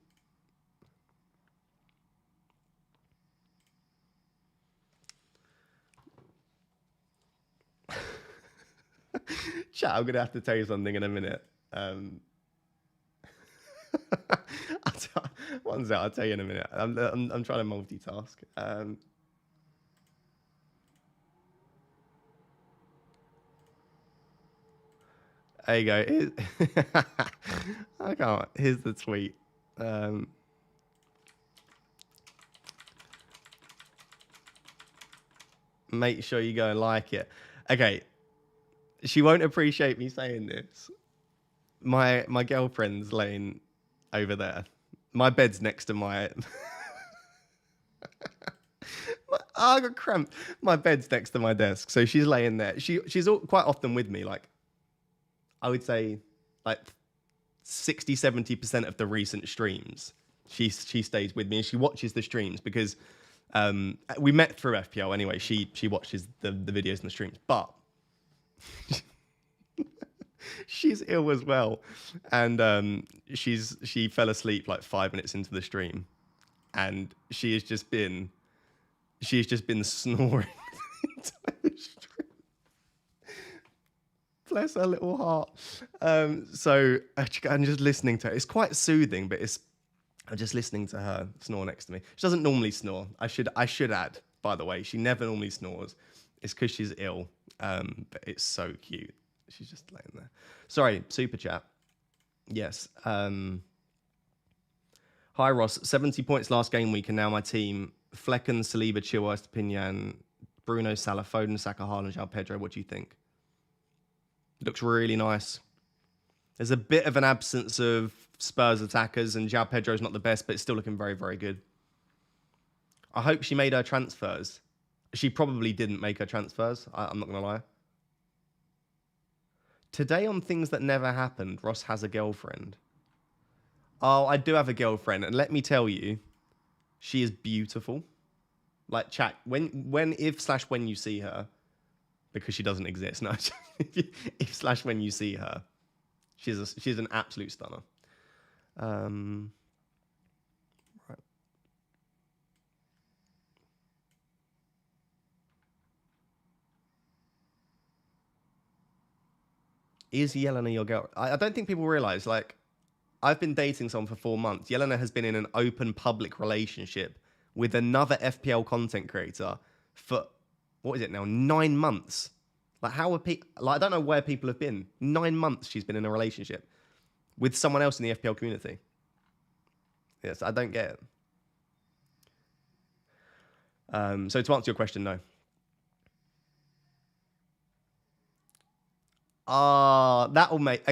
Chat, I'm going to have to tell you something in a minute. One sec, I'll tell you in a minute. I'm trying to multitask. There you go. I can't. Here's the tweet. Make sure you go and like it. Okay. She won't appreciate me saying this. My girlfriend's laying over there. My bed's next to my. I got cramped. My bed's next to my desk, so she's laying there. She's quite often with me. Like, I would say, like 60-70% of the recent streams, she stays with me and she watches the streams because we met through FPL anyway. She watches the videos and the streams, but she's ill as well, and she fell asleep like 5 minutes into the stream, and she has just been snoring the entire stream. Bless her little heart. So I'm just listening to her. It's quite soothing, but I'm just listening to her snore next to me. She doesn't normally snore. I should add, by the way, she never normally snores. It's because she's ill. But it's so cute. She's just laying there. Sorry, super chat. Yes. Hi Ross. 70 points last game week, and now my team: Flecken, Saliba, Chilwell, Estepinian, Bruno, Salah, Foden, Saka, Haaland, João Pedro. What do you think? It looks really nice. There's a bit of an absence of Spurs attackers, and João Pedro's not the best, but it's still looking very, very good. I hope she made her transfers. She probably didn't make her transfers. I'm not going to lie. Today on Things That Never Happened, Ross has a girlfriend. Oh, I do have a girlfriend, and let me tell you, she is beautiful. Like, chat, when you see her, because she doesn't exist. No, when you see her, she's an absolute stunner. Right. Is Yelena your girl? I don't think people realize, like, I've been dating someone for 4 months. Yelena has been in an open public relationship with another FPL content creator for, what is it now, 9 months. Like, how are people? Like, I don't know where people have been. 9 months she's been in a relationship with someone else in the FPL community. Yes, I don't get it. So to answer your question, no. That'll make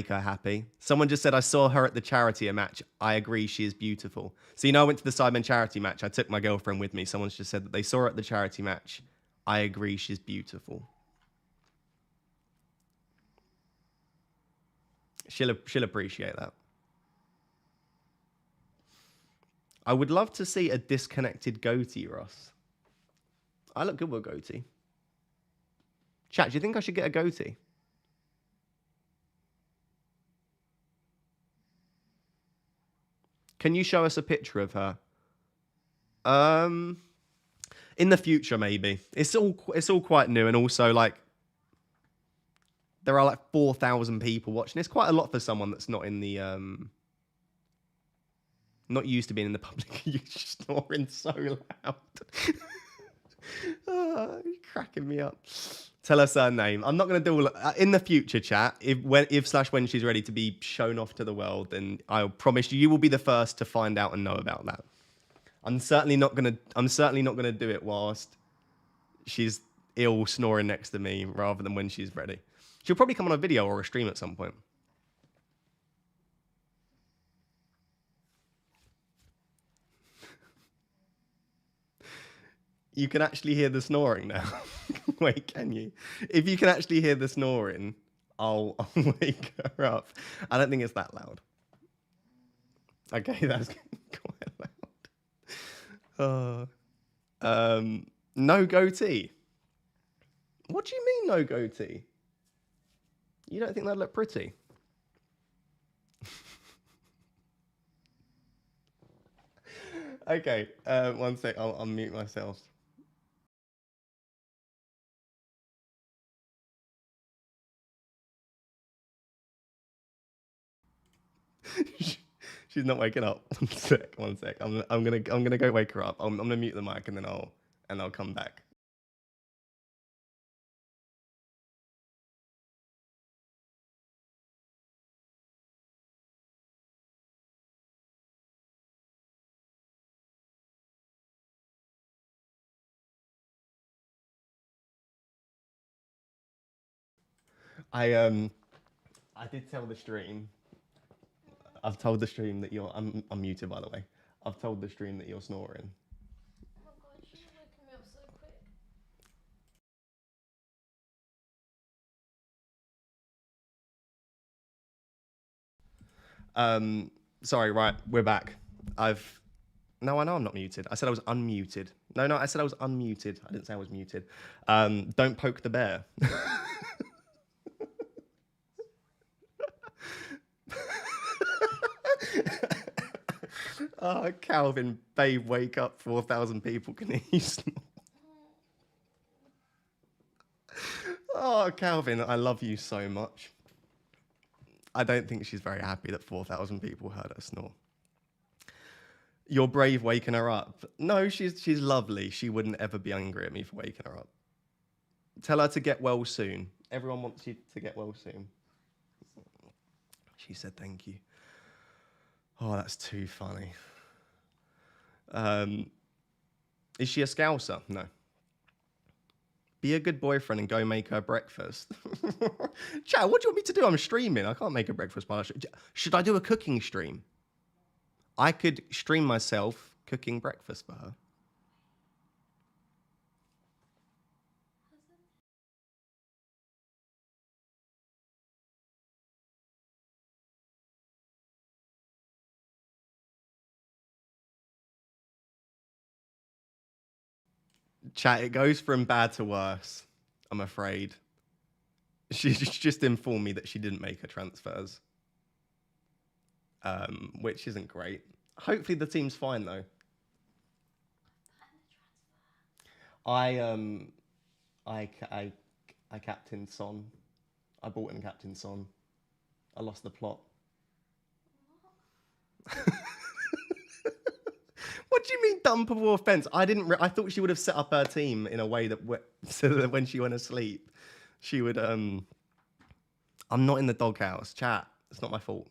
her happy. Someone just said, I saw her at the charity match. I agree, she is beautiful. So, I went to the Sidemen charity match. I took my girlfriend with me. Someone's just said that they saw her at the charity match. I agree, she's beautiful. She'll appreciate that. I would love to see a disconnected goatee, Ross. I look good with a goatee. Chat, do you think I should get a goatee? Can you show us a picture of her? In the future, maybe. It's all quite new, and also like there are like 4,000 people watching. It's quite a lot for someone that's not in the not used to being in the public. You're snoring so loud. Oh, you're cracking me up. Tell us her name. I'm not going to do all in the future, chat. If/when she's ready to be shown off to the world, then I'll promise you will be the first to find out and know about that. I'm certainly not gonna do it whilst she's ill snoring next to me, rather than when she's ready. She'll probably come on a video or a stream at some point. You can actually hear the snoring now. Wait, can you? If you can actually hear the snoring, I'll wake her up. I don't think it's that loud. Okay, that's quite loud. No goatee. What do you mean no goatee? You don't think that'd look pretty? Okay, one sec. I'll unmute myself. She's not waking up. One sec. I'm gonna go wake her up. I'm gonna mute the mic and then I'll come back. I did tell the stream. I've told the stream that you're. I'm muted, by the way. I've told the stream that you're snoring. Oh my god, she's waking me up so quick. Sorry, right, we're back. No, I know I'm not muted. I said I was unmuted. No, I said I was unmuted. I didn't say I was muted. Don't poke the bear. Oh, Calvin, babe, wake up. 4,000 people can hear you snore. Oh, Calvin, I love you so much. I don't think she's very happy that 4,000 people heard her snore. You're brave waking her up. No, she's lovely. She wouldn't ever be angry at me for waking her up. Tell her to get well soon. Everyone wants you to get well soon. She said thank you. Oh, that's too funny. Is she a scouser? No. Be a good boyfriend and go make her breakfast. Chat, what do you want me to do? I'm streaming. I can't make her breakfast. Should I do a cooking stream? I could stream myself cooking breakfast for her. Chat, it goes from bad to worse, I'm afraid. She's just informed me that she didn't make her transfers. Which isn't great. Hopefully the team's fine though. I captained Son. I bought in Captain Son. I lost the plot. What do you mean dump of war fence? I didn't. I thought she would have set up her team in a way that so that when she went asleep, she would. I'm not in the doghouse. Chat. It's not my fault.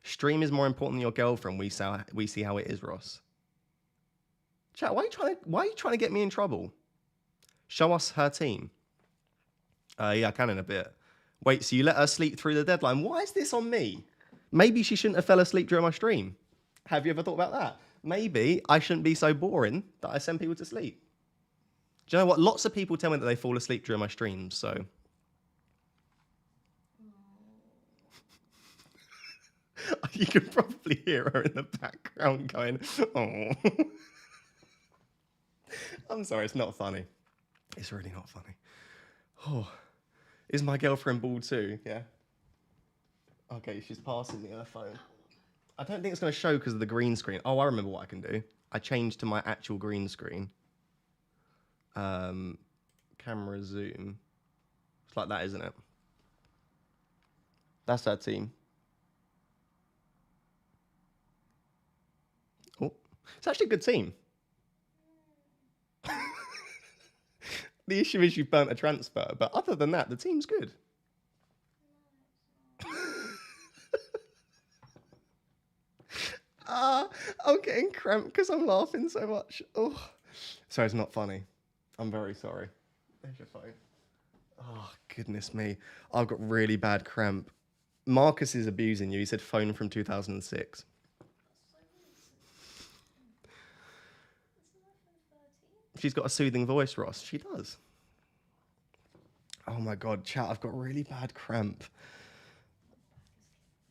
Stream is more important than your girlfriend. We see how it is, Ross. Chat. Why are you trying to get me in trouble? Show us her team. Yeah, I can in a bit. Wait, so you let her sleep through the deadline? Why is this on me? Maybe she shouldn't have fell asleep during my stream. Have you ever thought about that? Maybe I shouldn't be so boring that I send people to sleep. Do you know what? Lots of people tell me that they fall asleep during my streams, so. You can probably hear her in the background going, oh. I'm sorry, it's not funny. It's really not funny. Oh, is my girlfriend bald too? Yeah. Okay, she's passing me her phone. I don't think it's going to show because of the green screen. Oh, I remember what I can do. I changed to my actual green screen. Camera zoom. It's like that, isn't it? That's our team. Oh, it's actually a good team. The issue is you've burnt a transfer, but other than that, the team's good. I'm getting cramped because I'm laughing so much. Oh, sorry, it's not funny. I'm very sorry. There's your phone. Oh, goodness me. I've got really bad cramp. Marcus is abusing you. He said phone from 2006. She's got a soothing voice, Ross. She does. Oh my God, chat, I've got really bad cramp.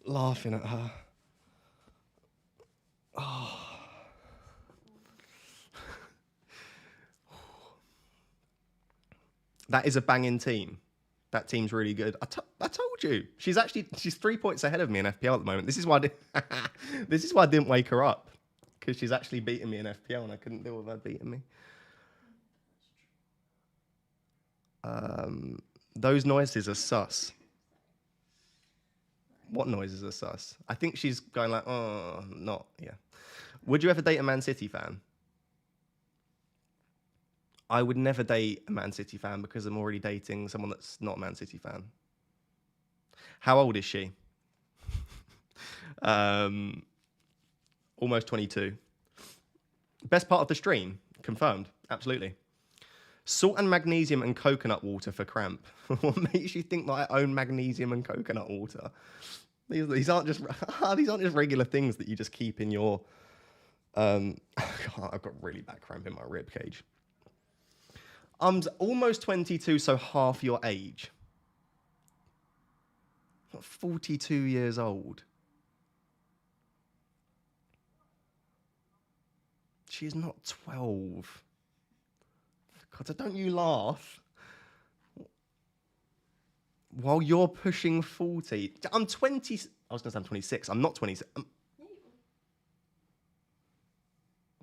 Laughing at her. Oh. That is a banging team. That team's really good. I told you. She's 3 points ahead of me in FPL at the moment. This is why I didn't wake her up. Because she's actually beating me in FPL and I couldn't deal with her beating me. Those noises are sus. What noises are sus? I think she's going like, oh, not, yeah. Would you ever date a Man City fan? I would never date a Man City fan because I'm already dating someone that's not a Man City fan. How old is she? Almost 22. Best part of the stream? Confirmed. Absolutely. Salt and magnesium and coconut water for cramp. What makes you think that I own magnesium and coconut water? These aren't just regular things that you just keep in your. God, I've got really bad cramp in my rib cage. I'm almost 22, so half your age. 42 years old. She's not 12. God, don't you laugh. While you're pushing 40. I'm 20. I was going to say I'm 26. I'm not 26. Am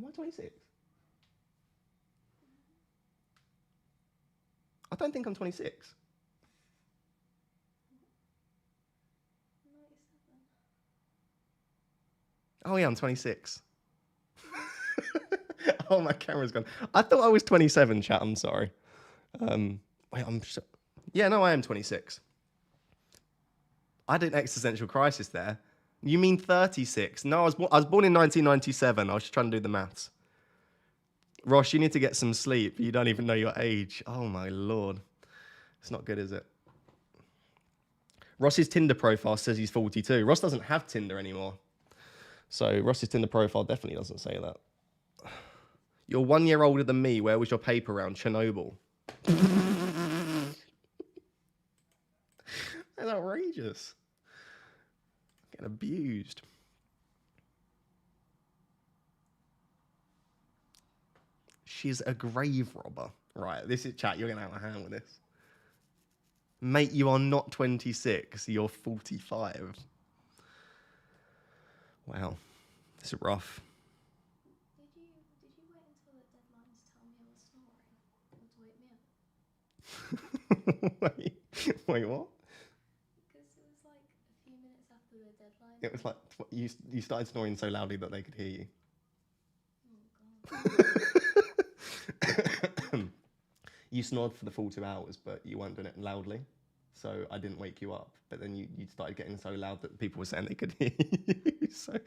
I 26? I don't think I'm 26. Oh, yeah, I'm 26. Oh, my camera's gone. I thought I was 27, chat. I'm sorry. Wait, yeah, no, I am 26. I had an existential crisis there. You mean 36? No, I was born in 1997. I was just trying to do the maths. Ross, you need to get some sleep. You don't even know your age. Oh, my Lord. It's not good, is it? Ross's Tinder profile says he's 42. Ross doesn't have Tinder anymore. So Ross's Tinder profile definitely doesn't say that. You're 1 year older than me. Where was your paper round? Chernobyl. That's outrageous. Getting abused. She's a grave robber. Right, this is chat. You're going to have a hand with this. Mate, you are not 26. You're 45. Wow. This is rough. Did you wait until the deadline to tell me I was snoring? Or to wake me up? Wait, what? Because it was like a few minutes after the deadline. It was like you started snoring so loudly that they could hear you. Oh, God. You snored for the full 2 hours, but you weren't doing it loudly. So I didn't wake you up. But then you started getting so loud that people were saying they could hear you. So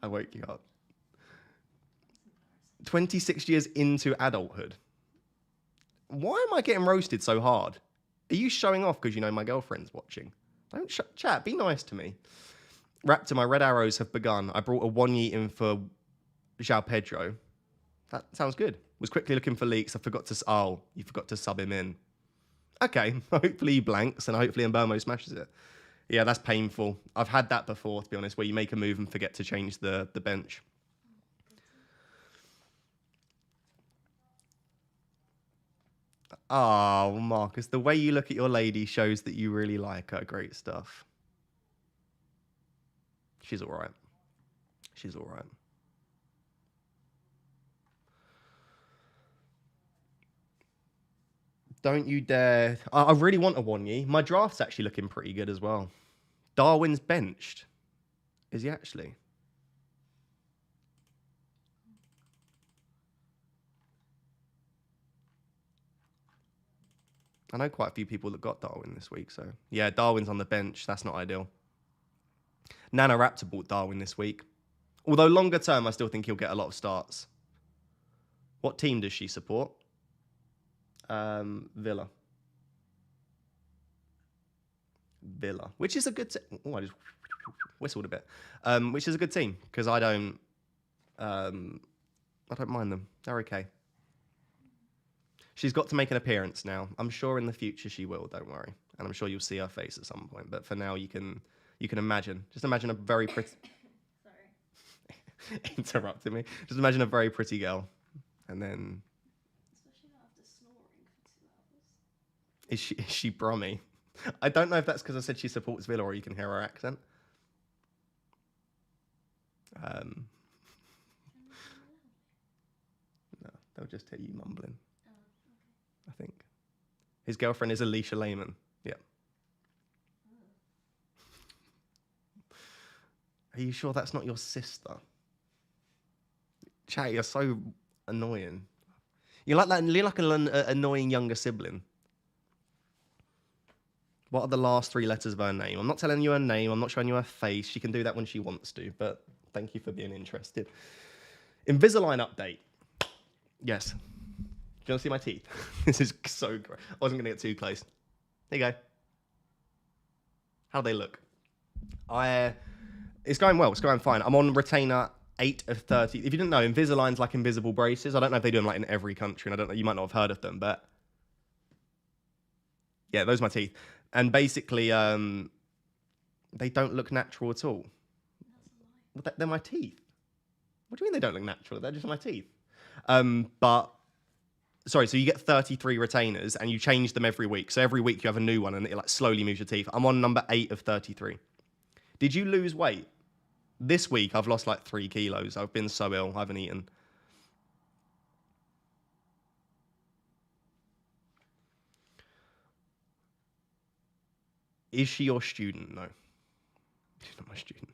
I woke you up. 26 years into adulthood. Why am I getting roasted so hard? Are you showing off because you know my girlfriend's watching? Don't chat. Be nice to me. Raptor, my red arrows have begun. I brought a 1 yeet in for João Pedro. That sounds good. Was quickly looking for leaks. You forgot to sub him in. Okay, hopefully he blanks and hopefully Mbermo smashes it. Yeah, that's painful. I've had that before, to be honest, where you make a move and forget to change the bench. Oh, Marcus, the way you look at your lady shows that you really like her. Great stuff. She's all right. She's all right. Don't you dare. I really want a Wonyi. My draft's actually looking pretty good as well. Darwin's benched. Is he actually? I know quite a few people that got Darwin this week, so yeah, Darwin's on the bench. That's not ideal. Nana Raptor bought Darwin this week. Although longer term, I still think he'll get a lot of starts. What team does she support? Villa. Villa, which is a good team. Oh, I just whistled a bit. Which is a good team because I don't mind them. They're okay. She's got to make an appearance now. I'm sure in the future she will. Don't worry, and I'm sure you'll see her face at some point. But for now, you can imagine. Just imagine a very pretty. Sorry. Interrupted me. Just imagine a very pretty girl, and then. Especially not after snoring for 2 hours. Is she Brummy? I don't know if that's because I said she supports Villa or you can hear her accent. No, they'll just hear you mumbling. Oh, okay. I think. His girlfriend is Alicia Lehman. Yeah. Are you sure that's not your sister? Chat, you're so annoying. You're like an annoying younger sibling. What are the last 3 letters of her name? I'm not telling you her name. I'm not showing you her face. She can do that when she wants to, but thank you for being interested. Invisalign update. Yes. Do you want to see my teeth? This is so great. I wasn't going to get too close. There you go. How do they look? It's going well. It's going fine. I'm on retainer 8 of 30. If you didn't know, Invisalign's like invisible braces. I don't know if they do them like in every country, and I don't know. You might not have heard of them, but yeah, those are my teeth. And basically, they don't look natural at all. That's a lie. They're my teeth. What do you mean they don't look natural? They're just my teeth. But sorry, so you get 33 retainers and you change them every week. So every week you have a new one and it like slowly moves your teeth. I'm on number 8 of 33. Did you lose weight? This week I've lost like 3 kilos. I've been so ill. I haven't eaten. Is she your student? No. She's not my student.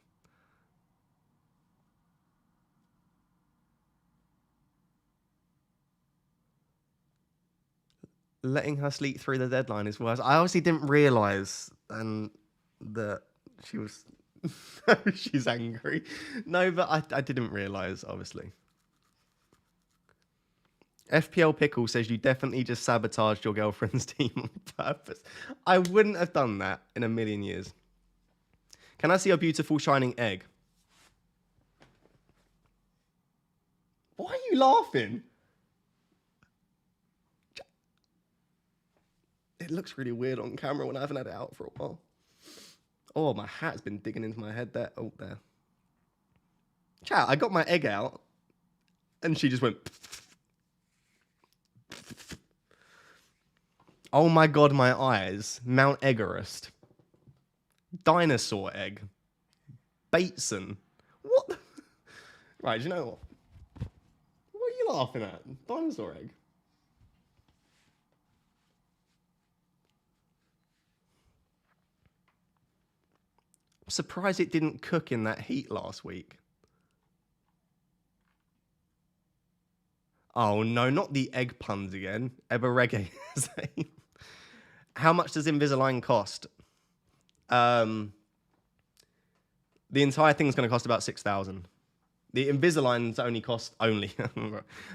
Letting her sleep through the deadline is worse. I obviously didn't realise that she was... She's angry. No, but I didn't realise, obviously. FPL Pickle says you definitely just sabotaged your girlfriend's team on purpose. I wouldn't have done that in a million years. Can I see a beautiful shining egg? Why are you laughing? It looks really weird on camera when I haven't had it out for a while. Oh, my hat's been digging into my head there. Oh, there. Chat, I got my egg out and she just went... Oh my god, my eyes. Mount Everest. Dinosaur egg. Bateson. What? Right, do you know what? What are you laughing at? Dinosaur egg. I'm surprised it didn't cook in that heat last week. Oh no, not the egg puns again. Ever reggae. How much does Invisalign cost? The entire thing's going to cost about 6,000. The Invisalign's only cost the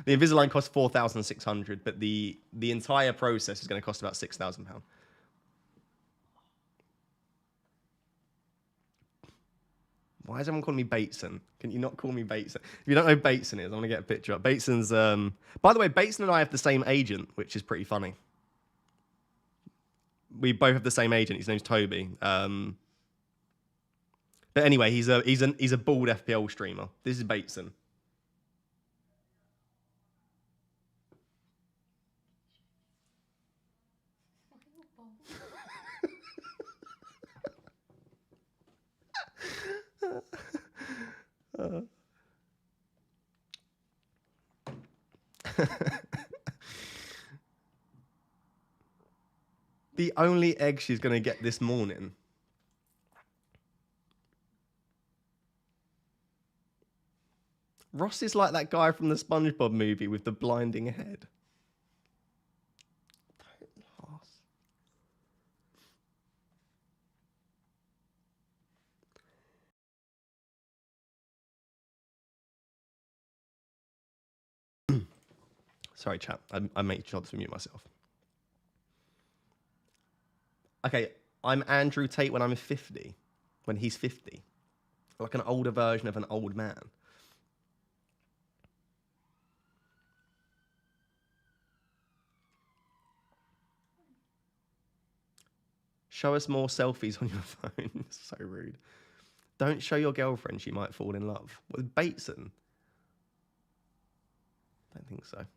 Invisalign costs 4,600, but the entire process is going to cost about £6,000. Why is everyone calling me Bateson? Can you not call me Bateson? If you don't know who Bateson is, I want to get a picture up. Bateson's, by the way, Bateson and I have the same agent, which is pretty funny. We both have the same agent. His name's Toby. But anyway, he's a bald FPL streamer. This is Bateson. The only egg she's going to get this morning. Ross is like that guy from the SpongeBob movie with the blinding head. Don't laugh. Sorry, chat. I made sure to mute myself. Okay, I'm Andrew Tate when I'm 50. When he's 50. Like an older version of an old man. Show us more selfies on your phone. So rude. Don't show your girlfriend, she might fall in love. With Bateson? Don't think so. Can I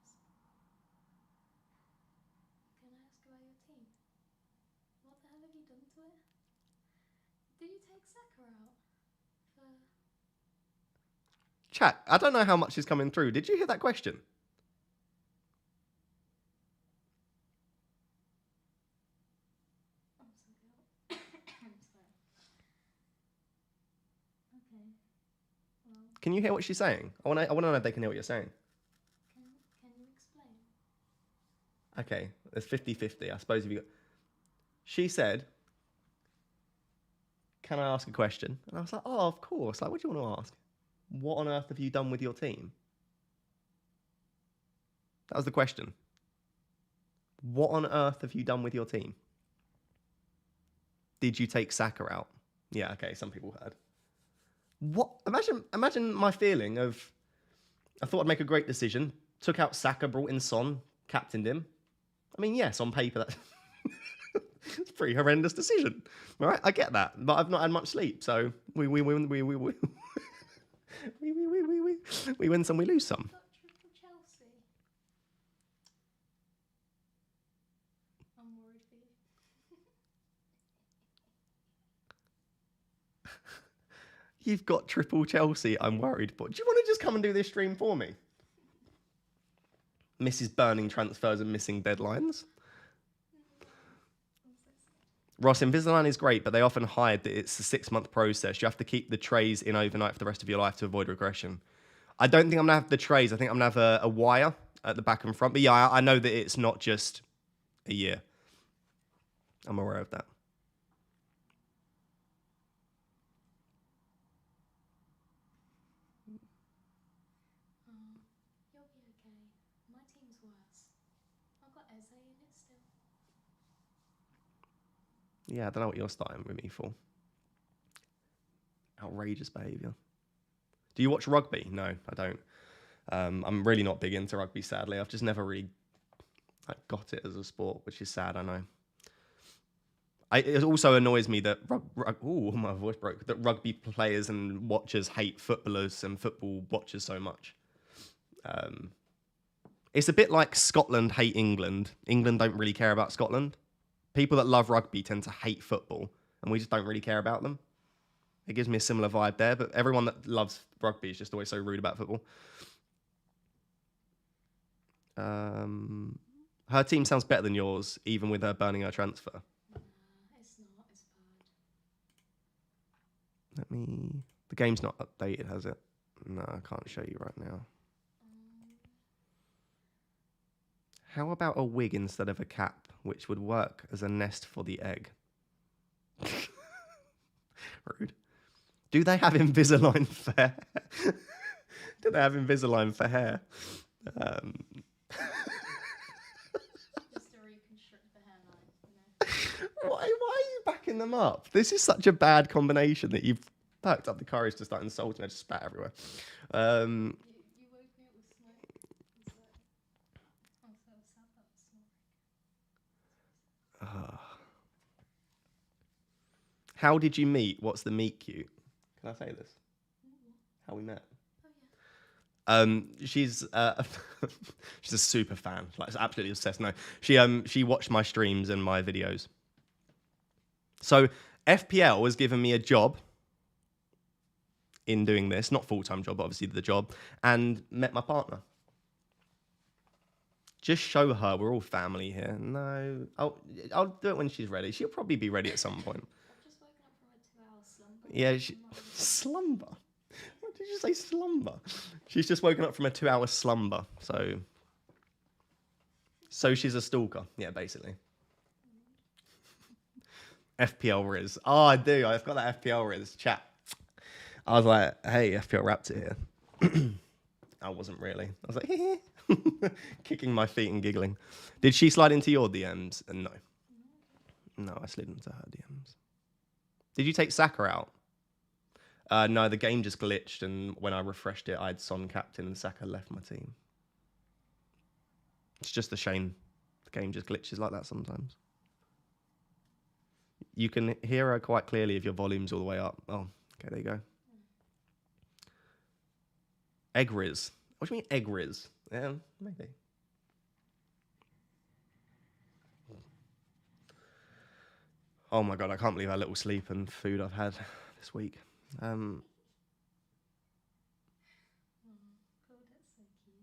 ask about your team? What the hell have you done to it? Did you take Saka out? For... Chat, I don't know how much is coming through. Did you hear that question? I'm sorry. I'm sorry. Okay. Well, Can you hear what she's saying? I want to know if they can hear what you're saying. can you explain? Okay, it's 50-50. I suppose if you got... She said, can I ask a question? And I was like, oh, of course. Like, what do you want to ask? What on earth have you done with your team? That was the question. What on earth have you done with your team? Did you take Saka out? Yeah, okay, some people heard. What? Imagine my feeling of, I thought I'd make a great decision, took out Saka, brought in Son, captained him. I mean, yes, on paper, that's it's a pretty horrendous decision. All right, I get that, but I've not had much sleep, so we we win some, we lose some. Got triple Chelsea. I'm worried for you. You've got triple Chelsea. I'm worried, but do you want to just come and do this stream for me? Mrs. Burning transfers and missing deadlines. Ross, Invisalign is great, but they often hide that it's a 6-month process. You have to keep the trays in overnight for the rest of your life to avoid regression. I don't think I'm going to have the trays. I think I'm going to have a wire at the back and front. But yeah, I know that it's not just a year. I'm aware of that. You'll be okay. My team's worse. I've got Eze in it still. Yeah, I don't know what you're starting with me for. Outrageous behaviour. Do you watch rugby? No, I don't. I'm really not big into rugby, sadly. I've just never really got it as a sport, which is sad, I know. It also annoys me that my voice broke. That rugby players and watchers hate footballers and football watchers so much. It's a bit like Scotland hate England. England don't really care about Scotland. People that love rugby tend to hate football, and we just don't really care about them. It gives me a similar vibe there, but everyone that loves rugby is just always so rude about football. Her team sounds better than yours, even with her burning her transfer. Nah, it's not. It's bad. The game's not updated, has it? No, I can't show you right now. How about a wig instead of a cap, which would work as a nest for the egg? Rude. Do they have Invisalign for hair? Do they have Invisalign for hair? Just to reconstruct the hairline, you know. Why are you backing them up? This is such a bad combination that you've perked up the courage to start insulting. I just spat everywhere. You woke me up with smoke. It's like, I'm so sad about smoke. How did you meet? What's the meet cute? Can I say this? How we met? Oh yeah. She's she's a super fan, like absolutely obsessed. No, she watched my streams and my videos. So FPL has given me a job in doing this, not full-time job, but obviously the job, and met my partner. Just show her we're all family here. No, I'll do it when she's ready. She'll probably be ready at some point. I've just woken up from a 2-hour slumber. Yeah, I'm not really- slumber. What did you say, slumber? She's just woken up from a 2-hour slumber, so she's a stalker. Yeah, basically. FPL Riz. Oh, I do. I've got that FPL Riz chat. I was like, hey, FPL Raptor here. I wasn't really. I was like, kicking my feet and giggling. Did she slide into your DMs? No. No, I slid into her DMs. Did you take Saka out? No, the game just glitched, and when I refreshed it, I had Son captain and Saka left my team. It's just a shame. The game just glitches like that sometimes. You can hear her quite clearly if your volume's all the way up. Oh, okay, there you go. Egg Riz. What do you mean egg Riz? Yeah, maybe. Oh my god, I can't believe how little sleep and food I've had this week. Oh, that's so cute.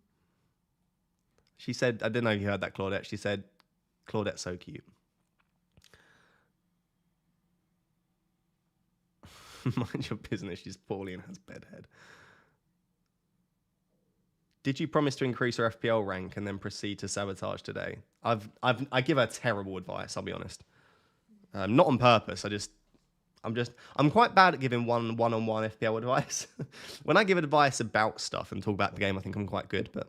She said, I don't know if you heard that, Claudette. She said, Claudette's so cute. Mind your business, she's poorly and has bedhead. Did you promise to increase her FPL rank and then proceed to sabotage today? I give her terrible advice, I'll be honest. Not on purpose, I'm quite bad at giving one-on-one FPL advice. When I give advice about stuff and talk about the game, I think I'm quite good, but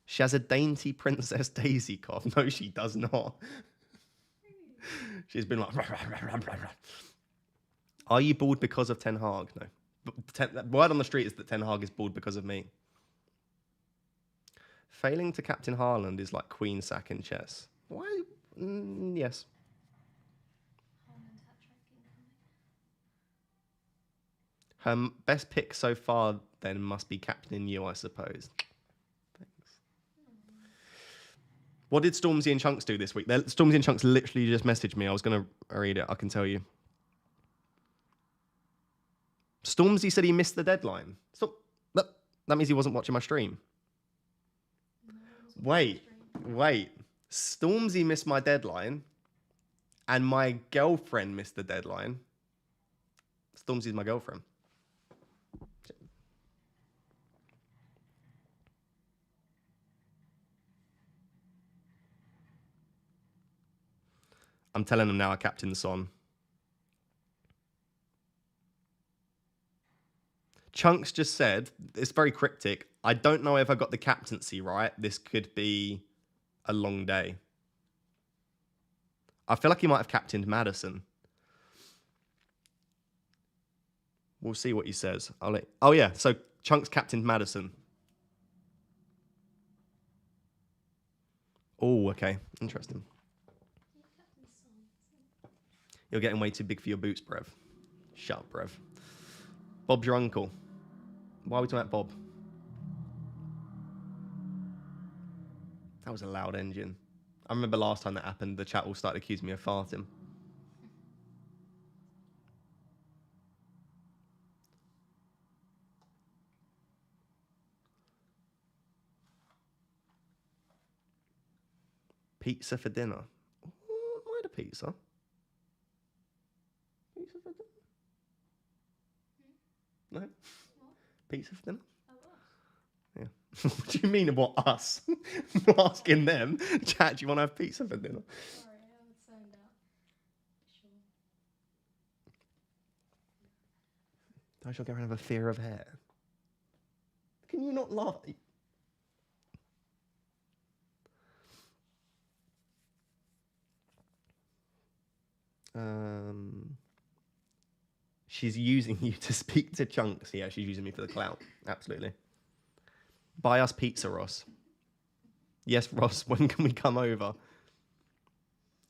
she has a dainty Princess Daisy cough. No, she does not. She's been like... Are you bored because of Ten Hag? No. Word on the street is that Ten Hag is bored because of me. Failing to captain Haaland is like queen sack in chess. Why? Yes. Haaland hat-trick incoming. Her best pick so far then must be captaining you, I suppose. Thanks. What did Stormzy and Chunks do this week? Stormzy and Chunks literally just messaged me. I was going to read it. I can tell you. Stormzy said he missed the deadline. So that means he wasn't watching my stream. No, it was Wait. Stormzy missed my deadline, and my girlfriend missed the deadline. Stormzy's my girlfriend. I'm telling them now I captain Son. Chunks just said, it's very cryptic, I don't know if I got the captaincy right. This could be a long day. I feel like he might have captained Madison. We'll see what he says. Oh yeah, so Chunks captained Madison. Oh, okay. Interesting. You're getting way too big for your boots, Brev. Shut up, Brev. Bob's your uncle. Why are we talking about Bob? That was a loud engine. I remember last time that happened, the chat all started accusing me of farting. Pizza for dinner. Why the pizza? Pizza for dinner? No? What? Pizza for dinner? Oh, what? Yeah. What do you mean, what, us? I'm not asking them. Chat, do you want to have pizza for dinner? Sorry, I was zoned out. Sure. I shall go and have a fear of hair. Can you not laugh? She's using you to speak to Chunks. Yeah, she's using me for the clout. Absolutely. Buy us pizza, Ross. Yes, Ross, when can we come over?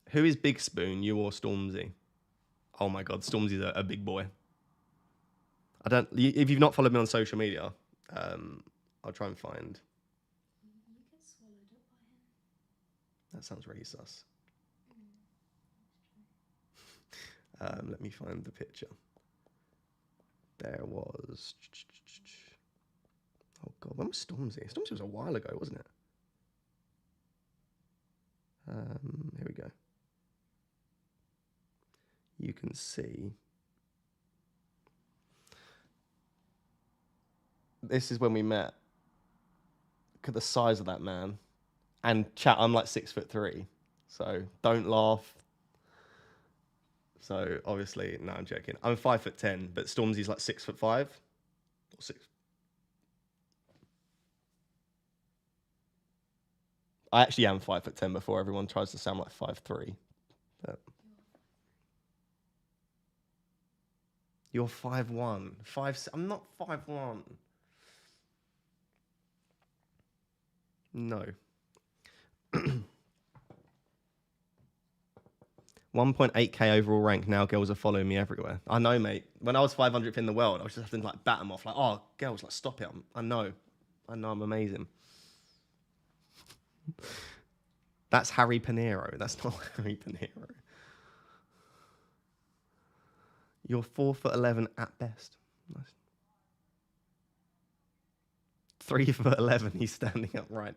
Who is Big Spoon, you or Stormzy? Oh my God, Stormzy's a big boy. If you've not followed me on social media, I'll try and find. You get swallowed up by him. That sounds really sus. Let me find the picture. There was... Oh God, when was Stormzy? Stormzy was a while ago, wasn't it? Here we go. You can see. This is when we met. Look at the size of that man. And chat, I'm like 6'3", so don't laugh. So obviously, no, I'm joking. I'm 5'10", but Stormzy's like 6'5" or 6. I actually am 5'10" before everyone tries to sound like 5'3". But you're 5'1". I'm not 5'1". No. 1.8k overall rank. Now girls are following me everywhere. I know, mate. When I was 500th in the world, I was just having to like bat them off. Like, oh, girls, like stop it. I know I'm amazing. That's Harry Pinero. That's not Harry Pinero. You're 4'11" at best. Nice. 3'11". He's standing up right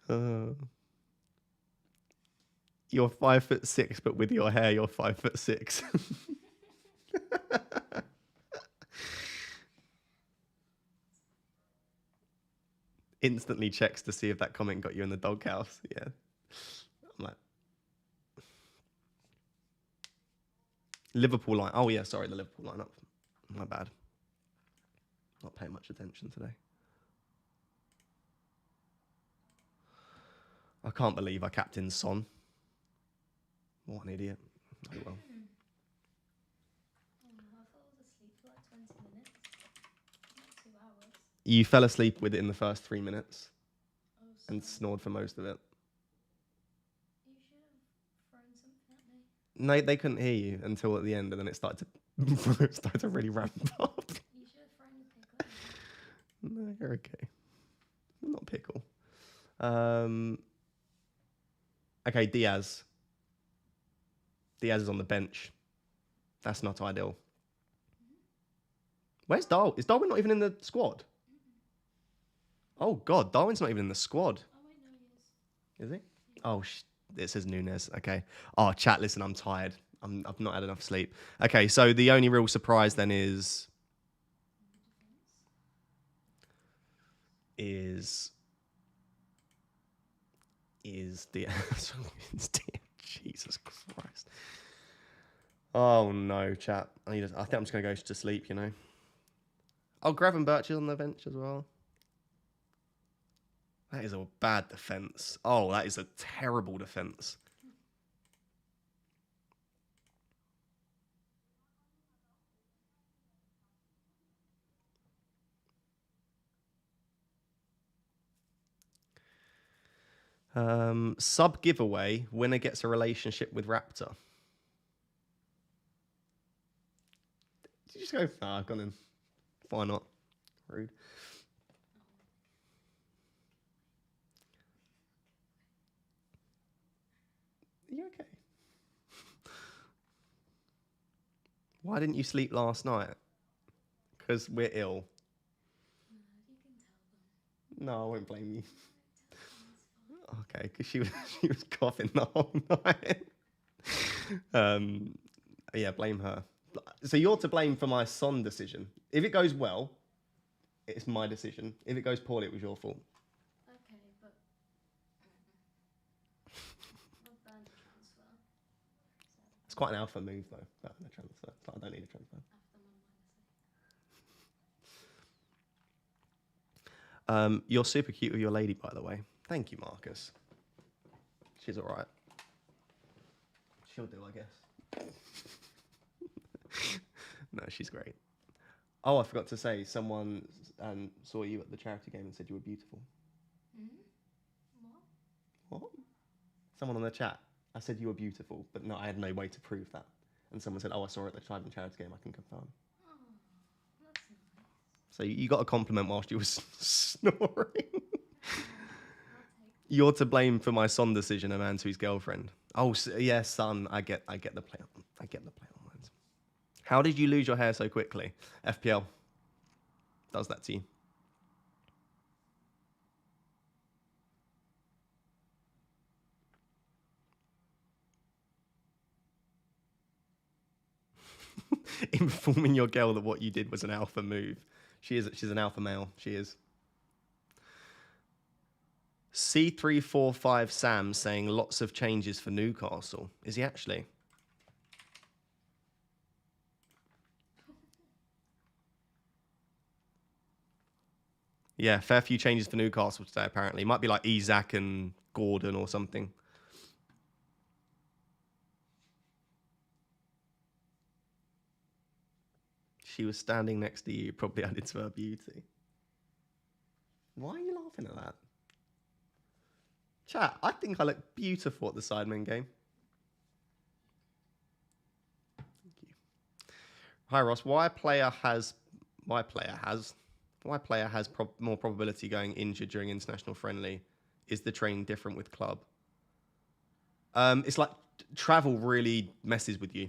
now. You're 5'6", but with your hair, you're 5'6". Instantly checks to see if that comment got you in the doghouse. Yeah. I'm like, Liverpool line. Oh yeah, sorry, the Liverpool lineup. My bad. Not paying much attention today. I can't believe I captained Son. What an idiot. Oh well. Oh, I thought I was asleep for like 20 minutes. Not 2 hours. You fell asleep with it in the first 3 minutes Oh, and sorry. snored for most of it. You should have thrown something at me. No, they couldn't hear you until at the end, and then it started to really ramp up. You should have thrown the pickle at me. No, you're okay. I'm not pickle. Okay, Diaz. Diaz is on the bench. That's not ideal. Where's Darwin? Is Darwin not even in the squad? Oh, God. Darwin's not even in the squad. Oh, wait, no, he is. Is he? Oh, it says Nunes. Okay. Oh, chat, listen, I'm tired. I've not had enough sleep. Okay, so the only real surprise then is Diaz. Jesus Christ. Oh, no, chat. I think I'm just going to go to sleep, you know. Oh, Gravenberch is on the bench as well. That is a bad defence. Oh, that is a terrible defence. Sub giveaway. Winner gets a relationship with Raptor. Did you just go? Nah, I've gone in. Why not? Rude. Are you okay? Why didn't you sleep last night? Because we're ill. No, you can tell them. No, I won't blame you. Tell them it's fine. Okay, because she was coughing the whole night. Yeah, blame her. So you're to blame for my Son decision. If it goes well, it's my decision. If it goes poorly, it was your fault. Okay, but I've banned the transfer. So It's quite an alpha move, though, that the transfer. It's like, I don't need a transfer. after my minus 8. You're super cute with your lady, by the way. Thank you, Marcus. She's all right. She'll do, I guess. No, she's great. Oh, I forgot to say, someone saw you at the charity game and said you were beautiful. What? What? Someone on the chat. I said you were beautiful, but no, I had no way to prove that. And someone said, oh, I saw it at the charity game. I can confirm. Oh, that's nice. So you got a compliment whilst you were snoring. I'll take You're to blame for my Son decision, a man to his girlfriend. Oh, yeah, son. I get the play. I get the play on words. How did you lose your hair so quickly? FPL does that to you. Informing your girl that what you did was an alpha move. She's an alpha male. She is. C345 Sam saying lots of changes for Newcastle. Is he actually? Yeah, fair few changes for Newcastle today, apparently. Might be like Isaac and Gordon or something. She was standing next to you, probably added to her beauty. Why are you laughing at that? Chat, I think I look beautiful at the Sidemen game. Thank you. Hi Ross, why player has more probability going injured during international friendly? Is the training different with club? It's like travel really messes with you.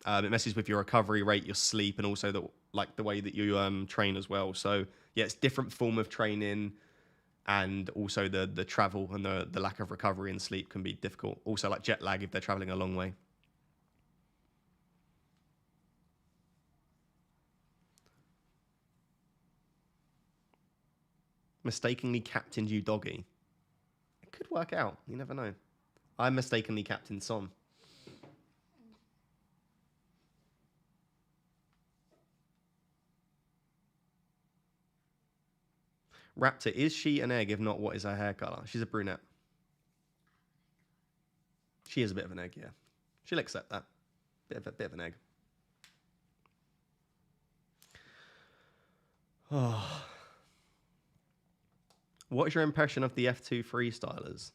It messes with your recovery rate, your sleep, and also the way that you train as well. So yeah, it's different form of training, and also the travel and the lack of recovery and sleep can be difficult. Also like jet lag if they're traveling a long way. Mistakenly captained you, doggy. It could work out. You never know. I mistakenly captained Son. Raptor, is she an egg? If not, what is her hair color? She's a brunette. She is a bit of an egg, yeah. She'll accept that. Bit of an egg. Oh. What is your impression of the F2 freestylers?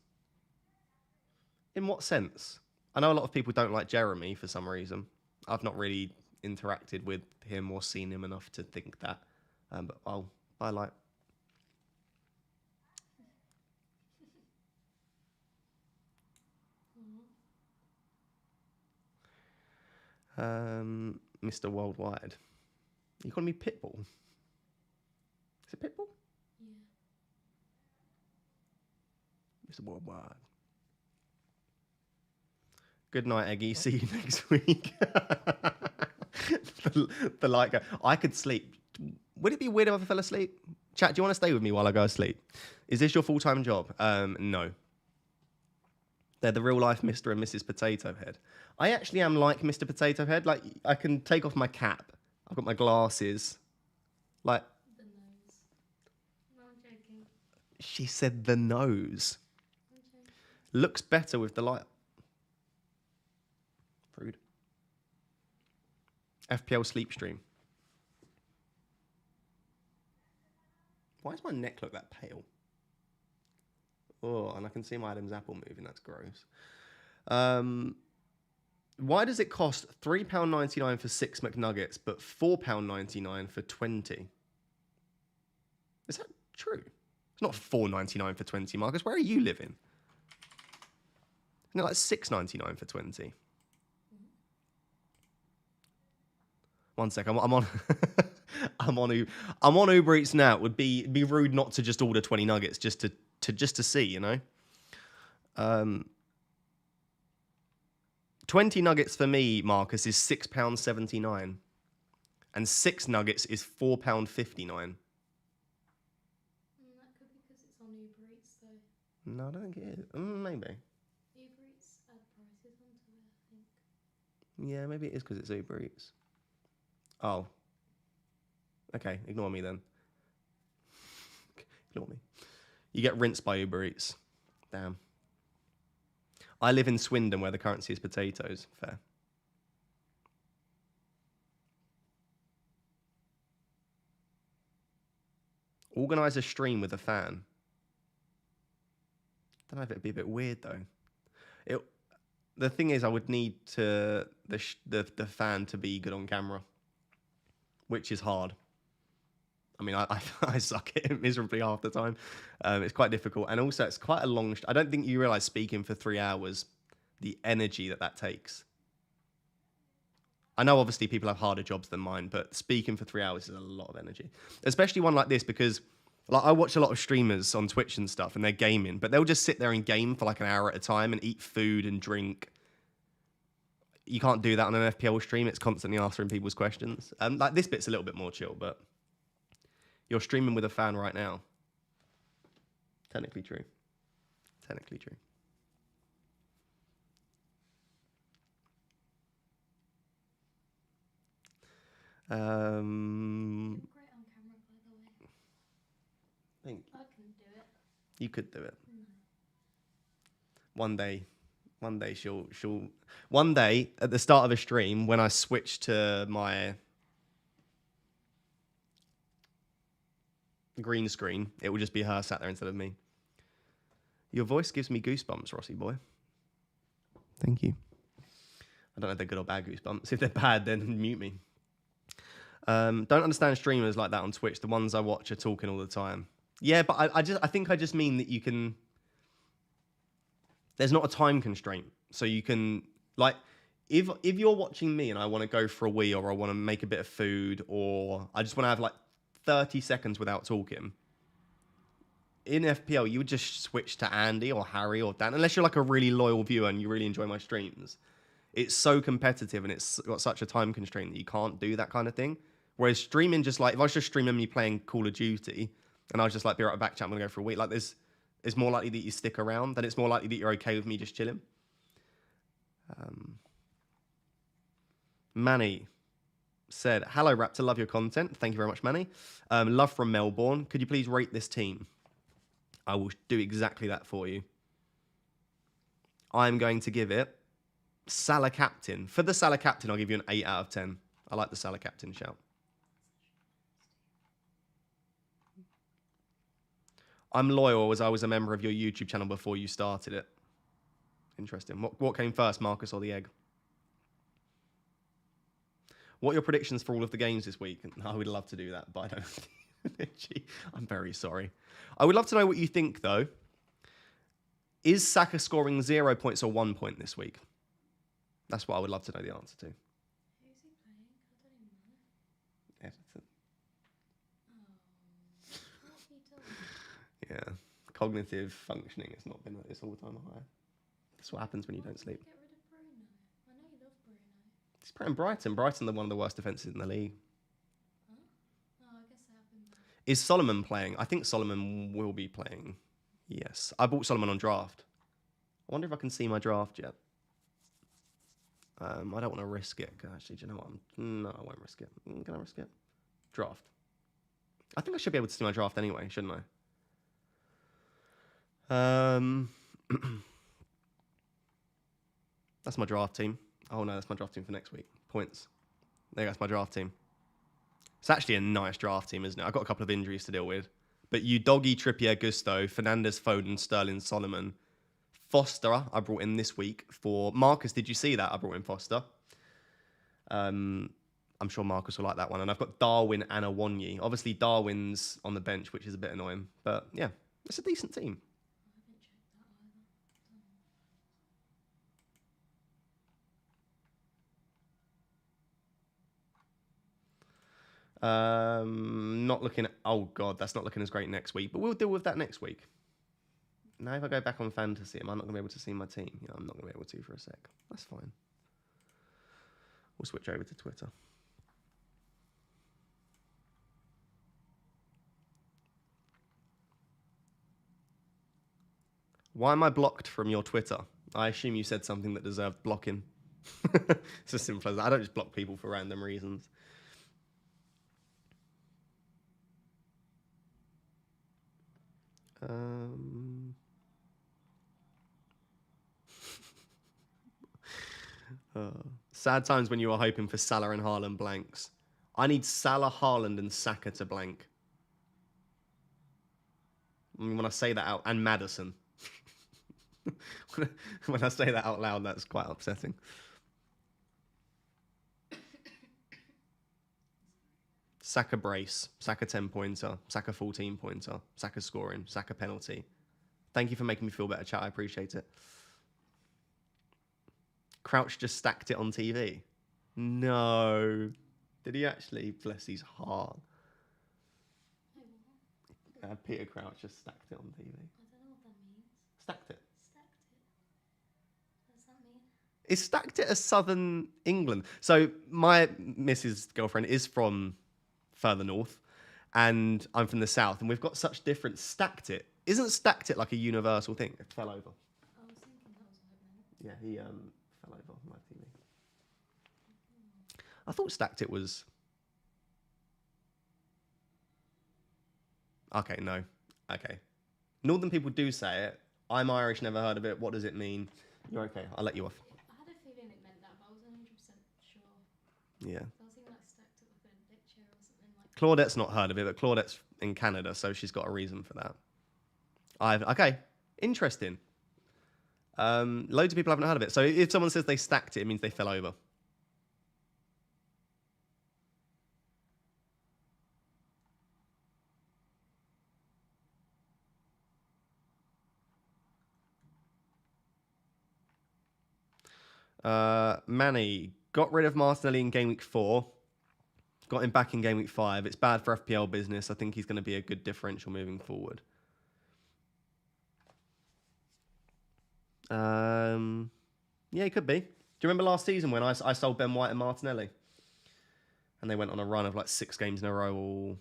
In what sense? I know a lot of people don't like Jeremy for some reason. I've not really interacted with him or seen him enough to think that. But I like. Mr. Worldwide. You calling me Pitbull? Is it Pitbull? Yeah. Mr. Worldwide. Good night, Eggy. See you next week. the light go. I could sleep. Would it be weird if I fell asleep? Chat, do you want to stay with me while I go to sleep? Is this your full-time job? No. They're the real-life Mr. and Mrs. Potato Head. I actually am like Mr. Potato Head. Like, I can take off my cap. I've got my glasses. Like... The nose. No, I'm joking. She said the nose. I'm joking. Looks better with the light. Rude. FPL sleep stream. Why does my neck look that pale? Oh, and I can see my Adam's apple moving. That's gross. Why does it cost £3.99 for 6 McNuggets, but £4.99 for 20? Is that true? It's not £4.99 for 20, Marcus. Where are you living? Isn't it like £6.99 for 20? One sec, I'm on. I'm on Uber Eats now. It would be rude not to just order 20 nuggets just to see, you know. 20 nuggets for me, Marcus, is £6.79, and 6 nuggets is £4.59. That could be because it's on Uber Eats, though. No, I don't think it is. Maybe. Uber Eats add prices onto it, I think. Yeah, maybe it is because it's Uber Eats. Oh. Okay, ignore me then. Ignore me. You get rinsed by Uber Eats. Damn. I live in Swindon where the currency is potatoes. Fair. Organise a stream with a fan. Don't know if it'd be a bit weird though. The thing is, I would need the fan to be good on camera, which is hard. I mean, I suck at it miserably half the time. It's quite difficult. And also, it's quite a long... I don't think you realise speaking for 3 hours, the energy that takes. I know, obviously, people have harder jobs than mine, but speaking for 3 hours is a lot of energy. Especially one like this, because like I watch a lot of streamers on Twitch and stuff, and they're gaming, but they'll just sit there and game for like an hour at a time and eat food and drink. you can't do that on an FPL stream. It's constantly answering people's questions. Like this bit's a little bit more chill, but you're streaming with a fan right now. Technically true. Technically true. You look great on camera, by the way. Thank you. I couldn't do it. You could do it. No. One day she'll one day at the start of a stream when I switch to my green screen, it will just be her sat there instead of me. Your voice gives me goosebumps, Rossi boy. Thank you. I don't know if they're good or bad goosebumps. If they're bad, then mute me. Don't understand streamers like that on Twitch. The ones I watch are talking all the time. Yeah, but I think I just mean that you can. There's not a time constraint, so you can like if you're watching me and I want to go for a wee or I want to make a bit of food or I just want to have like 30 seconds without talking. In FPL, you would just switch to Andy or Harry or Dan, unless you're like a really loyal viewer and you really enjoy my streams. It's so competitive and it's got such a time constraint that you can't do that kind of thing. Whereas streaming, just like if I was just streaming me playing Call of Duty and I was just like, be right back, chat, I'm gonna go for a week. Like this, it's more likely that you stick around. Then it's more likely that you're okay with me just chilling. Manny said, "Hello Raptor, love your content. Thank you very much, Manny. Love from Melbourne. Could you please rate this team?" I will do exactly that for you. I'm going to give it Salah captain. For the Salah captain, I'll give you an 8 out of 10. I like the Salah captain shout. I'm loyal as I was a member of your YouTube channel before you started it. Interesting. What came first, Marcus or the egg? What are your predictions for all of the games this week? I would love to do that, but I don't. I'm very sorry. I would love to know what you think, though. Is Saka scoring 0 points or 1 point this week? That's what I would love to know the answer to. Who's he playing? I don't even know. Everton. Oh, what have you done? Yeah. Cognitive functioning has not been at its all-time high. That's what happens when you don't sleep. Get rid of Bruno. I know you love Bruno. He's playing Brighton. Brighton are one of the worst defences in the league. Huh? Oh, I guess they have been bad. Is Solomon playing? I think Solomon will be playing. Yes. I bought Solomon on draft. I wonder if I can see my draft yet. I don't want to risk it. Actually, do you know what? No, I won't risk it. Can I risk it? Draft. I think I should be able to see my draft anyway, shouldn't I? That's my draft team. Oh no, that's my draft team for next week. Points. There goes my draft team. It's actually a nice draft team, isn't it? I've got a couple of injuries to deal with. But you Doggy, Trippier, Gusto, Fernandes, Foden, Sterling, Solomon. Foster, I brought in this week for Marcus. Did you see that? I brought in Foster. I'm sure Marcus will like that one. And I've got Darwin and Awonyi. Obviously, Darwin's on the bench, which is a bit annoying. But yeah, it's a decent team. I haven't checked that either. Not looking at... Oh, God, that's not looking as great next week. But we'll deal with that next week. Now, if I go back on Fantasy, am I not going to be able to see my team? Yeah, I'm not going to be able to for a sec. That's fine. We'll switch over to Twitter. Why am I blocked from your Twitter? I assume you said something that deserved blocking. It's as simple as that. I don't just block people for random reasons. Sad times when you were hoping for Salah and Haaland blanks. I need Salah, Haaland, and Saka to blank. I mean, when I say that out, and Maddison. When I say that out loud, that's quite upsetting. Saka brace, Saka 10-pointer, Saka 14-pointer, Saka scoring, Saka penalty. Thank you for making me feel better, chat. I appreciate it. Crouch just stacked it on TV. No. Did he actually? Bless his heart. Wait, what? Peter Crouch just stacked it on TV. I don't know what that means. Stacked it. Stacked it. What does that mean? It's stacked it as Southern England. So my missus' girlfriend is from further north, and I'm from the south, and we've got such different stacked it. Isn't stacked it like a universal thing? It fell over. I was thinking that was what it meant. Yeah, he fell over my TV. I thought stacked it was. Okay, no. Okay. Northern people do say it. I'm Irish, never heard of it. What does it mean? You're okay. I'll let you off. I had a feeling it meant that, but I wasn't 100% sure. Yeah. I was thinking like stacked it with a picture or something like. Claudette's not heard of it, but Claudette's in Canada, so she's got a reason for that. Okay. Interesting. Loads of people haven't heard of it. So if someone says they stacked it, it means they fell over. Manny got rid of Martinelli in game week 4. Got him back in game week 5. It's bad for FPL business. I think he's going to be a good differential moving forward. Yeah, he could be. Do you remember last season when I sold Ben White and Martinelli? And they went on a run of like 6 games in a row all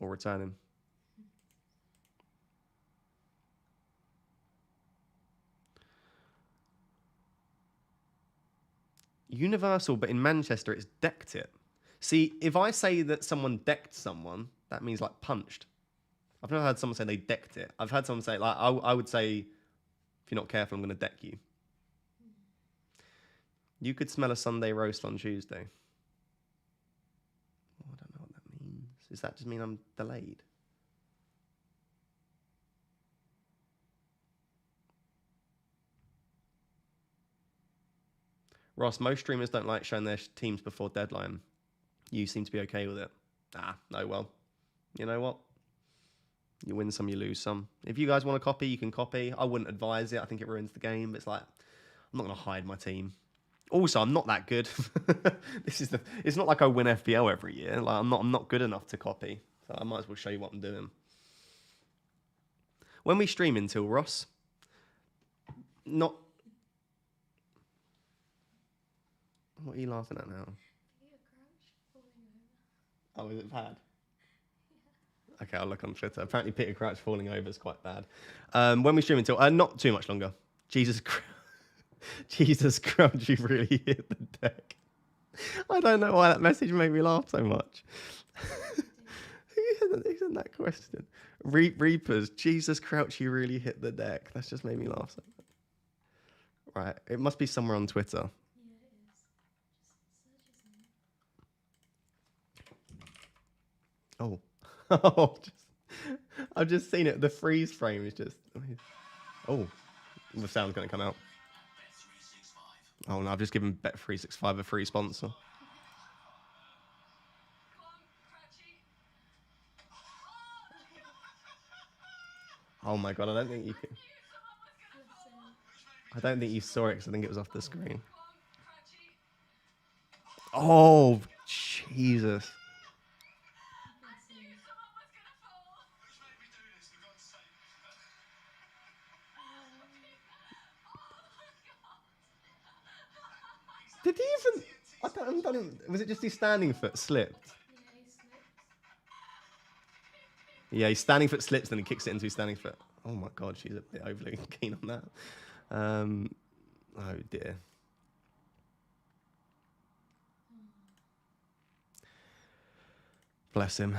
returning. Universal, but in Manchester it's decked it. See, if I say that someone decked someone, that means like punched. I've never heard someone say they decked it. I've had someone say, like, I would say, if you're not careful, I'm going to deck you. You could smell a Sunday roast on Tuesday. Oh, I don't know what that means. Does that just mean I'm delayed? Ross, most streamers don't like showing their teams before deadline. You seem to be okay with it. No, well, you know what? You win some, you lose some. If you guys want to copy, you can copy. I wouldn't advise it. I think it ruins the game. It's like, I'm not going to hide my team. Also, I'm not that good. It's not like I win FPL every year. Like I'm not good enough to copy. So I might as well show you what I'm doing. When we stream until Ross, not. What are you laughing at now? Oh, is it bad? Yeah. Okay, I'll look on Twitter. Apparently, Peter Crouch falling over is quite bad. When we stream until not too much longer. Jesus Crouch, you really hit the deck. I don't know why that message made me laugh so much. Who sent that question? Reapers, Jesus Crouch, you really hit the deck. That's just made me laugh so much. Right, it must be somewhere on Twitter. Yeah, it is. Just search his name. Oh. I've just seen it. The freeze frame is just. Oh, the sound's going to come out. Oh no, I've just given Bet365 a free sponsor. Oh my god, I don't think you can. I don't think you saw it because I think it was off the screen. Oh, Jesus. Did he even? I don't. Was it just his standing foot slipped? Yeah, he slipped. Yeah, his standing foot slips, then he kicks it into his standing foot. Oh my god, she's a bit overly keen on that. Oh dear. Bless him.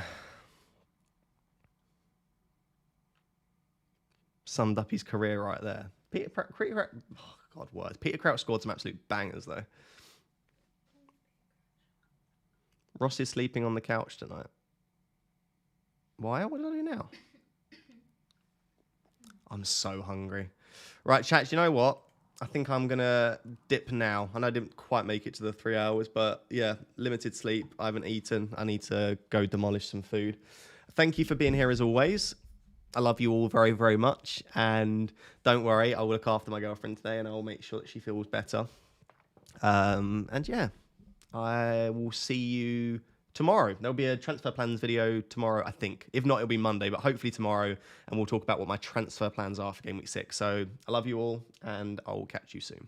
Summed up his career right there. Peter Crouch scored some absolute bangers though. Ross is sleeping on the couch tonight. Why? What did I do now? I'm so hungry. Right, chat, you know what? I think I'm going to dip now. I know I didn't quite make it to the 3 hours, but yeah, limited sleep. I haven't eaten. I need to go demolish some food. Thank you for being here as always. I love you all very, very much. And don't worry, I will look after my girlfriend today and I will make sure that she feels better. And yeah, I will see you tomorrow. There'll be a transfer plans video tomorrow, I think. If not, it'll be Monday, but hopefully tomorrow. And we'll talk about what my transfer plans are for game week 6. So I love you all and I'll catch you soon.